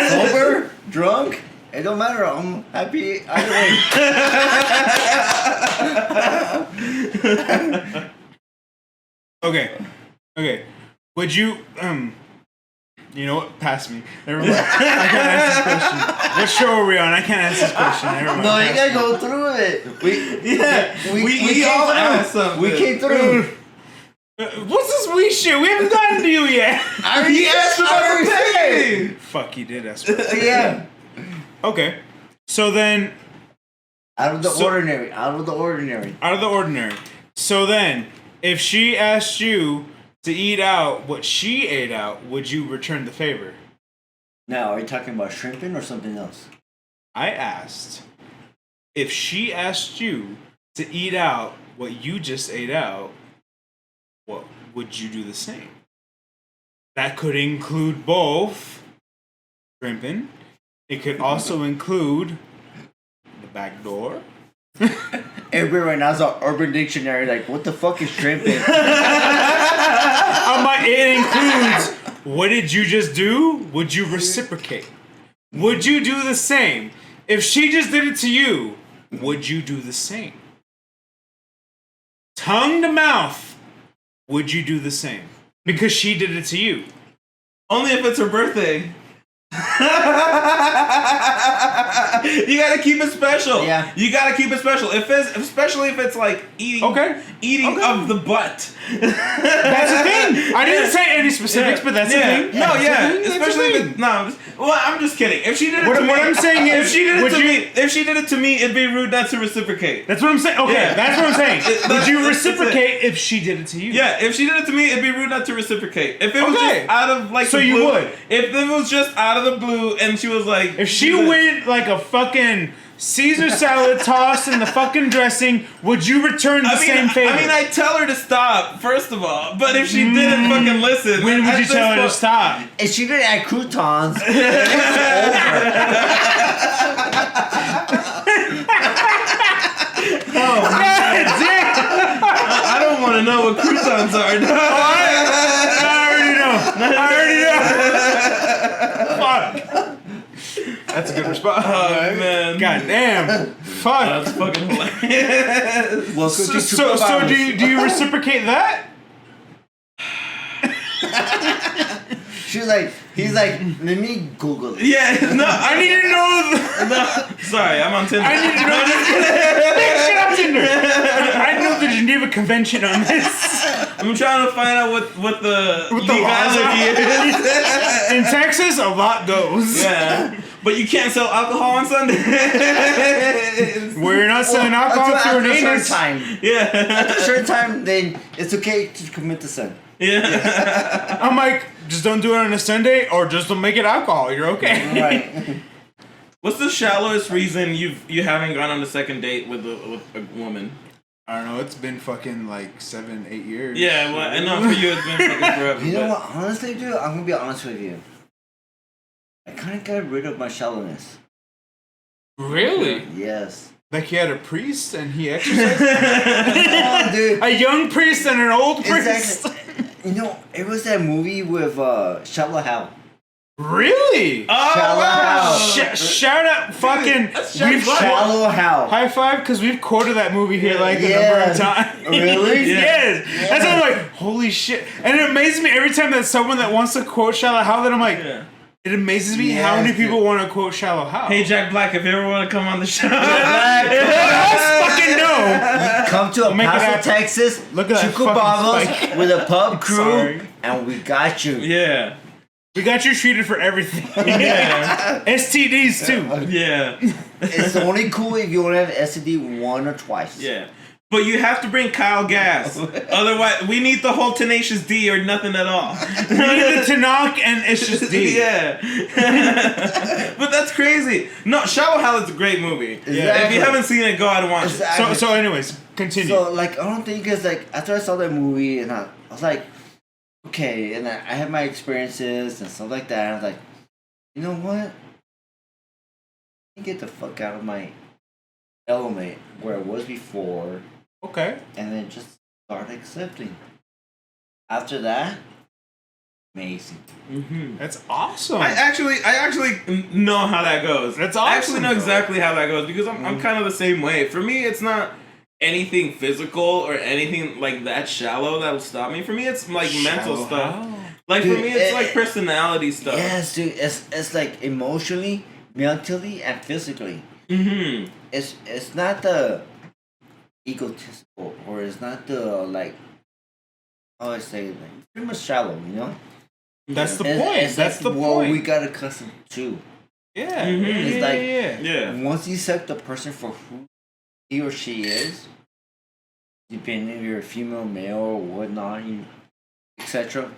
[SPEAKER 2] sober, drunk. It don't matter. I'm happy either way.
[SPEAKER 3] Okay. Would you you know what? Pass me. Never mind. I can't answer this question. What show are we on? I can't answer this question. Never mind.
[SPEAKER 2] No, you gotta go through it. We
[SPEAKER 1] all
[SPEAKER 2] came
[SPEAKER 1] asked
[SPEAKER 2] through.
[SPEAKER 1] something.
[SPEAKER 2] We came through.
[SPEAKER 3] What's this we shit? We haven't gotten to you yet.
[SPEAKER 1] He asked about the pay.
[SPEAKER 3] Fuck, he did ask.
[SPEAKER 2] Yeah.
[SPEAKER 3] Okay. So then,
[SPEAKER 2] Out of the ordinary. Out of the ordinary.
[SPEAKER 3] out of the ordinary. So then, if she asked you to eat out what she ate out, would you return the favor?
[SPEAKER 2] Now, are you talking about shrimping or something else?
[SPEAKER 3] I asked if she asked you to eat out what you just ate out, what would you do the same? That could include both shrimping. It could also include the back door.
[SPEAKER 2] Everybody right now is on Urban Dictionary like, what the fuck is shrimping?
[SPEAKER 3] It includes, what did you just do? Would you reciprocate? Would you do the same? If she just did it to you, would you do the same? Tongue to mouth, would you do the same? Because she did it to you.
[SPEAKER 1] Only if it's her birthday. You gotta keep it special.
[SPEAKER 2] Yeah.
[SPEAKER 1] You gotta keep it special. Especially if it's like eating of the butt.
[SPEAKER 3] That's the thing. I didn't say any specifics, but that's the thing.
[SPEAKER 1] No, yeah.
[SPEAKER 3] That's the thing.
[SPEAKER 1] Especially if it, well, I'm just kidding. If she did it
[SPEAKER 3] What
[SPEAKER 1] to me,
[SPEAKER 3] I'm saying is,
[SPEAKER 1] if she did it to me, it'd be rude not to reciprocate.
[SPEAKER 3] That's what I'm saying. Okay,
[SPEAKER 1] Yeah.
[SPEAKER 3] that's what I'm saying. Would you
[SPEAKER 1] that's
[SPEAKER 3] reciprocate if she did it to you?
[SPEAKER 1] Yeah, if she did it to me, it'd be rude not to reciprocate. If it was
[SPEAKER 3] Okay.
[SPEAKER 1] just out of like
[SPEAKER 3] So
[SPEAKER 1] the
[SPEAKER 3] you
[SPEAKER 1] blue,
[SPEAKER 3] would.
[SPEAKER 1] If it was just out of the blue and she was like,
[SPEAKER 3] If she went like a fucking Caesar salad tossed in the fucking dressing, would you return the same favor?
[SPEAKER 1] I mean, I tell her to stop, first of all. But if she didn't fucking listen,
[SPEAKER 3] when would
[SPEAKER 1] at
[SPEAKER 3] you tell her to
[SPEAKER 1] this
[SPEAKER 3] stop?
[SPEAKER 2] If she didn't add croutons,
[SPEAKER 3] God damn!
[SPEAKER 1] I don't want to know what croutons are. No.
[SPEAKER 3] I already know. Fuck. That's a good response.
[SPEAKER 1] Oh man.
[SPEAKER 3] God damn. Fuck.
[SPEAKER 1] That's fucking hilarious.
[SPEAKER 2] welcome to
[SPEAKER 3] So
[SPEAKER 2] Chuco Barbas.
[SPEAKER 3] do you reciprocate that?
[SPEAKER 2] She's like, he's like, let me Google it.
[SPEAKER 1] Yeah, no,
[SPEAKER 3] I need to know.
[SPEAKER 1] no. Sorry, I'm on Tinder.
[SPEAKER 3] I need to know this. Shit on Tinder. I know the Geneva Convention on this.
[SPEAKER 1] I'm trying to find out what the legality is.
[SPEAKER 3] In Texas, a lot goes.
[SPEAKER 1] Yeah, but you can't sell alcohol on Sundays.
[SPEAKER 3] We're not selling alcohol
[SPEAKER 2] Until
[SPEAKER 3] through an
[SPEAKER 2] after a certain
[SPEAKER 3] anus.
[SPEAKER 2] time.
[SPEAKER 1] Yeah,
[SPEAKER 2] After a certain time, then it's okay to commit the sin.
[SPEAKER 1] yeah.
[SPEAKER 3] I'm like, just don't do it on a Sunday, or just don't make it alcohol. You're okay.
[SPEAKER 2] Right.
[SPEAKER 1] What's the shallowest reason you haven't gone on a second date with a woman?
[SPEAKER 3] I don't know. It's been fucking like 7-8 years.
[SPEAKER 1] Yeah, well, I know for you it's been fucking forever.
[SPEAKER 2] You know
[SPEAKER 1] but-
[SPEAKER 2] what? Honestly, dude, I'm gonna be honest with you. I kind of got rid of my shallowness.
[SPEAKER 3] Really?
[SPEAKER 2] Yes.
[SPEAKER 3] Like he had a priest and he exercised.
[SPEAKER 2] Oh, dude.
[SPEAKER 3] A young priest and an old priest.
[SPEAKER 2] Exactly. You know, it was that movie with Shallow Hal.
[SPEAKER 3] Really?
[SPEAKER 1] Oh,
[SPEAKER 2] Shallow
[SPEAKER 1] wow.
[SPEAKER 2] Hal.
[SPEAKER 3] Shout out, fucking.
[SPEAKER 1] that's
[SPEAKER 3] We've
[SPEAKER 2] Shallow Hal.
[SPEAKER 3] high five because we've quoted that movie here like a number
[SPEAKER 2] Yeah.
[SPEAKER 3] of times.
[SPEAKER 2] Really?
[SPEAKER 3] Yes. That's why I'm like, holy shit. And it amazes me every time that someone that wants to quote Shallow Hal that I'm like,
[SPEAKER 1] Yeah.
[SPEAKER 3] it amazes me how
[SPEAKER 2] Yes,
[SPEAKER 3] many people
[SPEAKER 2] dude.
[SPEAKER 3] want to quote Shallow Hal.
[SPEAKER 1] Hey Jack Black, if you ever want to come on the show,
[SPEAKER 3] Let's fucking know.
[SPEAKER 2] Come to El
[SPEAKER 3] Make it
[SPEAKER 2] Paso,
[SPEAKER 3] happen.
[SPEAKER 2] Texas.
[SPEAKER 3] Look at that
[SPEAKER 2] Chuco
[SPEAKER 3] fucking
[SPEAKER 2] Barbas
[SPEAKER 3] spike.
[SPEAKER 2] with a pub crew,
[SPEAKER 3] Sorry.
[SPEAKER 2] and we got you.
[SPEAKER 1] yeah,
[SPEAKER 3] We got you treated for everything.
[SPEAKER 1] yeah,
[SPEAKER 3] STDs too.
[SPEAKER 1] yeah,
[SPEAKER 2] It's only cool if you only have STD one or twice.
[SPEAKER 1] yeah. But you have to bring Kyle Gass. Otherwise, we need the whole Tenacious D or nothing at all.
[SPEAKER 3] We need the Tanakh and it's just D.
[SPEAKER 1] Yeah. But that's crazy. No, Shallow Hal is a great movie.
[SPEAKER 2] Exactly.
[SPEAKER 1] If you haven't seen it, go out and watch
[SPEAKER 2] Exactly.
[SPEAKER 3] So anyways, continue.
[SPEAKER 2] So, like, I don't think because, like, after I saw that movie, and I was like, okay, and I had my experiences and stuff like that, and I was like, you know what? Let me get the fuck out of my element where I was before,
[SPEAKER 3] Okay.
[SPEAKER 2] and then just start accepting. After that, amazing.
[SPEAKER 1] it.
[SPEAKER 3] That's awesome.
[SPEAKER 1] I actually know how that goes.
[SPEAKER 3] That's
[SPEAKER 1] I actually
[SPEAKER 3] awesome,
[SPEAKER 1] know
[SPEAKER 3] though.
[SPEAKER 1] exactly how that goes because I'm kind of the same way. For me, it's not anything physical or anything like that shallow that'll stop me. For me, it's like mental
[SPEAKER 3] Shallow
[SPEAKER 1] stuff.
[SPEAKER 3] Hal.
[SPEAKER 1] Like
[SPEAKER 2] Dude,
[SPEAKER 1] for me, it's like personality stuff.
[SPEAKER 2] Yes, dude. It's like emotionally, mentally, and physically.
[SPEAKER 1] Mm-hmm.
[SPEAKER 2] It's not the egotistical, or it's not the like. How I say it, like, pretty much shallow, you know.
[SPEAKER 3] That's the
[SPEAKER 2] It's-
[SPEAKER 3] point.
[SPEAKER 2] it's
[SPEAKER 3] That's
[SPEAKER 2] like
[SPEAKER 3] the
[SPEAKER 2] what
[SPEAKER 3] point.
[SPEAKER 2] we got accustomed to.
[SPEAKER 3] Yeah.
[SPEAKER 1] Mhm.
[SPEAKER 3] Yeah,
[SPEAKER 2] It's
[SPEAKER 3] yeah,
[SPEAKER 2] like-
[SPEAKER 3] yeah.
[SPEAKER 1] Yeah.
[SPEAKER 2] Once you accept the person for who he or she is, depending if you're a female, male, or whatnot, etc.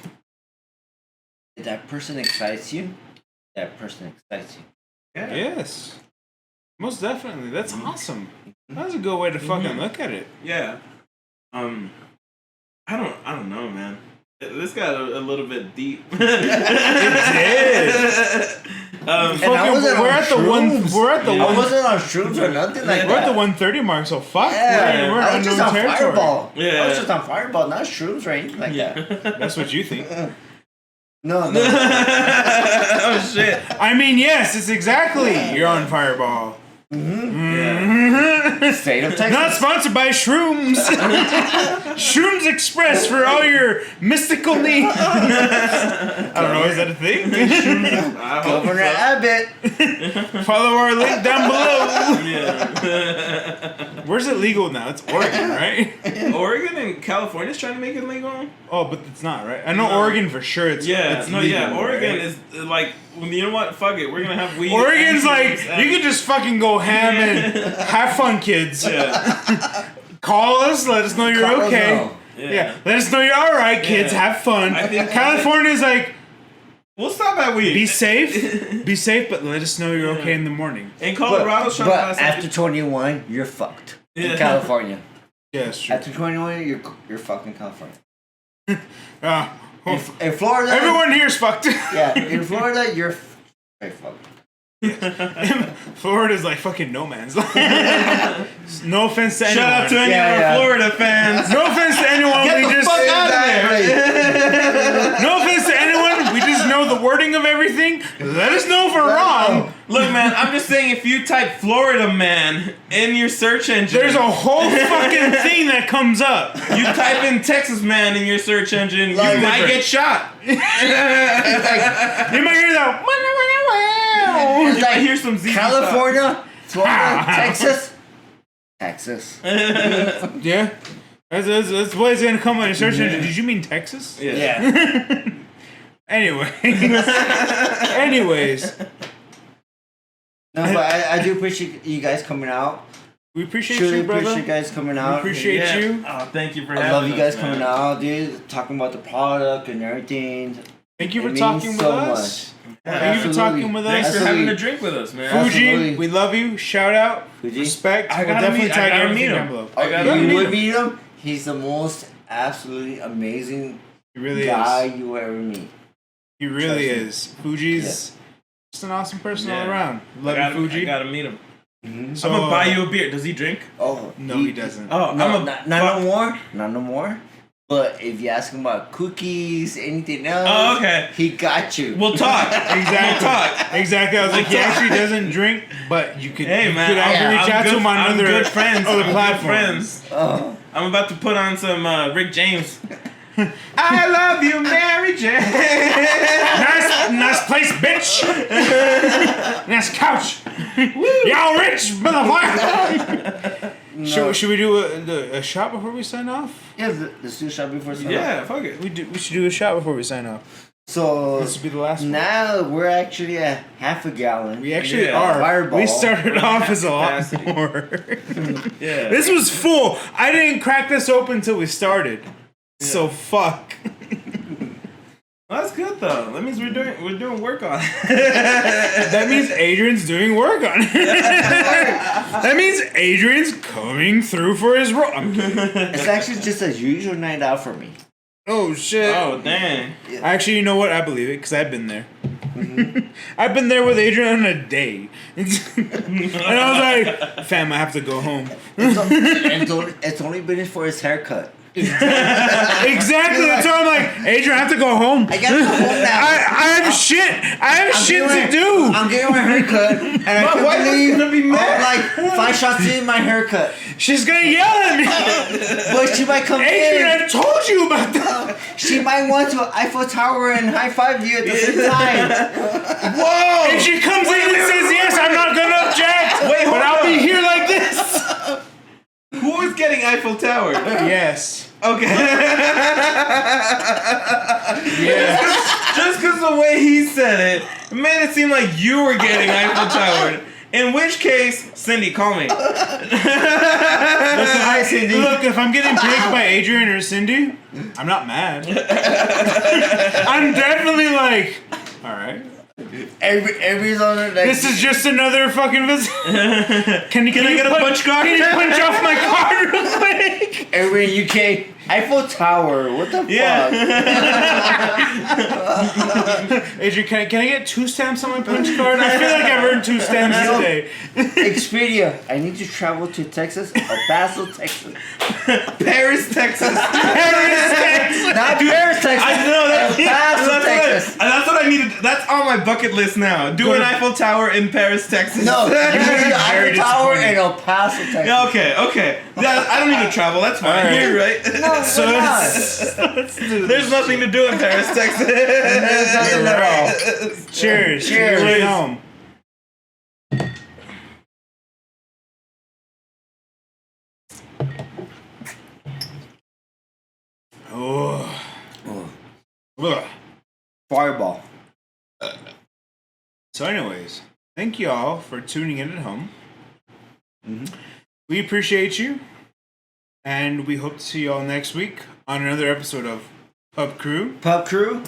[SPEAKER 2] If that person excites you, that person excites you.
[SPEAKER 1] Yeah.
[SPEAKER 3] Yes. Most definitely. That's awesome. That's a good way to fucking look at it.
[SPEAKER 1] Yeah. I don't know, man. This got a little bit deep.
[SPEAKER 3] It did.
[SPEAKER 2] And I
[SPEAKER 3] Fucking,
[SPEAKER 2] wasn't
[SPEAKER 3] we're
[SPEAKER 2] on
[SPEAKER 3] at the one.
[SPEAKER 2] shrooms.
[SPEAKER 3] We're at the
[SPEAKER 2] I
[SPEAKER 3] one.
[SPEAKER 2] wasn't on shrooms or nothing like
[SPEAKER 3] We're
[SPEAKER 2] that.
[SPEAKER 3] at the 130 mark. So fuck.
[SPEAKER 2] Yeah,
[SPEAKER 3] We're
[SPEAKER 2] I was
[SPEAKER 3] unknown
[SPEAKER 2] just on
[SPEAKER 3] territory.
[SPEAKER 2] Fireball. I
[SPEAKER 1] Yeah.
[SPEAKER 2] was just on Fireball, not shrooms or anything like that.
[SPEAKER 3] That's what you think.
[SPEAKER 2] No.
[SPEAKER 1] Oh shit.
[SPEAKER 3] I mean, yes, it's exactly. You're on Fireball.
[SPEAKER 2] State of Texas.
[SPEAKER 3] Not sponsored by Shrooms. Shrooms Express for all your mystical needs. I don't know, is that a thing?
[SPEAKER 1] I hope
[SPEAKER 2] Governor
[SPEAKER 1] so.
[SPEAKER 2] Abbott.
[SPEAKER 3] Follow our link down below.
[SPEAKER 1] Yeah.
[SPEAKER 3] Where's it legal now? It's Oregon, right?
[SPEAKER 1] Oregon and California's trying to make it legal.
[SPEAKER 3] Oh, but it's not, right? I know
[SPEAKER 1] No.
[SPEAKER 3] Oregon for sure. It's
[SPEAKER 1] Yeah,
[SPEAKER 3] legal,
[SPEAKER 1] Oregon
[SPEAKER 3] right?
[SPEAKER 1] is like, you know what? Fuck it, we're gonna have weed.
[SPEAKER 3] Oregon's
[SPEAKER 1] and
[SPEAKER 3] like,
[SPEAKER 1] shrooms
[SPEAKER 3] you can just fucking go ham and have fun, kids.
[SPEAKER 1] Yeah.
[SPEAKER 3] Call us, let us know you're
[SPEAKER 2] Call us
[SPEAKER 3] okay.
[SPEAKER 2] now.
[SPEAKER 3] Yeah, let us know you're alright, kids.
[SPEAKER 1] Yeah.
[SPEAKER 3] Have fun.
[SPEAKER 1] I think-
[SPEAKER 3] California's like,
[SPEAKER 1] We'll stop at weed.
[SPEAKER 3] be safe, but let us know you're okay in the morning.
[SPEAKER 1] In Colorado's trying to
[SPEAKER 2] But
[SPEAKER 1] pass
[SPEAKER 2] after 21, you're fucked.
[SPEAKER 1] Yeah.
[SPEAKER 2] In California.
[SPEAKER 3] Yeah, it's true.
[SPEAKER 2] After 21, you're fucking California.
[SPEAKER 3] Oh.
[SPEAKER 2] In Florida,
[SPEAKER 3] Everyone here's fucked.
[SPEAKER 2] yeah, in Florida, you're straight fucked.
[SPEAKER 3] Florida's like fucking no man's land. No offense to anyone.
[SPEAKER 1] Shout out to any
[SPEAKER 2] Yeah,
[SPEAKER 1] of our
[SPEAKER 2] yeah.
[SPEAKER 1] Florida fans.
[SPEAKER 3] No offense to anyone.
[SPEAKER 1] Get
[SPEAKER 3] we
[SPEAKER 1] the
[SPEAKER 3] just
[SPEAKER 1] fuck out of there.
[SPEAKER 3] no offense to anyone. We just know the wording of everything. Let us know if we're wrong.
[SPEAKER 1] Look, man, I'm just saying if you type Florida man in your search engine,
[SPEAKER 3] There's a whole fucking thing that comes up.
[SPEAKER 1] you type in Texas man in your search engine,
[SPEAKER 2] Like
[SPEAKER 1] you might
[SPEAKER 2] different.
[SPEAKER 1] get shot.
[SPEAKER 3] You might hear that.
[SPEAKER 2] It's
[SPEAKER 1] You
[SPEAKER 2] like
[SPEAKER 1] might hear some ZZ
[SPEAKER 2] California, Florida, Texas.
[SPEAKER 3] Yeah. That's what it's gonna come on your search engine. Did you mean Texas?
[SPEAKER 1] Yeah.
[SPEAKER 2] Yeah.
[SPEAKER 3] Anyways,
[SPEAKER 2] No, but I do appreciate you guys coming out.
[SPEAKER 3] we appreciate
[SPEAKER 2] Truly
[SPEAKER 3] you, brother.
[SPEAKER 2] appreciate you guys coming
[SPEAKER 3] We
[SPEAKER 2] out.
[SPEAKER 3] appreciate
[SPEAKER 1] Yeah.
[SPEAKER 3] you.
[SPEAKER 1] Oh, thank you for
[SPEAKER 2] I
[SPEAKER 1] having
[SPEAKER 2] love you guys
[SPEAKER 1] us,
[SPEAKER 2] coming
[SPEAKER 1] man.
[SPEAKER 2] out, dude. Talking about the product and everything.
[SPEAKER 3] Thank you
[SPEAKER 2] It
[SPEAKER 3] for
[SPEAKER 2] means
[SPEAKER 3] talking with
[SPEAKER 2] so
[SPEAKER 3] us.
[SPEAKER 1] Yeah.
[SPEAKER 3] Thank you for
[SPEAKER 2] Absolutely.
[SPEAKER 3] talking with
[SPEAKER 1] Thanks
[SPEAKER 3] us.
[SPEAKER 1] for
[SPEAKER 2] Absolutely.
[SPEAKER 1] having a drink with us, man.
[SPEAKER 3] Fuji,
[SPEAKER 2] Absolutely.
[SPEAKER 3] we love you. Shout out.
[SPEAKER 2] Fuji.
[SPEAKER 3] Respect.
[SPEAKER 1] I
[SPEAKER 3] We'll
[SPEAKER 1] gotta
[SPEAKER 3] definitely
[SPEAKER 1] meet- I
[SPEAKER 3] tag
[SPEAKER 1] gotta
[SPEAKER 3] everything
[SPEAKER 1] meet him.
[SPEAKER 3] down below.
[SPEAKER 1] I gotta
[SPEAKER 2] you
[SPEAKER 1] meet
[SPEAKER 2] would
[SPEAKER 1] him.
[SPEAKER 2] meet him. He's the most absolutely amazing
[SPEAKER 3] He really
[SPEAKER 2] guy
[SPEAKER 3] is.
[SPEAKER 2] you will ever meet.
[SPEAKER 3] He really
[SPEAKER 2] Trust me.
[SPEAKER 3] is. Fuji's just an awesome person all
[SPEAKER 1] Yeah.
[SPEAKER 3] around. Love
[SPEAKER 1] I
[SPEAKER 3] you, Fuji.
[SPEAKER 1] gotta meet him.
[SPEAKER 3] So,
[SPEAKER 1] I'm gonna buy you a beer. Does he drink?
[SPEAKER 2] Oh
[SPEAKER 3] No, he doesn't.
[SPEAKER 1] Oh,
[SPEAKER 2] No,
[SPEAKER 1] I'm a
[SPEAKER 2] not no more. Not no more. But if you ask him about cookies, anything else,
[SPEAKER 1] Oh, okay.
[SPEAKER 2] he got you.
[SPEAKER 1] We'll talk.
[SPEAKER 3] Exactly.
[SPEAKER 1] We'll talk.
[SPEAKER 3] Exactly. I was like, he actually doesn't drink, but you could,
[SPEAKER 1] Hey,
[SPEAKER 3] you
[SPEAKER 1] man,
[SPEAKER 3] could actually
[SPEAKER 1] I'm
[SPEAKER 3] reach out
[SPEAKER 1] good-
[SPEAKER 3] to him on
[SPEAKER 1] I'm
[SPEAKER 3] other,
[SPEAKER 1] good friends.
[SPEAKER 3] other
[SPEAKER 1] I'm good
[SPEAKER 3] platforms.
[SPEAKER 1] friends.
[SPEAKER 2] Oh.
[SPEAKER 1] I'm about to put on some Rick James. I love you, Mary Jane.
[SPEAKER 3] Nice place, bitch. Nice couch. Y'all rich, motherfucker.
[SPEAKER 2] No.
[SPEAKER 3] Should we do a shot before we sign off?
[SPEAKER 2] Yeah, let's do a shot before sunset.
[SPEAKER 1] Yeah, fuck it.
[SPEAKER 3] We should do a shot before we sign off.
[SPEAKER 2] So
[SPEAKER 3] This will be the last one.
[SPEAKER 2] now we're actually at half a gallon.
[SPEAKER 3] We actually
[SPEAKER 1] Yeah.
[SPEAKER 3] are.
[SPEAKER 2] Fireball.
[SPEAKER 3] We started off as a lot
[SPEAKER 1] Capacity.
[SPEAKER 3] more.
[SPEAKER 1] Yeah.
[SPEAKER 3] This was full. I didn't crack this open until we started. So fuck.
[SPEAKER 1] Well, that's good though. That means we're doing work on it.
[SPEAKER 3] That means Adrian's doing work on it. That means Adrian's coming through for his role.
[SPEAKER 2] It's actually just a usual night out for me.
[SPEAKER 3] Oh shit.
[SPEAKER 1] Oh dang.
[SPEAKER 3] Actually, you know what? I believe it because I've been there. I've been there with Adrian on a day. And I was like, fam, I have to go home.
[SPEAKER 2] It's only been for his haircut.
[SPEAKER 3] Exactly. That's why I'm like, Adrian, I have to go home.
[SPEAKER 2] I gotta go home now.
[SPEAKER 3] I have shit. I have shit to do.
[SPEAKER 2] I'm getting my haircut, and I
[SPEAKER 1] My
[SPEAKER 2] can't
[SPEAKER 1] wife is
[SPEAKER 2] believe
[SPEAKER 1] gonna be mad.
[SPEAKER 2] I'm like 5 shots in my haircut.
[SPEAKER 3] She's gonna yell at me.
[SPEAKER 2] But she might come
[SPEAKER 3] Adrian,
[SPEAKER 2] in.
[SPEAKER 3] I told you about that.
[SPEAKER 2] She might want to Eiffel Tower and high five you at the same time.
[SPEAKER 1] Whoa!
[SPEAKER 3] If she comes in and says yes, I'm not gonna object.
[SPEAKER 1] Wait, hold
[SPEAKER 3] but I'll be
[SPEAKER 1] on.
[SPEAKER 3] here like this.
[SPEAKER 1] Who is getting Eiffel Tower?
[SPEAKER 3] Yes.
[SPEAKER 1] Okay.
[SPEAKER 3] Yeah.
[SPEAKER 1] Just because the way he said it made it seem like you were getting Eiffel Tower. In which case, Cindy, call me.
[SPEAKER 2] Hi, Cindy.
[SPEAKER 3] Look, if I'm getting picked by Adrian or Cindy, I'm not mad. I'm definitely like, all right.
[SPEAKER 2] Every other like,
[SPEAKER 3] This is just another fucking visit. Can I get a punch card? Can you punch off my card real quick?
[SPEAKER 2] every UK Eiffel Tower. What the
[SPEAKER 1] Yeah.
[SPEAKER 2] fuck?
[SPEAKER 3] Adrian, can I get 2 stamps on my punch card? I feel like I've earned 2 stamps today.
[SPEAKER 2] Expedia. I need to travel to Texas, El Paso, Texas.
[SPEAKER 1] Paris, Texas.
[SPEAKER 2] Not Paris, Texas.
[SPEAKER 1] I know
[SPEAKER 2] El Paso, Texas.
[SPEAKER 1] That's what I needed. That's on my bucket list now. Do an Eiffel Tower in Paris, Texas.
[SPEAKER 2] No, you need the
[SPEAKER 3] Very
[SPEAKER 2] Eiffel Tower
[SPEAKER 3] disappointing.
[SPEAKER 2] in El Paso, Texas.
[SPEAKER 1] Yeah, okay. Yeah, I don't need to travel. That's fine.
[SPEAKER 3] All right.
[SPEAKER 1] You're right.
[SPEAKER 2] No,
[SPEAKER 3] So
[SPEAKER 2] we're not.
[SPEAKER 1] There's nothing to do in Paris, Texas.
[SPEAKER 2] There's nothing at all.
[SPEAKER 3] Cheers.
[SPEAKER 2] Cheers.
[SPEAKER 3] Way home. Oh. Ugh.
[SPEAKER 2] Fireball.
[SPEAKER 3] So, anyways, thank you all for tuning in at home.
[SPEAKER 2] Mhm.
[SPEAKER 3] We appreciate you, and we hope to see you all next week on another episode of Pub Crew.
[SPEAKER 2] Pub crew.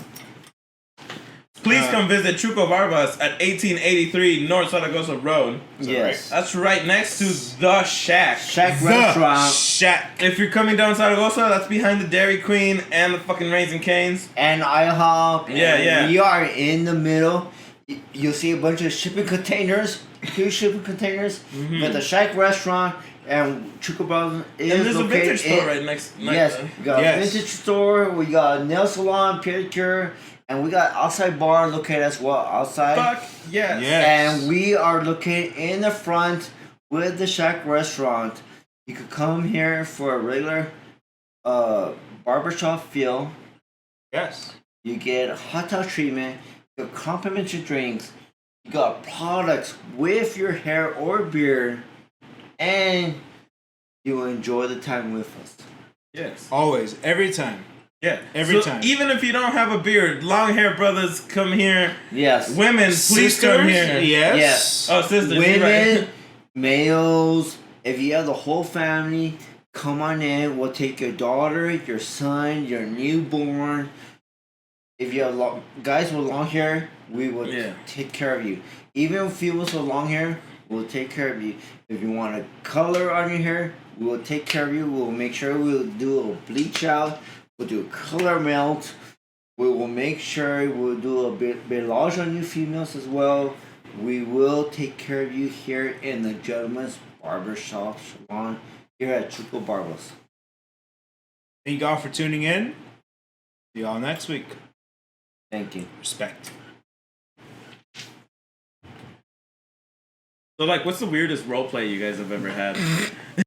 [SPEAKER 1] Please come visit Chuco Barbas at 1883 North Zaragoza Road.
[SPEAKER 2] Yes.
[SPEAKER 1] That's right next to The Shack.
[SPEAKER 2] Shack
[SPEAKER 3] The
[SPEAKER 2] Restaurant.
[SPEAKER 3] Shack.
[SPEAKER 1] If you're coming down Zaragoza, that's behind the Dairy Queen and the fucking Raising Cane's.
[SPEAKER 2] And IHOP.
[SPEAKER 1] Yeah,
[SPEAKER 2] and
[SPEAKER 1] yeah.
[SPEAKER 2] We are in the middle. You'll see a bunch of shipping containers, huge shipping containers. But the Shack Restaurant and Chuco Barbas is
[SPEAKER 1] And there's a
[SPEAKER 2] located
[SPEAKER 1] vintage store
[SPEAKER 2] in-
[SPEAKER 1] right next.
[SPEAKER 2] Yes, we got
[SPEAKER 3] Yes.
[SPEAKER 2] a vintage store. We got a nail salon, pedicure, and we got outside bar located as well outside.
[SPEAKER 1] Fuck yes.
[SPEAKER 3] Yes.
[SPEAKER 2] And we are located in the front with the Shack Restaurant. You could come here for a regular barbershop feel.
[SPEAKER 3] Yes.
[SPEAKER 2] You get hot tub treatment. You get complimentary drinks. You got products with your hair or beard. And you will enjoy the time with us.
[SPEAKER 1] Yes.
[SPEAKER 3] Always. Every time.
[SPEAKER 1] Yeah.
[SPEAKER 3] Every
[SPEAKER 1] So
[SPEAKER 3] time.
[SPEAKER 1] even if you don't have a beard, long hair brothers come here.
[SPEAKER 2] Yes.
[SPEAKER 1] Women, please come here.
[SPEAKER 3] Yes.
[SPEAKER 2] Yes.
[SPEAKER 1] Oh, sisters, you're
[SPEAKER 2] Women,
[SPEAKER 1] right.
[SPEAKER 2] males, if you have the whole family, come on in. We'll take your daughter, your son, your newborn. If you have guys with long hair, we will
[SPEAKER 1] Yeah.
[SPEAKER 2] take care of you. Even females with long hair, we'll take care of you. If you want a color on your hair, we will take care of you. We'll make sure we'll do a bleach out. We'll do a color melt. We will make sure we'll do a beige on you females as well. We will take care of you here in the Gentleman's Barbershop Salon here at Chuco Barbas.
[SPEAKER 3] Thank you all for tuning in. See you all next week.
[SPEAKER 2] Thank you.
[SPEAKER 3] Respect.
[SPEAKER 1] So, like, what's the weirdest role play you guys have ever had?